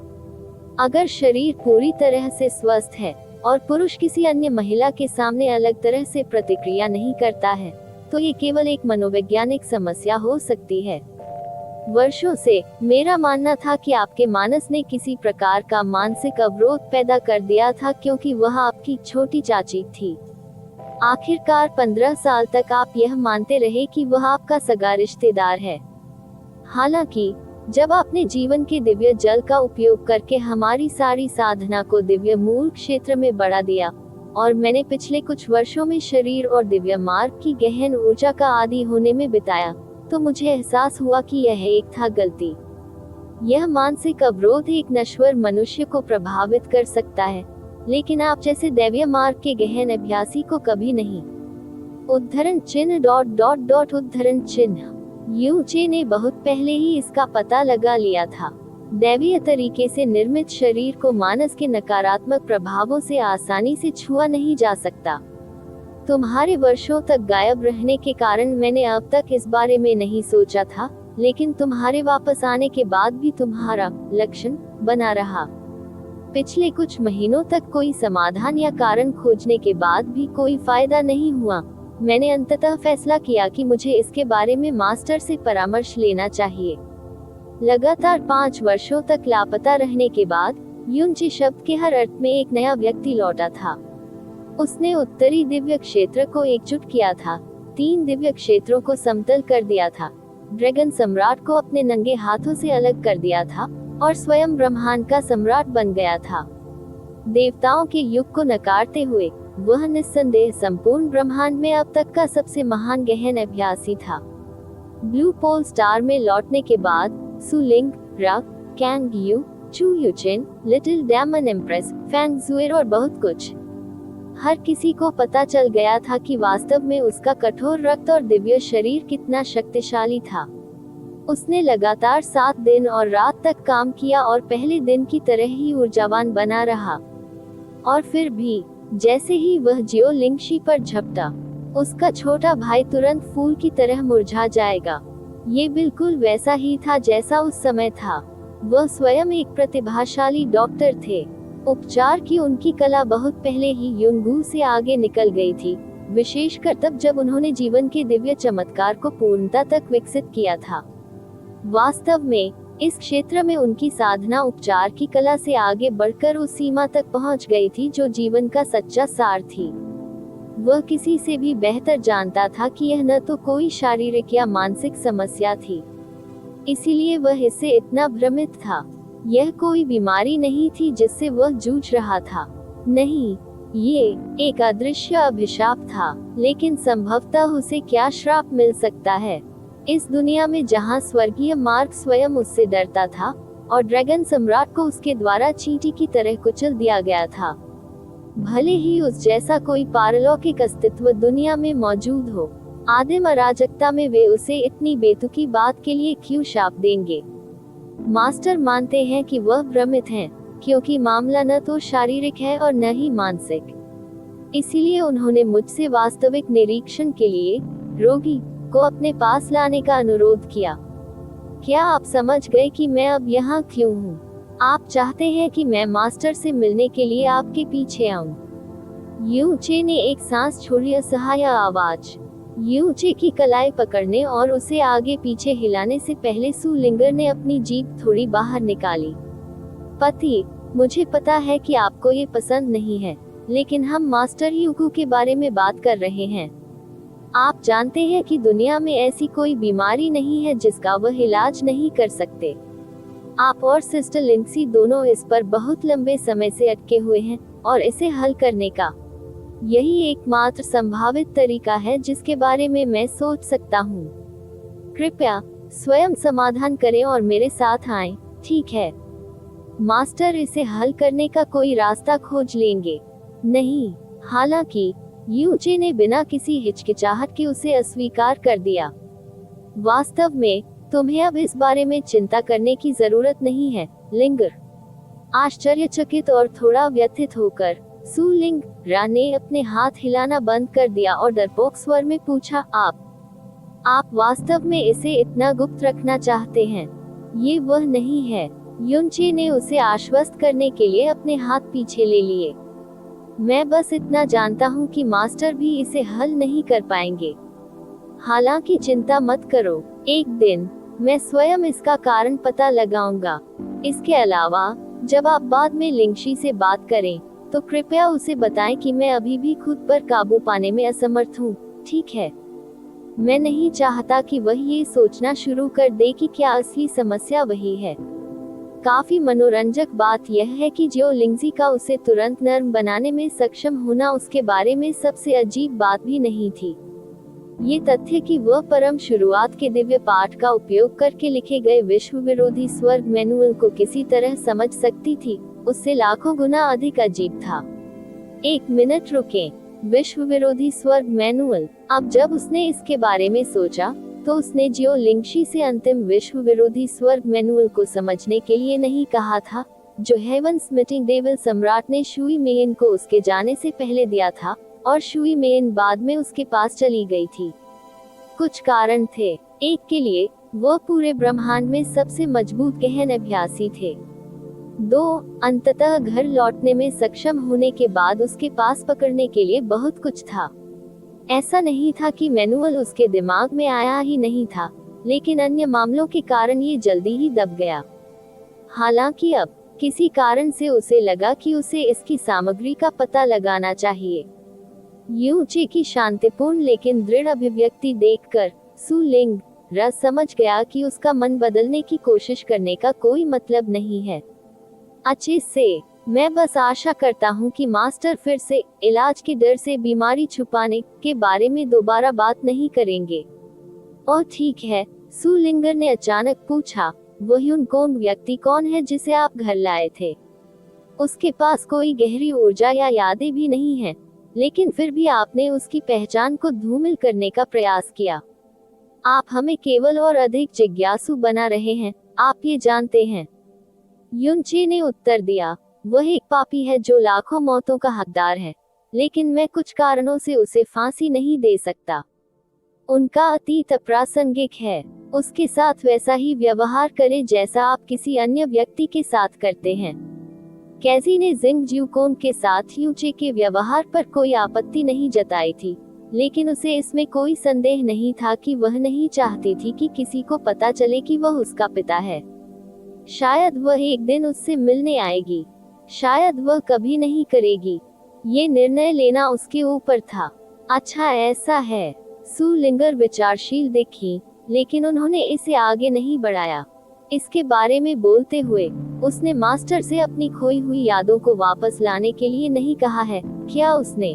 अगर शरीर पूरी तरह से स्वस्थ है और पुरुष किसी अन्य महिला के सामने अलग तरह से प्रतिक्रिया नहीं करता है, तो ये केवल एक मनोवैज्ञानिक समस्या हो सकती है। वर्षों से मेरा मानना था कि आपके मानस ने किसी प्रकार का मानसिक अवरोध पैदा कर दिया था, क्योंकि वह आपकी छोटी चाची थी। आखिरकार 15 साल तक आप यह मानते रहे कि वह आपका सगा रिश्तेदार है। हालांकि जब आपने जीवन के दिव्य जल का उपयोग करके हमारी सारी साधना को दिव्य मूल क्षेत्र में बढ़ा दिया, और मैंने पिछले कुछ वर्षों में शरीर और दिव्य मार्ग की गहन ऊर्जा का आदी होने में बिताया, तो मुझे एहसास हुआ कि यह एक था गलती। यह मानसिक अवरोध एक नश्वर मनुष्य को प्रभावित कर सकता है, लेकिन आप जैसे दैवीय मार्ग के गहन अभ्यासी को कभी नहीं। उद्धरण चिन्ह डॉट डॉट डॉट उद्धरण चिन्ह। यूचे ने बहुत पहले ही इसका पता लगा लिया था। दैवीय तरीके से निर्मित शरीर को मानस के नकारात्मक प्रभावों से आसानी से छुआ नहीं जा सकता। तुम्हारे वर्षों तक गायब रहने के कारण मैंने अब तक इस बारे में नहीं सोचा था, लेकिन तुम्हारे वापस आने के बाद भी तुम्हारा लक्षण बना रहा। पिछले कुछ महीनों तक कोई समाधान या कारण खोजने के बाद भी कोई फायदा नहीं हुआ। मैंने अंततः फैसला किया कि मुझे इसके बारे में मास्टर से परामर्श लेना चाहिए। लगातार 5 वर्षों तक लापता रहने के बाद युनची शब्द के हर अर्थ में एक नया व्यक्ति लौटा था। उसने उत्तरी दिव्य क्षेत्र को एकजुट किया था, 3 दिव्य क्षेत्रों को समतल कर दिया था, ड्रैगन सम्राट को अपने नंगे हाथों से अलग कर दिया था और स्वयं ब्रह्मांड का सम्राट बन गया था। देवताओं के युग को नकारते हुए वह निस्संदेह संपूर्ण ब्रह्मांड में अब तक का सबसे महान गहन अभ्यासी था। ब्लू पोल स्टार में लौटने के बाद सु लिंग, रक, कैंग यू, चू यूचिन, लिटिल डायमंड एम्प्रेस, फैंग जुएर और बहुत कुछ, हर किसी को पता चल गया था कि वास्तव में उसका कठोर रक्त और दिव्य शरीर कितना शक्तिशाली था। उसने लगातार 7 दिन और रात तक काम किया और पहले दिन की तरह ही ऊर्जावान बना रहा। और फिर भी जैसे ही वह जियो लिंगशी पर झपटा, उसका छोटा भाई तुरंत फूल की तरह मुरझा जाएगा। ये बिल्कुल वैसा ही था जैसा उस समय था। वह स्वयं एक प्रतिभाशाली डॉक्टर थे। उपचार की उनकी कला बहुत पहले ही युनगू से आगे निकल गई थी, विशेषकर तब जब उन्होंने जीवन के दिव्य चमत्कार को पूर्णता तक विकसित किया था। वास्तव में इस क्षेत्र में उनकी साधना उपचार की कला से आगे बढ़कर उस सीमा तक पहुंच गई थी जो जीवन का सच्चा सार थी। वह किसी से भी बेहतर जानता था कि यह न तो कोई शारीरिक या मानसिक समस्या थी, इसीलिए वह इससे इतना भ्रमित था। यह कोई बीमारी नहीं थी जिससे वह जूझ रहा था। नहीं, ये एक अदृश्य अभिशाप था। लेकिन संभवतः उसे क्या श्राप मिल सकता है इस दुनिया में जहां स्वर्गीय मार्ग स्वयं उससे डरता था और ड्रैगन सम्राट को उसके द्वारा चींटी की तरह कुचल दिया गया था। भले ही उस जैसा कोई पारलौकिक अस्तित्व दुनिया में मौजूद हो, आदिम अराजकता में वे उसे इतनी बेतुकी बात के लिए क्यों शाप देंगे। मास्टर मानते हैं कि वह भ्रमित हैं, क्योंकि मामला न तो शारीरिक है और न ही मानसिक। इसीलिए उन्होंने मुझसे वास्तविक निरीक्षण के लिए रोगी को अपने पास लाने का अनुरोध किया। क्या आप समझ गए कि मैं अब यहाँ क्यों हूँ? आप चाहते हैं कि मैं मास्टर से मिलने के लिए आपके पीछे आऊं। यूचे ने एक सांस छोड़ी असहाय आवाज। यूचे की कलाई पकड़ने और उसे आगे पीछे हिलाने से पहले सु लिंगर ने अपनी जीभ थोड़ी बाहर निकाली। पति, मुझे पता है कि आपको ये पसंद नहीं है, लेकिन हम मास्टर यूकू के बारे में बात कर रहे हैं। आप जानते हैं कि दुनिया में ऐसी कोई बीमारी नहीं है जिसका वह इलाज नहीं कर सकते। आप और सिस्टर लिंक्सी दोनों इस पर बहुत लंबे समय से अटके हुए हैं और इसे हल करने का यही एकमात्र संभावित तरीका है जिसके बारे में मैं सोच सकता हूँ। कृपया स्वयं समाधान करें और मेरे साथ आएं, ठीक है? मास्टर इसे हल करने का कोई रास्ता खोज लेंगे। नहीं, हालांकि यूचे ने बिना किसी हिचकिचाहट के उसे अस्वीकार कर दिया। वास्तव में तुम्हें अब इस बारे में चिंता करने की जरूरत नहीं है, लिंगर। आश्चर्यचकित और थोड़ा व्यथित होकर सु लिंग रा ने अपने हाथ हिलाना बंद कर दिया और डरपोक स्वर में पूछा, आप वास्तव में इसे इतना गुप्त रखना चाहते हैं? ये वह नहीं है। युनचे ने उसे आश्वस्त करने के लिए अपने हाथ पीछे ले लिए। मैं बस इतना जानता हूँ कि मास्टर भी इसे हल नहीं कर पाएंगे। हालांकि चिंता मत करो, एक दिन मैं स्वयं इसका कारण पता लगाऊंगा। इसके अलावा जब आप बाद में लिंगशी से बात करें तो कृपया उसे बताएं कि मैं अभी भी खुद पर काबू पाने में असमर्थ हूँ, ठीक है? मैं नहीं चाहता कि वह ये सोचना शुरू कर दे कि क्या असली समस्या वही है। काफी मनोरंजक बात यह है कि जियो लिंगजी का उसे तुरंत नर्म बनाने में सक्षम होना उसके बारे में सबसे अजीब बात भी नहीं थी। ये तथ्य कि वह परम शुरुआत के दिव्य पाठ का उपयोग करके लिखे गए विश्व विरोधी स्वर्ग मैनुअल को किसी तरह समझ सकती थी, उससे लाखों गुना अधिक अजीब था। एक मिनट रुकें, विश्व विरोधी स्वर्ग मैनुअल। अब जब उसने इसके बारे में सोचा तो उसने जियो लिंगशी से अंतिम विश्व विरोधी स्वर्ग मैनुअल को समझने के लिए नहीं कहा था, जो हेवन स्मिटिंग डेविल सम्राट ने शुई मेन को उसके जाने से पहले दिया था, और शुई मेन बाद में उसके पास चली गई थी। कुछ कारण थे। एक के लिए वह पूरे ब्रह्मांड में सबसे मजबूत गहन अभ्यासी थे। 2, अंततः घर लौटने में सक्षम होने के बाद उसके पास पकड़ने के लिए बहुत कुछ था। ऐसा नहीं था कि मैनुअल उसके दिमाग में आया ही नहीं था, लेकिन अन्य मामलों के कारण ये जल्दी ही दब गया। हालांकि अब किसी कारण से उसे लगा कि उसे इसकी सामग्री का पता लगाना चाहिए। यूचे की शांतिपूर्ण लेकिन दृढ़ अभिव्यक्ति देखकर सु लिंग रस समझ गया कि उसका मन बदलने की कोशिश करने का कोई मतलब नहीं है। अच्छे से, मैं बस आशा करता हूँ कि मास्टर फिर से इलाज के डर से बीमारी छुपाने के बारे में दोबारा बात नहीं करेंगे। और ठीक है, सु लिंगर ने अचानक पूछा, वो ह्युन व्यक्ति कौन है जिसे आप घर लाए थे? उसके पास कोई गहरी ऊर्जा या यादें भी नहीं है, लेकिन फिर भी आपने उसकी पहचान को धूमिल करने का प्रयास किया। आप हमें केवल और अधिक जिज्ञासु बना रहे हैं, आप ये जानते हैं। युनचे ने उत्तर दिया, वह एक पापी है जो लाखों मौतों का हकदार है, लेकिन मैं कुछ कारणों से उसे फांसी नहीं दे सकता। उनका अतीत अप्रासंगिक है। उसके साथ वैसा ही व्यवहार करें जैसा आप किसी अन्य व्यक्ति के साथ करते हैं। कैजी ने जिंग ज्यूकोन के साथ यूचे के व्यवहार पर कोई आपत्ति नहीं जताई थी, लेकिन उसे इसमें कोई संदेह नहीं था कि वह नहीं चाहती थी कि किसी को पता चले कि वह उसका पिता है। शायद वह एक दिन उससे मिलने आएगी, शायद वह कभी नहीं करेगी। ये निर्णय लेना उसके ऊपर था। अच्छा ऐसा है, सु लिंगर विचारशील दिखी, लेकिन उन्होंने इसे आगे नहीं बढ़ाया। इसके बारे में बोलते हुए उसने मास्टर से अपनी खोई हुई यादों को वापस लाने के लिए नहीं कहा है, क्या उसने?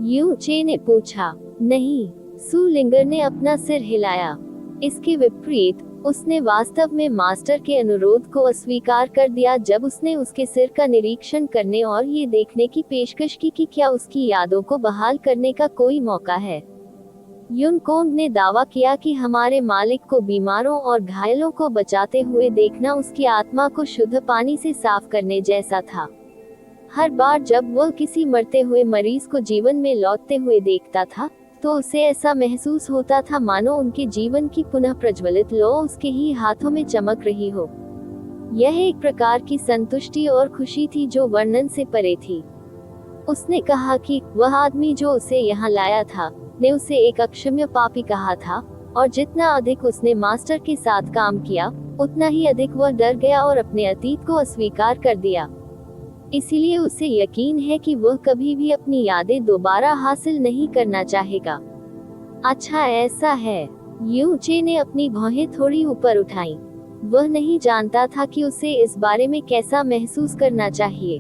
यू चे ने पूछा। नहीं, सु लिंगर ने अपना सिर हिलाया। इसके विपरीत, उसने वास्तव में मास्टर के अनुरोध को अस्वीकार कर दिया जब उसने उसके सिर का निरीक्षण करने और ये देखने की पेशकश की कि क्या उसकी यादों को बहाल करने का कोई मौका है। युनकोंग ने दावा किया कि हमारे मालिक को बीमारों और घायलों को बचाते हुए देखना उसकी आत्मा को शुद्ध पानी से साफ करने जैसा था। हर बार जब वह किसी मरते हुए मरीज को जीवन में लौटते हुए देखता था, तो उसे ऐसा महसूस होता था मानो उनके जीवन की पुनः प्रज्वलित लौ उसके ही हाथों में चमक रही हो। यह एक प्रकार की संतुष्टि और खुशी थी जो वर्णन से परे थी। उसने कहा कि वह आदमी जो उसे यहाँ लाया था ने उसे एक अक्षम्य पापी कहा था, और जितना अधिक उसने मास्टर के साथ काम किया, उतना ही अधिक वह डर गया और अपने अतीत को अस्वीकार कर दिया। इसीलिए उसे यकीन है कि वह कभी भी अपनी यादें दोबारा हासिल नहीं करना चाहेगा। अच्छा ऐसा है, यू चे ने अपनी भौहें थोड़ी ऊपर उठाई। वह नहीं जानता था कि उसे इस बारे में कैसा महसूस करना चाहिए।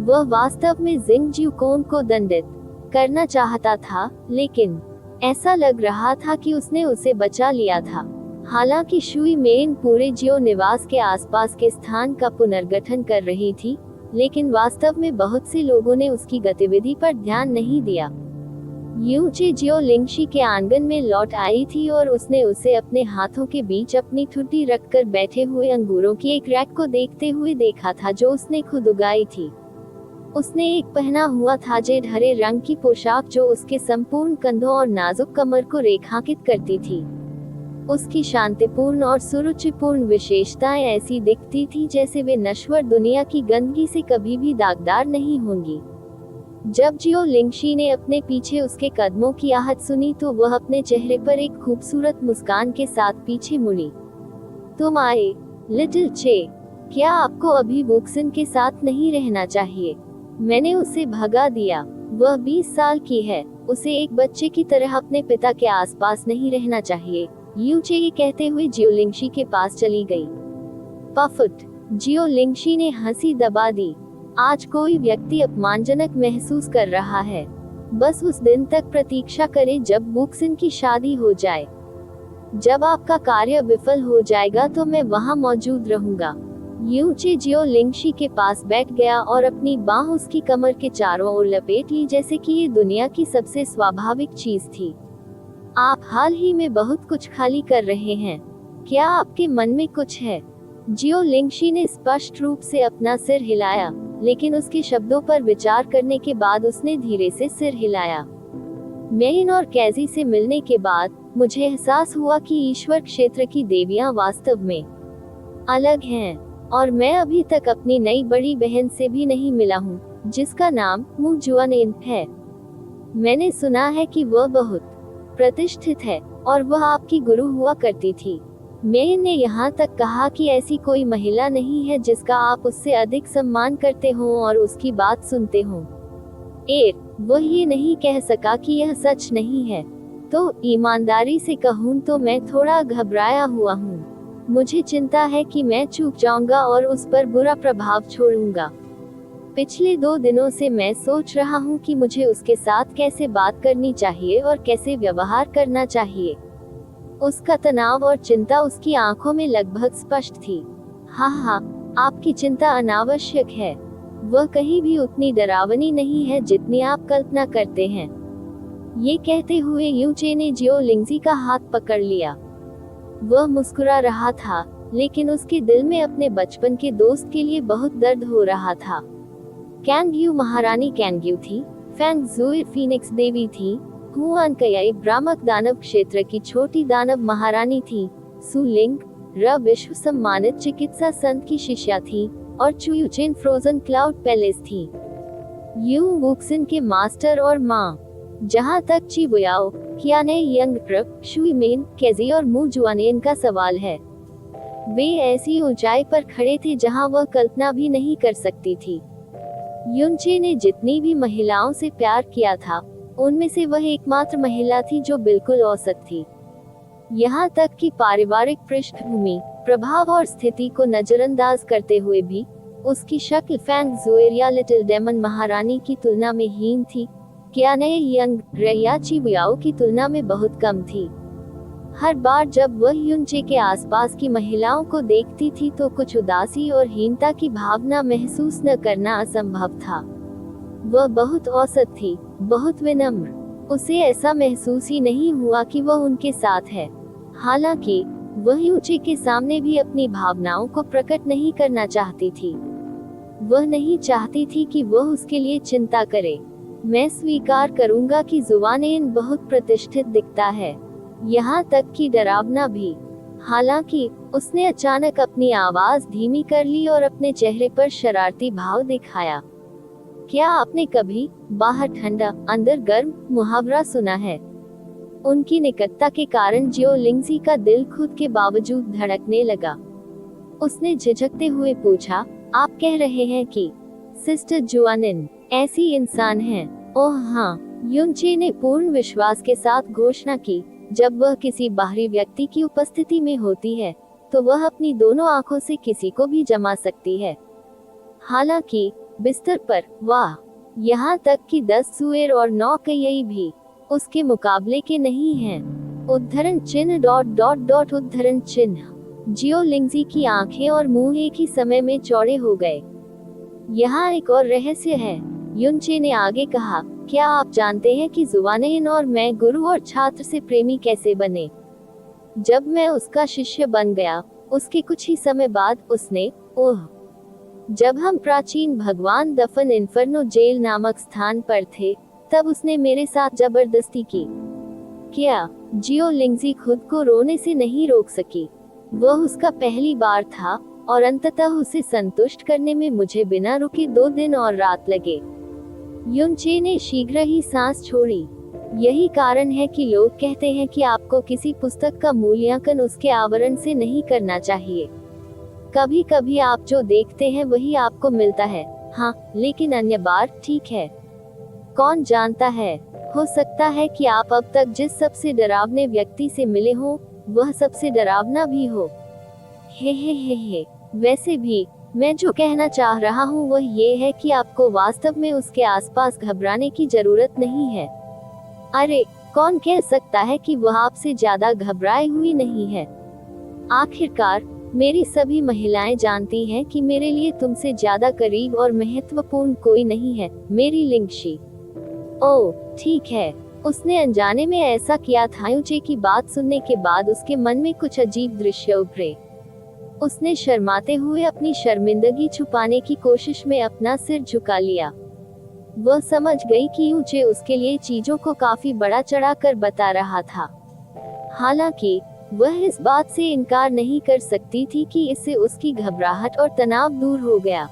वह वास्तव में जिंग ज्यूकोन को दंडित करना चाहता था, लेकिन ऐसा लग रहा था कि उसने उसे बचा लिया था। हालांकि शुई मेन पूरे जियो निवास के आसपास के स्थान का पुनर्गठन कर रही थी, लेकिन वास्तव में बहुत से लोगों ने उसकी गतिविधि पर ध्यान नहीं दिया। यूचे जियो लिंगशी के आंगन में लौट आई थी और उसने उसे अपने हाथों के बीच अपनी ठुड्डी रखकर बैठे हुए अंगूरों की एक रैक को देखते हुए देखा था जो उसने खुद उगाई थी। उसने एक पहना हुआ था जेड हरे रंग की पोशाक जो उसके संपूर्ण कंधों और नाजुक कमर को रेखांकित करती थी। उसकी शांतिपूर्ण और सुरुचिपूर्ण विशेषताएं ऐसी दिखती थी जैसे वे नश्वर दुनिया की गंदगी से कभी भी दागदार नहीं होंगी। जब जियो लिंगशी ने अपने पीछे उसके कदमों की आहट सुनी तो वह अपने चेहरे पर एक खूबसूरत मुस्कान के साथ पीछे मुड़ी। तुम आए, लिटिल चे। क्या आपको अभी वुक्सन के साथ नहीं रहना चाहिए? मैंने उसे भगा दिया। वह 20 साल की है, उसे एक बच्चे की तरह अपने पिता के आसपास नहीं रहना चाहिए। यूचे ये कहते हुए जियो लिंगशी के पास चली गई। पफुट, जियो लिंगशी ने हंसी दबा दी। आज कोई व्यक्ति अपमानजनक महसूस कर रहा है। बस उस दिन तक प्रतीक्षा करें जब वुक्सन की शादी हो जाए। जब आपका कार्य विफल हो जाएगा तो मैं वहां मौजूद रहूंगा। यूचे जियो लिंगशी के पास बैठ गया और अपनी बांह उसकी कमर के चारों ओर लपेट ली जैसे कि ये दुनिया की सबसे स्वाभाविक चीज थी। आप हाल ही में बहुत कुछ खाली कर रहे हैं। क्या आपके मन में कुछ है? जियो लिंगशी ने स्पष्ट रूप से अपना सिर हिलाया, लेकिन उसके शब्दों पर विचार करने के बाद उसने धीरे से सिर हिलाया। मेन और कैजी से मिलने के बाद मुझे एहसास हुआ कि ईश्वर क्षेत्र की देवियां वास्तव में अलग हैं, और मैं अभी तक अपनी नई बड़ी बहन से भी नहीं मिला हूँ, जिसका नाम मु जुआनेन है। मैंने सुना है कि वह बहुत प्रतिष्ठित है और वह आपकी गुरु हुआ करती थी। मेन ने यहाँ तक कहा कि ऐसी कोई महिला नहीं है जिसका आप उससे अधिक सम्मान करते हो और उसकी बात सुनते हो। वह ये नहीं कह सका कि यह सच नहीं है। तो ईमानदारी से कहूँ तो मैं थोड़ा घबराया हुआ हूँ। मुझे चिंता है कि मैं चूक जाऊंगा और उस पर बुरा प्रभाव छोड़ूंगा। पिछले 2 दिनों से मैं सोच रहा हूँ कि मुझे उसके साथ कैसे बात करनी चाहिए और कैसे व्यवहार करना चाहिए। उसका तनाव और चिंता उसकी आंखों में लगभग स्पष्ट थी। हाँ, आपकी चिंता अनावश्यक है। वह कहीं भी उतनी डरावनी नहीं है जितनी आप कल्पना करते हैं। ये कहते हुए यूचे ने जियो लिंगजी का हाथ पकड़ लिया। वह मुस्कुरा रहा था, लेकिन उसके दिल में अपने बचपन के दोस्त के लिए बहुत दर्द हो रहा था। कैंगयू महारानी कैंगयू थी, फैंग जुए फीनिक्स देवी थी, हुआन कयाई भ्रामक दानव क्षेत्र की छोटी दानव महारानी थी, सु लिंग र विश्व सम्मानित चिकित्सा संत की शिष्या थी, और चुयुचेन फ्रोजन क्लाउड पैलेस थी, यू वुक्सिन के मास्टर और माँ। जहाँ तक ची बुयाओ, कियाने यंग प्रक, शुई मेन, केजी और मू जुआनेन का सवाल है, वे ऐसी ऊंचाई पर खड़े थे जहाँ वह कल्पना भी नहीं कर सकती थी। युनचे ने जितनी भी महिलाओं से प्यार किया था, उनमें से वह एकमात्र महिला थी जो बिल्कुल औसत थी। यहाँ तक कि पारिवारिक पृष्ठभूमि, प्रभाव और स्थिति को नजरअंदाज करते हुए भी उसकी शक्ल फैंग जुएर या लिटिल डेमन महारानी की तुलना में हीन थी, कियाने यंग या ची बुयाओ की तुलना में बहुत कम थी। हर बार जब वह युनचे के आसपास की महिलाओं को देखती थी तो कुछ उदासी और हीनता की भावना महसूस न करना असंभव था। वह बहुत औसत थी, बहुत विनम्र। उसे ऐसा महसूस ही नहीं हुआ कि वह उनके साथ है। हालांकि वह युनचे के सामने भी अपनी भावनाओं को प्रकट नहीं करना चाहती थी। वह नहीं चाहती थी कि वह उसके लिए चिंता करे। मैं स्वीकार करूंगा कि जुआनेन बहुत प्रतिष्ठित दिखता है, यहाँ तक कि डरावना भी। हालांकि उसने अचानक अपनी आवाज धीमी कर ली और अपने चेहरे पर शरारती भाव दिखाया। क्या आपने कभी बाहर ठंडा अंदर गर्म मुहावरा सुना है? उनकी निकटता के कारण जियो लिंगजी का दिल खुद के बावजूद धड़कने लगा। उसने झिझकते हुए पूछा, आप कह रहे हैं कि सिस्टर जुआनिन ऐसी इंसान है? ओह हाँ, युनचे ने पूर्ण विश्वास के साथ घोषणा की। जब वह किसी बाहरी व्यक्ति की उपस्थिति में होती है, तो वह अपनी दोनों आंखों से किसी को भी जमा सकती है। हालांकि बिस्तर पर, वाह, यहाँ तक कि 10 सुएर और 9 कयई भी उसके मुकाबले के नहीं हैं। उद्धरण चिन्ह ... उद्धरण चिन्ह। जियो लिंगजी की आंखें और मुंह एक ही समय में चौड़े हो गए। यहाँ एक और रहस्य है, युनचे ने आगे कहा। क्या आप जानते हैं कि जुआनेन और मैं गुरु और छात्र से प्रेमी कैसे बने? जब मैं उसका शिष्य बन गया, उसके कुछ ही समय बाद उसने, जब हम प्राचीन भगवान दफन इन्फर्नो जेल नामक स्थान पर थे, तब उसने मेरे साथ जबरदस्ती की। क्या? जियो लिंगजी खुद को रोने से नहीं रोक सकी। वह उसका पहली बार था, और अंततः उसे संतुष्ट करने में मुझे बिना रुके 2 दिन और रात लगे। युनचे ने शीघ्र ही सांस छोड़ी। यही कारण है कि लोग कहते हैं कि आपको किसी पुस्तक का मूल्यांकन उसके आवरण से नहीं करना चाहिए। कभी कभी आप जो देखते हैं वही आपको मिलता है। हाँ, लेकिन अन्य बार ठीक है। कौन जानता है, हो सकता है कि आप अब तक जिस सबसे डरावने व्यक्ति से मिले हो, वह सबसे डरावना भी हो। हे। वैसे भी मैं जो कहना चाह रहा हूँ वह ये है कि आपको वास्तव में उसके आसपास घबराने की जरूरत नहीं है। अरे, कौन कह सकता है कि वह आपसे ज्यादा घबराई हुई नहीं है? आखिरकार मेरी सभी महिलाएं जानती हैं कि मेरे लिए तुमसे ज्यादा करीब और महत्वपूर्ण कोई नहीं है, मेरी लिंगशी। ओह, ठीक है। उसने अनजाने में ऐसा किया था। युनचे की बात सुनने के बाद उसके मन में कुछ अजीब दृश्य उभरे। उसने शर्माते हुए अपनी शर्मिंदगी छुपाने की कोशिश में अपना सिर झुका लिया। वह समझ गई कि युनचे उसके लिए चीजों को काफी बड़ा चढ़ाकर बता रहा था। हालांकि वह इस बात से इनकार नहीं कर सकती थी कि इससे उसकी घबराहट और तनाव दूर हो गया।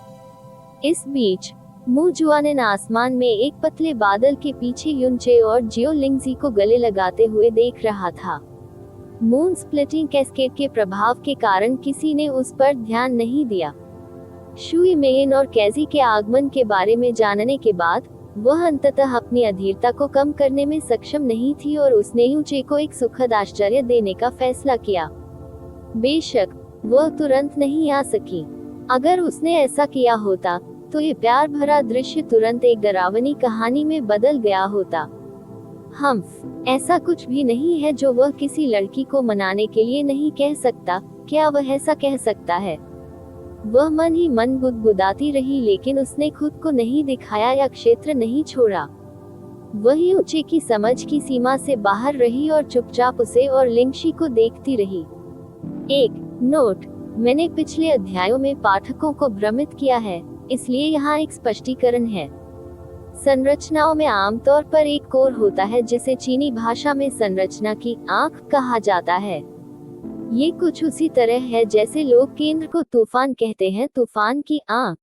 इस बीच मू जुआनेन आसमान में एक पतले बादल के पीछे युनचे और जियो लिंगजी को गले लगाते हुए देख रहा था। मून स्प्लिटिंग कैस्केड के प्रभाव के कारण किसी ने उस पर ध्यान नहीं दिया। शुई मेन और कैजी के आगमन के बारे में जानने के बाद वह अंततः अपनी अधीरता को कम करने में सक्षम नहीं थी और उसने यूचे को एक सुखद आश्चर्य देने का फैसला किया। बेशक वह तुरंत नहीं आ सकी। अगर उसने ऐसा किया होता तो ये प्यार भरा दृश्य तुरंत एक डरावनी कहानी में बदल गया होता। ऐसा कुछ भी नहीं है जो वह किसी लड़की को मनाने के लिए नहीं कह सकता। क्या वह ऐसा कह सकता है? वह मन ही मन गुदगुदाती रही, लेकिन उसने खुद को नहीं दिखाया या क्षेत्र नहीं छोड़ा। वही ऊंचे की समझ की सीमा से बाहर रही और चुपचाप उसे और लिंगशी को देखती रही। एक नोट, मैंने पिछले अध्यायों में पाठकों को भ्रमित किया है, इसलिए यहाँ एक स्पष्टीकरण है। संरचनाओं में आमतौर पर एक कोर होता है जिसे चीनी भाषा में संरचना की आंख कहा जाता है। ये कुछ उसी तरह है जैसे लोग केंद्र को तूफान कहते हैं, तूफान की आंख।